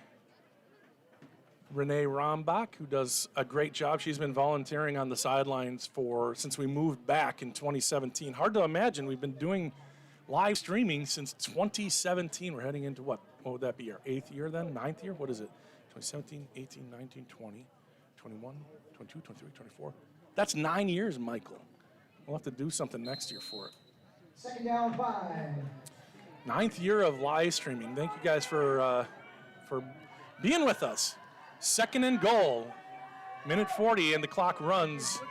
[SPEAKER 1] Renee Rombach, who does a great job. She's been volunteering on the sidelines since we moved back in 2017. Hard to imagine. We've been doing live streaming since 2017. We're heading into what would that be, our 8th year then? 9th year? What is it? 2017, 18, 19, 20, 21, 22, 23, 24. That's 9 years, Michael. We'll have to do something next year for it.
[SPEAKER 2] Second down, 5.
[SPEAKER 1] 9th year of live streaming. Thank you guys for being with us. Second and goal, minute 40, and the clock runs.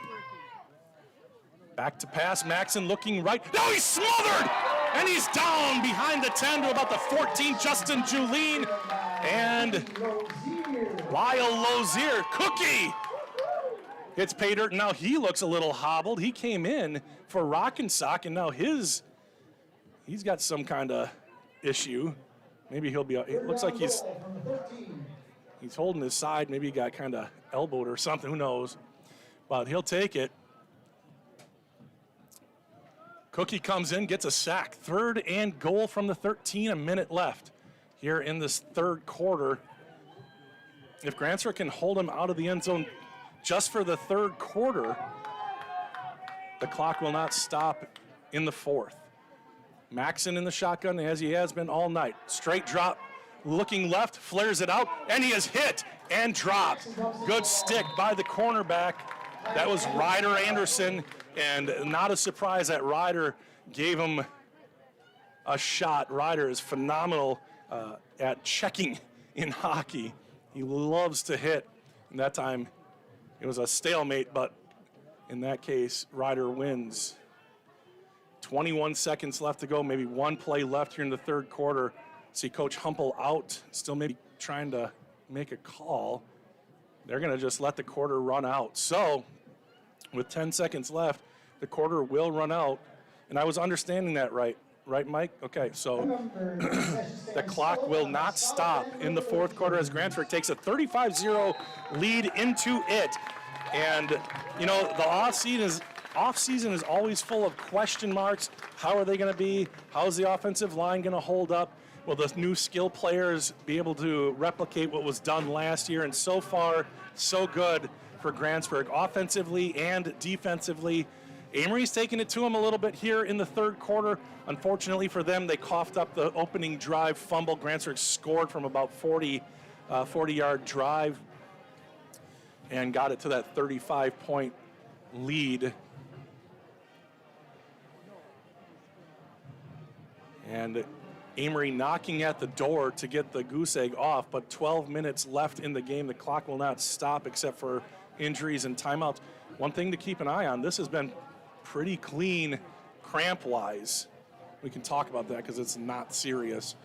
[SPEAKER 1] Back to pass, Maxon looking right. Now he's smothered, and he's down behind the 10 to about the 14. Justin Julien and Lyle Lozier. Cookie hits pay dirt, and now he looks a little hobbled. He came in for Rockensock, and now he's got some kind of issue. Maybe he'll be. It looks like he's holding his side. Maybe he got kind of elbowed or something. Who knows? But he'll take it. Cookie comes in, gets a sack. 3rd and goal from the 13. A minute left here in this third quarter. If Grantsburg can hold him out of the end zone just for the third quarter, the clock will not stop in the 4th. Maxon in the shotgun, as he has been all night. Straight drop, looking left, flares it out, and he is hit and dropped. Good stick by the cornerback. That was Ryder Anderson, and not a surprise that Ryder gave him a shot. Ryder is phenomenal at checking in hockey. He loves to hit, and that time it was a stalemate, but in that case, Ryder wins. 21 seconds left to go, maybe one play left here in the third quarter. See Coach Humpel out, still maybe trying to make a call. They're going to just let the quarter run out. So with 10 seconds left, the quarter will run out. And I was understanding that right, Mike? Okay, so the clock will not stop in the fourth quarter as Grantsburg takes a 35-0 lead into it. And, you know, the off-season is always full of question marks. How are they going to be? How is the offensive line going to hold up? Will the new skill players be able to replicate what was done last year? And so far, so good for Grantsburg, offensively and defensively. Amery's taking it to them a little bit here in the third quarter. Unfortunately for them, they coughed up the opening drive fumble. Grantsburg scored from about 40-yard drive and got it to that 35-point lead. And Amery knocking at the door to get the goose egg off, but 12 minutes left in the game. The clock will not stop except for injuries and timeouts. One thing to keep an eye on, this has been pretty clean cramp-wise. We can talk about that because it's not serious,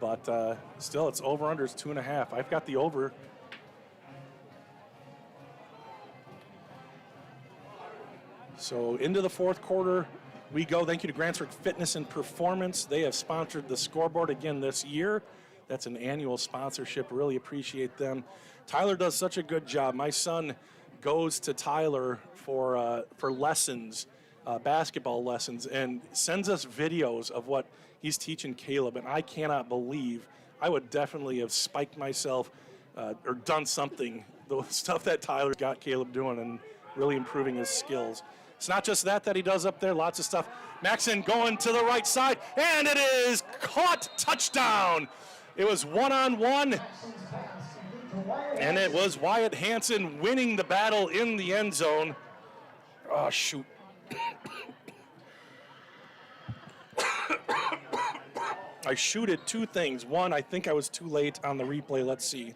[SPEAKER 1] but still it's over-under is 2.5. I've got the over. So into the fourth quarter we go. Thank you to Grantsburg Fitness and Performance. They have sponsored the scoreboard again this year. That's an annual sponsorship. Really appreciate them. Tyler does such a good job. My son goes to Tyler for lessons, basketball lessons, and sends us videos of what he's teaching Caleb. And I cannot believe, I would definitely have spiked myself or done something, the stuff that Tyler got Caleb doing and really improving his skills. It's not just that he does up there, lots of stuff. Maxon going to the right side, and it is caught, touchdown. It was one-on-one, and it was Wyatt Hansen winning the battle in the end zone. Oh, shoot. I shooted two things. One, I think I was too late on the replay. Let's see.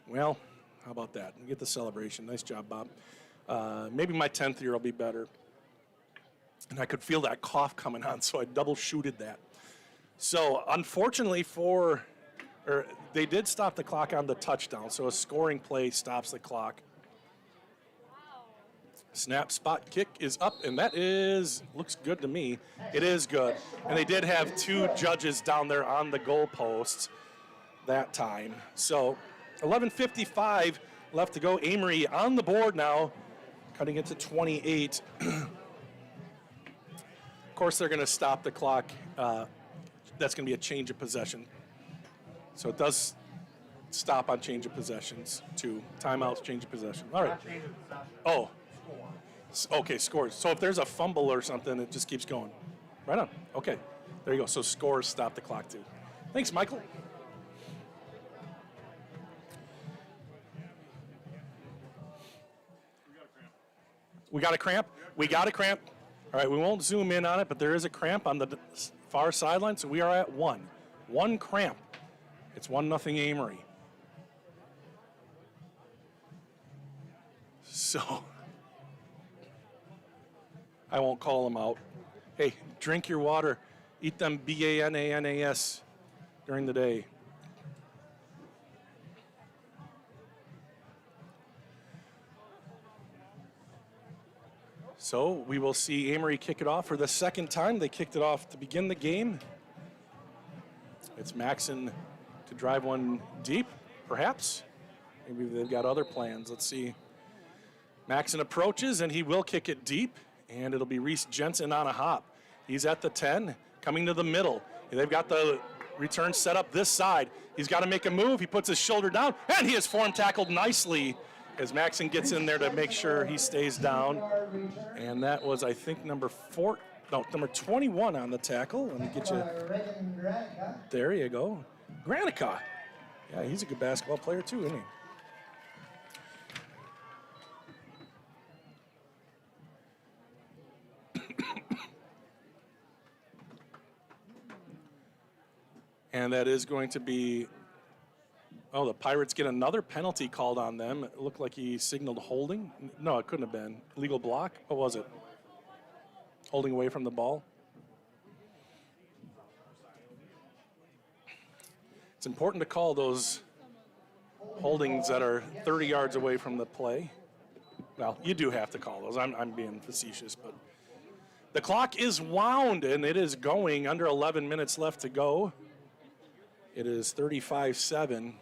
[SPEAKER 1] Well, how about that? We get the celebration. Nice job, Bob. Maybe my 10th year will be better. And I could feel that cough coming on, so I double shooted that. So unfortunately they did stop the clock on the touchdown, so a scoring play stops the clock. Snap, spot, kick is up, and that looks good to me. It is good. And they did have two judges down there on the goalposts that time. So 11:55 left to go. Amery on the board now, cutting it to 28. Of course, they're going to stop the clock. That's going to be a change of possession. So it does stop on change of possessions, too. Timeouts, change of possession. All right. Oh. Okay, scores. So if there's a fumble or something, it just keeps going. Right on. Okay. There you go. So scores stop the clock, too. Thanks, Michael. We got a cramp? We got a cramp. All right, we won't zoom in on it, but there is a cramp on the far sideline, so we are at one. One cramp. It's 1-0 Amery. So, I won't call them out. Hey, drink your water. Eat them bananas during the day. So we will see Amery kick it off for the second time. They kicked it off to begin the game. It's Maxon to drive one deep, perhaps. Maybe they've got other plans. Let's see. Maxon approaches, and he will kick it deep, and it'll be Reese Jensen on a hop. He's at the 10, coming to the middle. They've got the return set up this side. He's got to make a move. He puts his shoulder down, and he is form tackled nicely as Maxon gets in there to make sure he stays down. And that was, I think, number 21 on the tackle. Let me get you. There you go. Granica. Yeah, he's a good basketball player too, isn't he? And that is going to be, the Pirates get another penalty called on them. It looked like he signaled holding. No, it couldn't have been. Illegal block? What was it? Holding away from the ball? It's important to call those holdings that are 30 yards away from the play. Well, you do have to call those. I'm being facetious, but the clock is wound, and it is going. Under 11 minutes left to go. It is 35-7.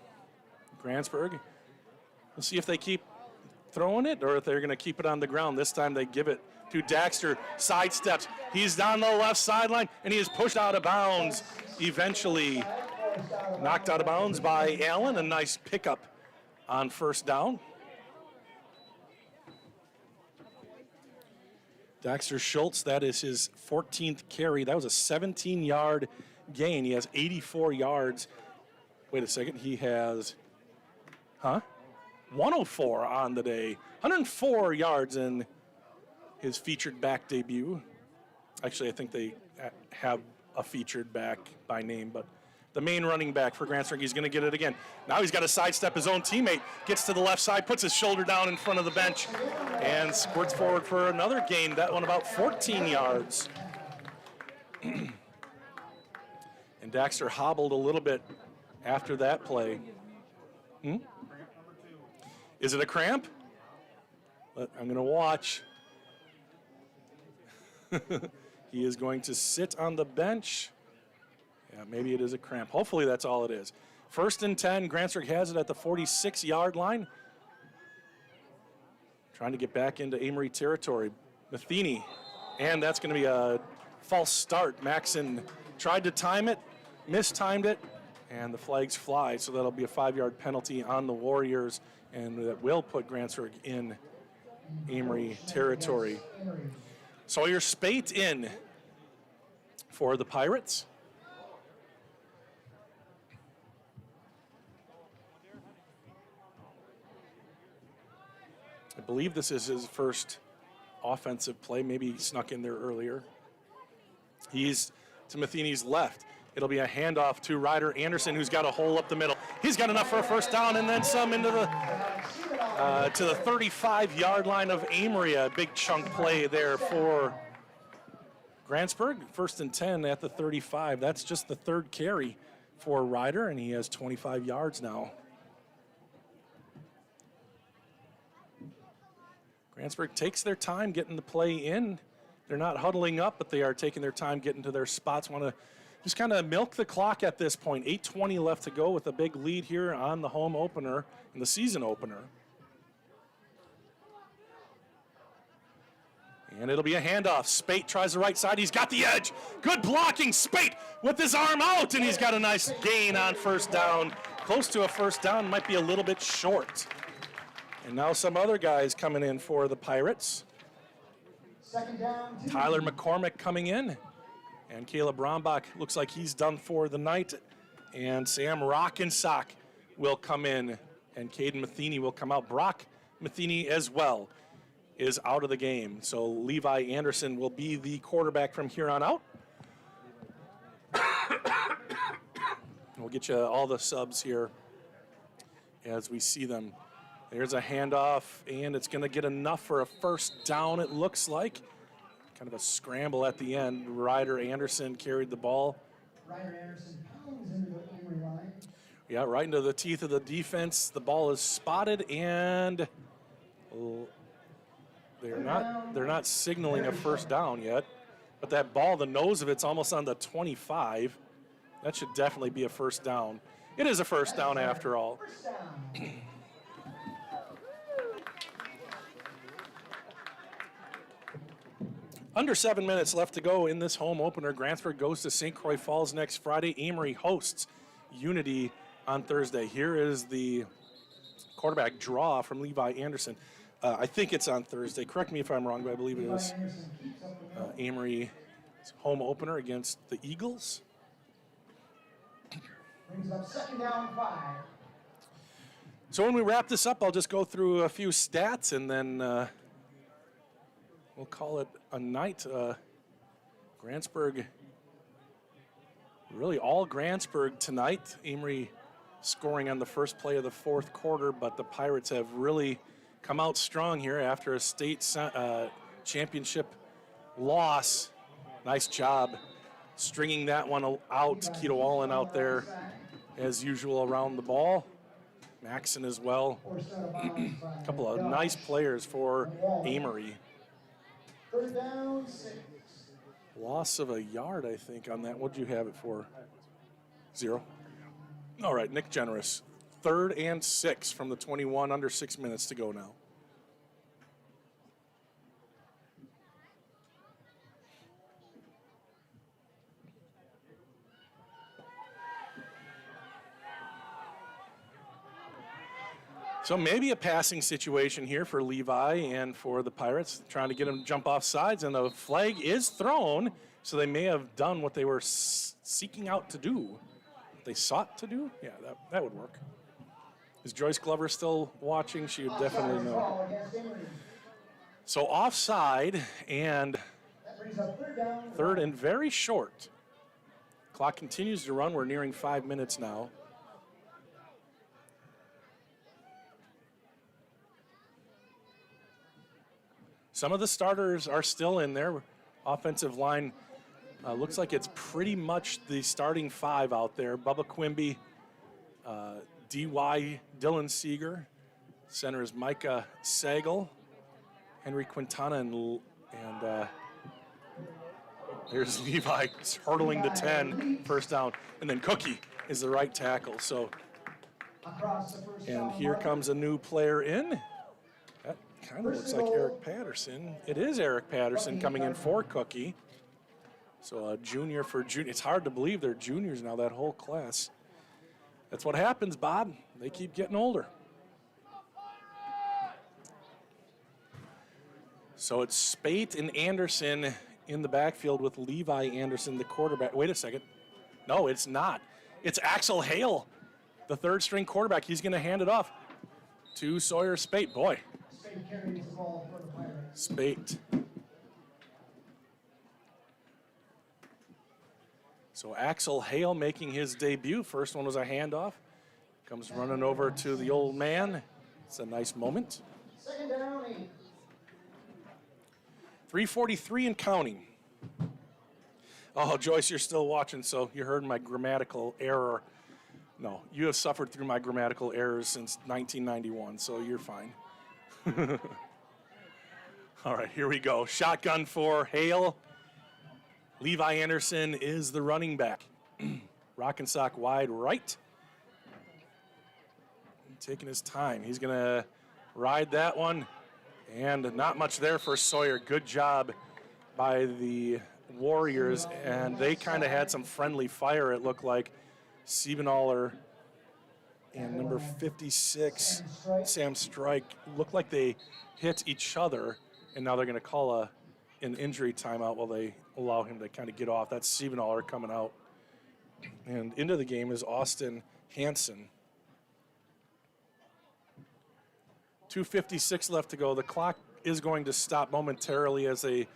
[SPEAKER 1] Grantsburg. We'll see if they keep throwing it or if they're going to keep it on the ground. This time they give it to Daxter. Sidesteps. He's down the left sideline, and he is pushed out of bounds. Eventually knocked out of bounds by Allen. A nice pickup on first down. Daxter Schultz, that is his 14th carry. That was a 17-yard gain. He has 84 yards. Wait a second. He has 104 on the day. 104 yards in his featured back debut. Actually, I think they have a featured back by name, but the main running back for Grantsburg, he's going to get it again. Now he's got to sidestep his own teammate, gets to the left side, puts his shoulder down in front of the bench, and squirts forward for another gain. That one about 14 yards. And Daxter hobbled a little bit after that play. Is it a cramp? I'm going to watch. He is going to sit on the bench. Yeah, maybe it is a cramp. Hopefully that's all it is. 1st and 10. Grantsburg has it at the 46-yard line. Trying to get back into Amery territory. Matheny. And that's going to be a false start. Maxon tried to time it, mistimed it, and the flags fly. So that'll be a 5-yard penalty on the Warriors, and that will put Grantsburg in Amery territory. Sawyer Spate in for the Pirates. I believe this is his first offensive play. Maybe he snuck in there earlier. He's to Matheny's left. It'll be a handoff to Ryder Anderson, who's got a hole up the middle. He's got enough for a first down and then some into the to the 35-yard line of Amery. A big chunk play there for Grantsburg. 1st and 10 at the 35. That's just the third carry for Ryder, and he has 25 yards now. Grantsburg takes their time getting the play in. They're not huddling up, but they are taking their time getting to their spots. Want to just kind of milk the clock at this point. 8:20 left to go with a big lead here on the home opener and the season opener. And it'll be a handoff. Spate tries the right side. He's got the edge. Good blocking. Spate with his arm out, and he's got a nice gain on first down. Close to a first down, might be a little bit short. And now some other guys coming in for the Pirates. Tyler McCormick coming in. And Caleb Brombach looks like he's done for the night. And Sam Rockensock will come in. And Caden Matheny will come out. Brock Matheny as well is out of the game. So Levi Anderson will be the quarterback from here on out. We'll get you all the subs here as we see them. There's a handoff, and it's going to get enough for a first down, it looks like. Kind of a scramble at the end. Ryder Anderson carried the ball.
[SPEAKER 2] Ryder Anderson pounds into the Amery line.
[SPEAKER 1] Yeah, right into the teeth of the defense. The ball is spotted, and they're not signaling a first down yet. But that ball, the nose of it's almost on the 25. That should definitely be a first down. It is a first down after all.
[SPEAKER 2] First down.
[SPEAKER 1] Under 7 minutes left to go in this home opener. Grantsburg goes to St. Croix Falls next Friday. Amery hosts Unity on Thursday. Here is the quarterback draw from Levi Anderson. I think it's on Thursday. Correct me if I'm wrong, but I believe it is Amery's home opener against the Eagles.
[SPEAKER 2] Brings up 2nd down 5.
[SPEAKER 1] So when we wrap this up, I'll just go through a few stats and then we'll call it a night. Grantsburg, really all Grantsburg tonight. Amery scoring on the first play of the 4th quarter, but the Pirates have really come out strong here after a state championship loss. Nice job stringing that one out. Keto Allen out there as usual around the ball. Maxon as well. A couple of nice players for Amery.
[SPEAKER 2] 3rd down 6.
[SPEAKER 1] Loss of a yard, I think, on that. What did you have it for? 0. All right, Nick Generous. 3rd and 6 from the 21, under 6 minutes to go now. So maybe a passing situation here for Levi and for the Pirates, trying to get him to jump off sides, and the flag is thrown, so they may have done what they were seeking out to do. They sought to do? Yeah, that would work. Is Joyce Glover still watching? She would definitely know. So offside, and 3rd and very short. Clock continues to run. We're nearing 5 minutes now. Some of the starters are still in there. Offensive line looks like it's pretty much the starting 5 out there. Bubba Quimby, D.Y. Dylan Seeger. Center is Micah Sagal, Henry Quintana, and there's Levi hurdling to 10, first down. And then Cookie is the right tackle. So, and here comes a new player in. Kind of looks like Eric Patterson. It is Eric Patterson coming in for Cookie. So a junior for junior. It's hard to believe they're juniors now, that whole class. That's what happens, Bob. They keep getting older. So it's Spate and Anderson in the backfield with Levi Anderson, the quarterback. Wait a second. No, it's not. It's Axel Hale, the third-string quarterback. He's going to hand it off to Sawyer Spate. Boy.
[SPEAKER 2] Spate carries the ball for the Pirates.
[SPEAKER 1] Spate. So Axel Hale making his debut. First one was a handoff. Comes running over to the old man. It's a nice moment.
[SPEAKER 2] Second down, 8.
[SPEAKER 1] 3:43 and counting. Oh, Joyce, you're still watching, so you heard my grammatical error. No, you have suffered through my grammatical errors since 1991, so you're fine. All right, here we go. Shotgun for Hale. Levi Anderson is the running back. Rock and sock wide right. Taking his time. He's going to ride that one. And not much there for Sawyer. Good job by the Warriors. And they kind of had some friendly fire, it looked like. Siebenaller and number 56, Sam Strike, looked like they hit each other. And now they're going to call an injury timeout while they allow him to kind of get off. That's Siebenaller coming out. And into the game is Austin Hansen. 2:56 left to go. The clock is going to stop momentarily as they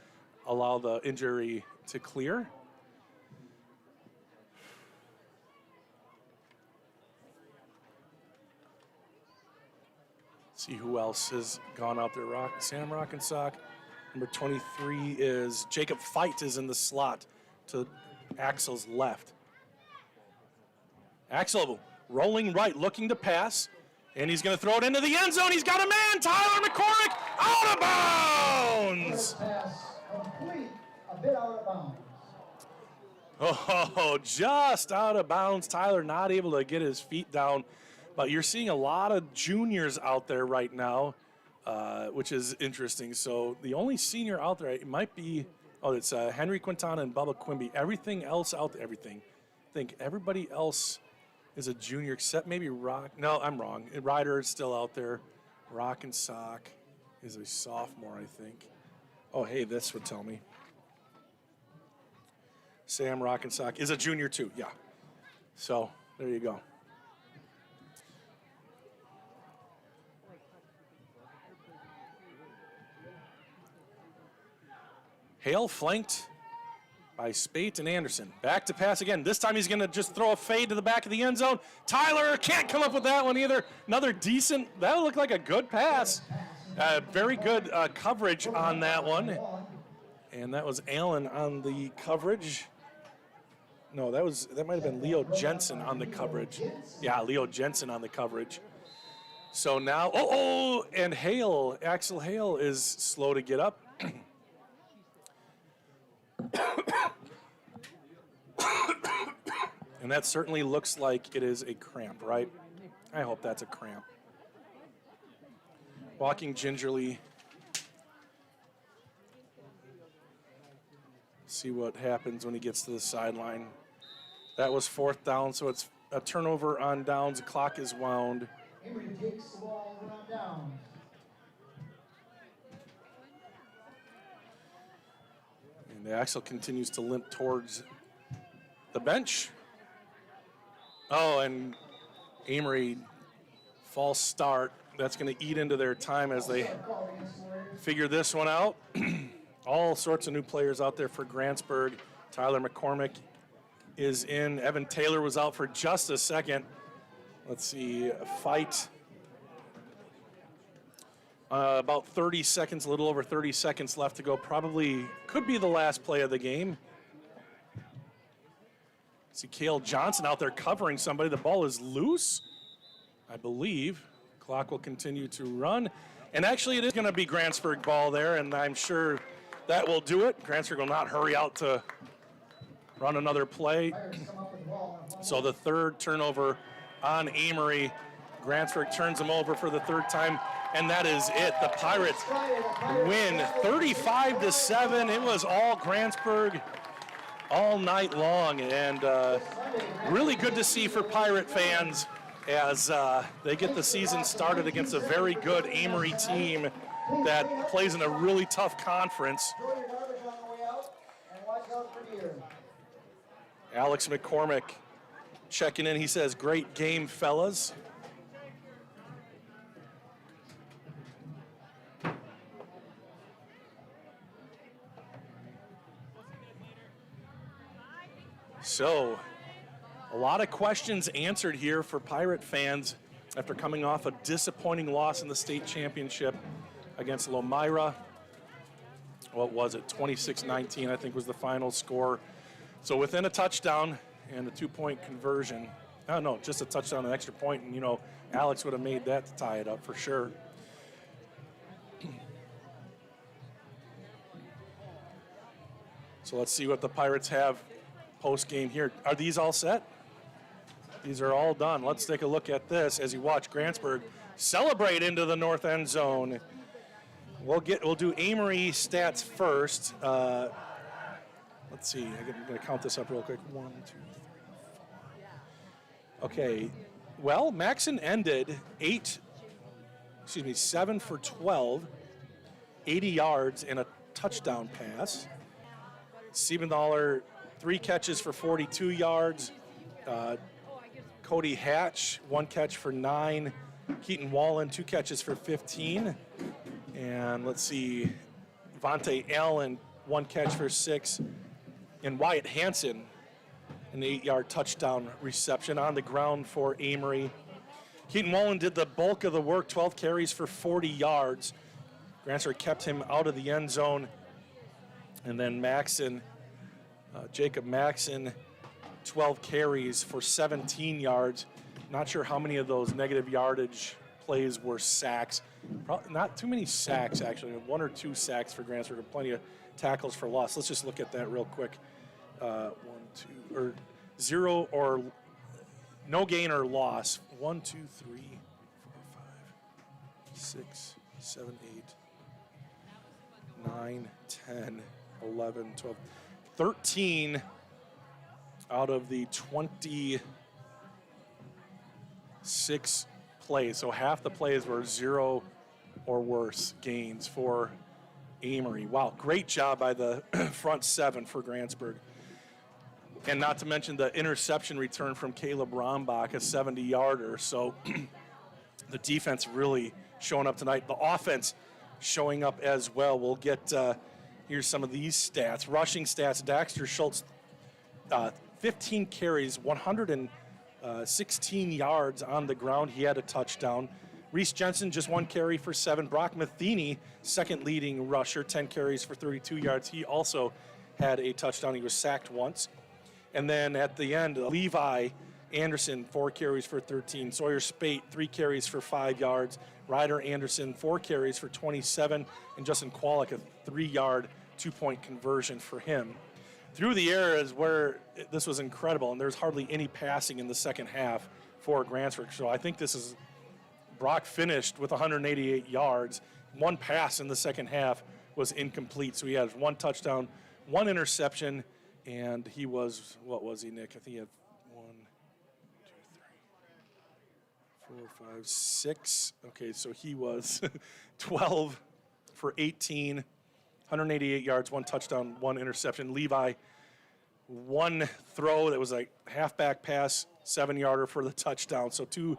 [SPEAKER 1] allow the injury to clear. See who else has gone out there. Sam Rockensock. Number 23 is Jacob Feit is in the slot to Axel's left. Axel rolling right, looking to pass. And he's going to throw it into the end zone. He's got a man, Tyler McCormick, out of bounds.
[SPEAKER 2] First pass complete, a bit out of bounds.
[SPEAKER 1] Oh, just out of bounds. Tyler not able to get his feet down. But you're seeing a lot of juniors out there right now, which is interesting. So the only senior out there, it might be, it's Henry Quintana and Bubba Quimby. Everything else out there, I think everybody else is a junior except maybe Rock. No, I'm wrong. Ryder is still out there. Rock and Sock is a sophomore, I think. Oh, hey, this would tell me. Sam Rock and Sock is a junior too, yeah. So there you go. Hale flanked by Spate and Anderson. Back to pass again. This time he's going to just throw a fade to the back of the end zone. Tyler can't come up with that one either. Another decent, that looked like a good pass. Very good coverage on that one. And that was Allen on the coverage. No, that might have been Leo Jensen on the coverage. Yeah, Leo Jensen on the coverage. So now, and Hale, Axel Hale is slow to get up. And that certainly looks like it is a cramp, right? I hope that's a cramp. Walking gingerly. See what happens when he gets to the sideline. That was 4th down, so it's a turnover on downs. The clock is wound.
[SPEAKER 2] Amery takes the ball over on downs.
[SPEAKER 1] And Axel continues to limp towards the bench. Oh, and Amery, false start. That's going to eat into their time as they figure this one out. All sorts of new players out there for Grantsburg. Tyler McCormick is in. Evan Taylor was out for just a second. Let's see, a fight. About 30 seconds, a little over 30 seconds left to go. Probably could be the last play of the game. See Cale Johnson out there covering somebody. The ball is loose, I believe. Clock will continue to run. And actually it is going to be Grantsburg ball there, and I'm sure that will do it. Grantsburg will not hurry out to run another play. So the third turnover on Amery. Grantsburg turns them over for the third time, and that is it. The Pirates win 35-7. It was all Grantsburg all night long, and really good to see for Pirate fans as they get the season started against a very good Amery team. that plays in a really tough conference.
[SPEAKER 2] Throw your garbage on the way out and watch out for deer.
[SPEAKER 1] Alex McCormick checking in. He says, great game, fellas. So, a lot of questions answered here for Pirate fans after coming off a disappointing loss in the state championship against Lomira. What was it? 26-19, I think, was the final score. So within a touchdown and a 2-point conversion. Oh, no, just a touchdown, an extra point, and, you know, Alex would have made that to tie it up for sure. So let's see what the Pirates have post-game here. Are these all set? These are all done. Let's take a look at this as you watch Grantsburg celebrate into the north end zone. We'll do Amery stats first. Let's see. I'm going to count this up real quick. 1, 2, 3, 4. Okay. Well, Maxon ended 7 for 12, 80 yards and a touchdown pass. Siebenthaler, 3 catches for 42 yards. Cody Hatch, 1 catch for 9. Keaton Wallen, 2 catches for 15. And let's see, Vontae Allen, 1 catch for 6. And Wyatt Hansen, an 8-yard touchdown reception on the ground for Amery. Keaton Wallen did the bulk of the work, 12 carries for 40 yards. Grantsburg kept him out of the end zone. And then Maxon, Jacob Maxon, 12 carries for 17 yards. Not sure how many of those negative yardage plays were sacks. Probably not too many sacks, actually. 1 or 2 sacks for Grantsburg, plenty of tackles for loss. Let's just look at that real quick. 1, 2, or 0 or no gain or loss. 1, 2, 3, 4, 5, 6, 7, 8, 9, 10, 11, 12, 13 out of the 26 plays. So half the plays were 0 or worse gains for Amery. Wow, great job by the front 7 for Grantsburg. And not to mention the interception return from Caleb Rombach, a 70-yarder. So the defense really showing up tonight. The offense showing up as well. We'll get, here's some of these stats. Rushing stats, Daxter Schultz, 15 carries, 116 yards on the ground. He had a touchdown. Reese Jensen, just 1 carry for 7. Brock Matheny, second leading rusher, 10 carries for 32 yards. He also had a touchdown. He was sacked once. And then at the end, Levi Anderson, 4 carries for 13. Sawyer Spate, 3 carries for 5 yards. Ryder Anderson, 4 carries for 27. And Justin Kwolek, a 3-yard, 2-point conversion for him. Through the air is where this was incredible, and there's hardly any passing in the second half for Grantsburg. So I think this is, Brock finished with 188 yards. 1 pass in the second half was incomplete. So he had 1 touchdown, 1 interception, and he was, what was he, Nick? I think he had 1, 2, 3, 4, 5, 6. Okay, so he was 12 for 18, 188 yards, 1 touchdown, 1 interception. Levi, 1 throw that was a halfback pass, 7-yarder for the touchdown. So 2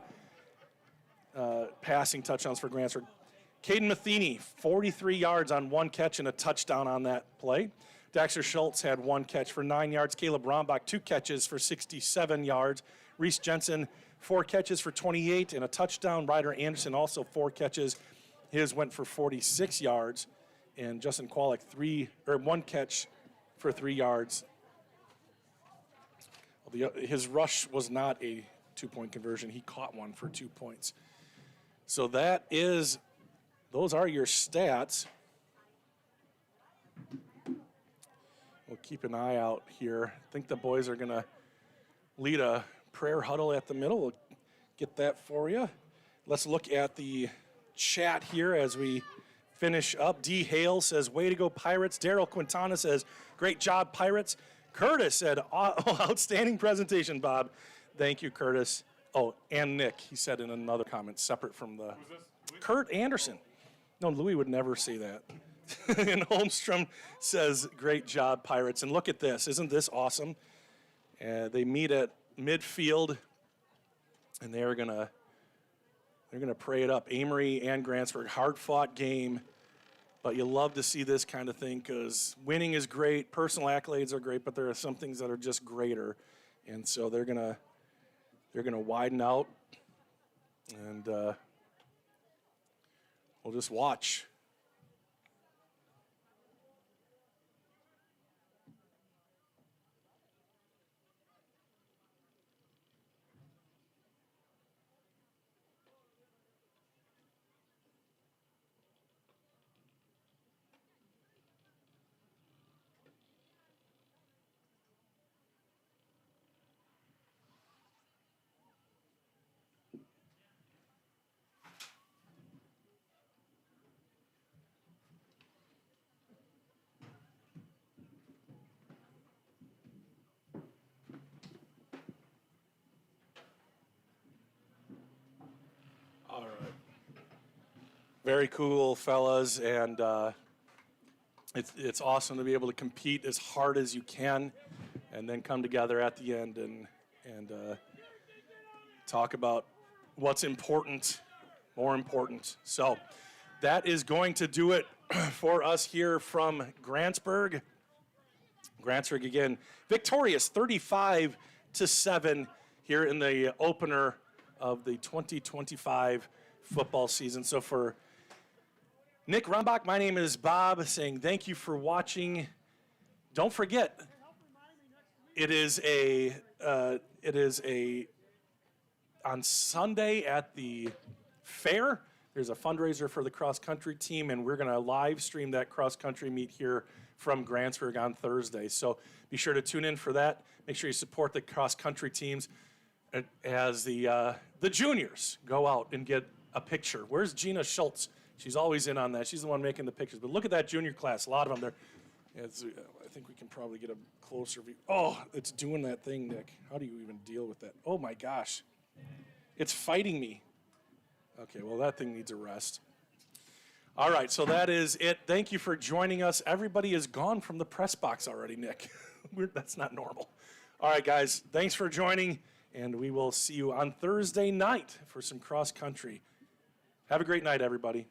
[SPEAKER 1] passing touchdowns for Grantsburg. Caden Matheny, 43 yards on 1 catch and a touchdown on that play. Daxter Schultz had 1 catch for 9 yards. Caleb Rombach, 2 catches for 67 yards. Reese Jensen, 4 catches for 28 and a touchdown. Ryder Anderson also 4 catches. His went for 46 yards. And Justin Kwolek, 1 catch for 3 yards. His rush was not a 2-point conversion. He caught one for 2 points. So those are your stats. We'll keep an eye out here. I think the boys are going to lead a prayer huddle at the middle. We'll get that for you. Let's look at the chat here as we finish up. D. Hale says, way to go, Pirates. Daryl Quintana says, great job, Pirates. Curtis said, outstanding presentation, Bob. Thank you, Curtis. Oh, and Nick, he said in another comment, separate from the... Kurt Anderson. No, Louis would never say that. And Holmstrom says, great job, Pirates. And look at this. Isn't this awesome? They meet at midfield, and they're gonna pray it up. Amery and Grantsburg, hard-fought game, but you love to see this kind of thing because winning is great, personal accolades are great, but there are some things that are just greater, and so they're gonna widen out, and we'll just watch. All right. Very cool, fellas, and it's awesome to be able to compete as hard as you can, and then come together at the end and talk about what's important, more important. So that is going to do it for us here from Grantsburg. Grantsburg again victorious 35-7 here in the opener of the 2025 football season. So for Nick Rumbach, my name is Bob, saying thank you for watching. Don't forget, it is on Sunday at the fair. There's a fundraiser for the cross-country team, and we're going to live stream that cross-country meet here from Grantsburg on Thursday. So be sure to tune in for that. Make sure you support the cross-country teams as the juniors go out and get a picture. Where's Gina Schultz? She's always in on that. She's the one making the pictures. But look at that junior class. A lot of them there. I think we can probably get a closer view. Oh, it's doing that thing, Nick. How do you even deal with that? Oh, my gosh. It's fighting me. Okay, well, that thing needs a rest. All right, so that is it. Thank you for joining us. Everybody is gone from the press box already, Nick. That's not normal. All right, guys, thanks for joining, and we will see you on Thursday night for some cross country. Have a great night, everybody.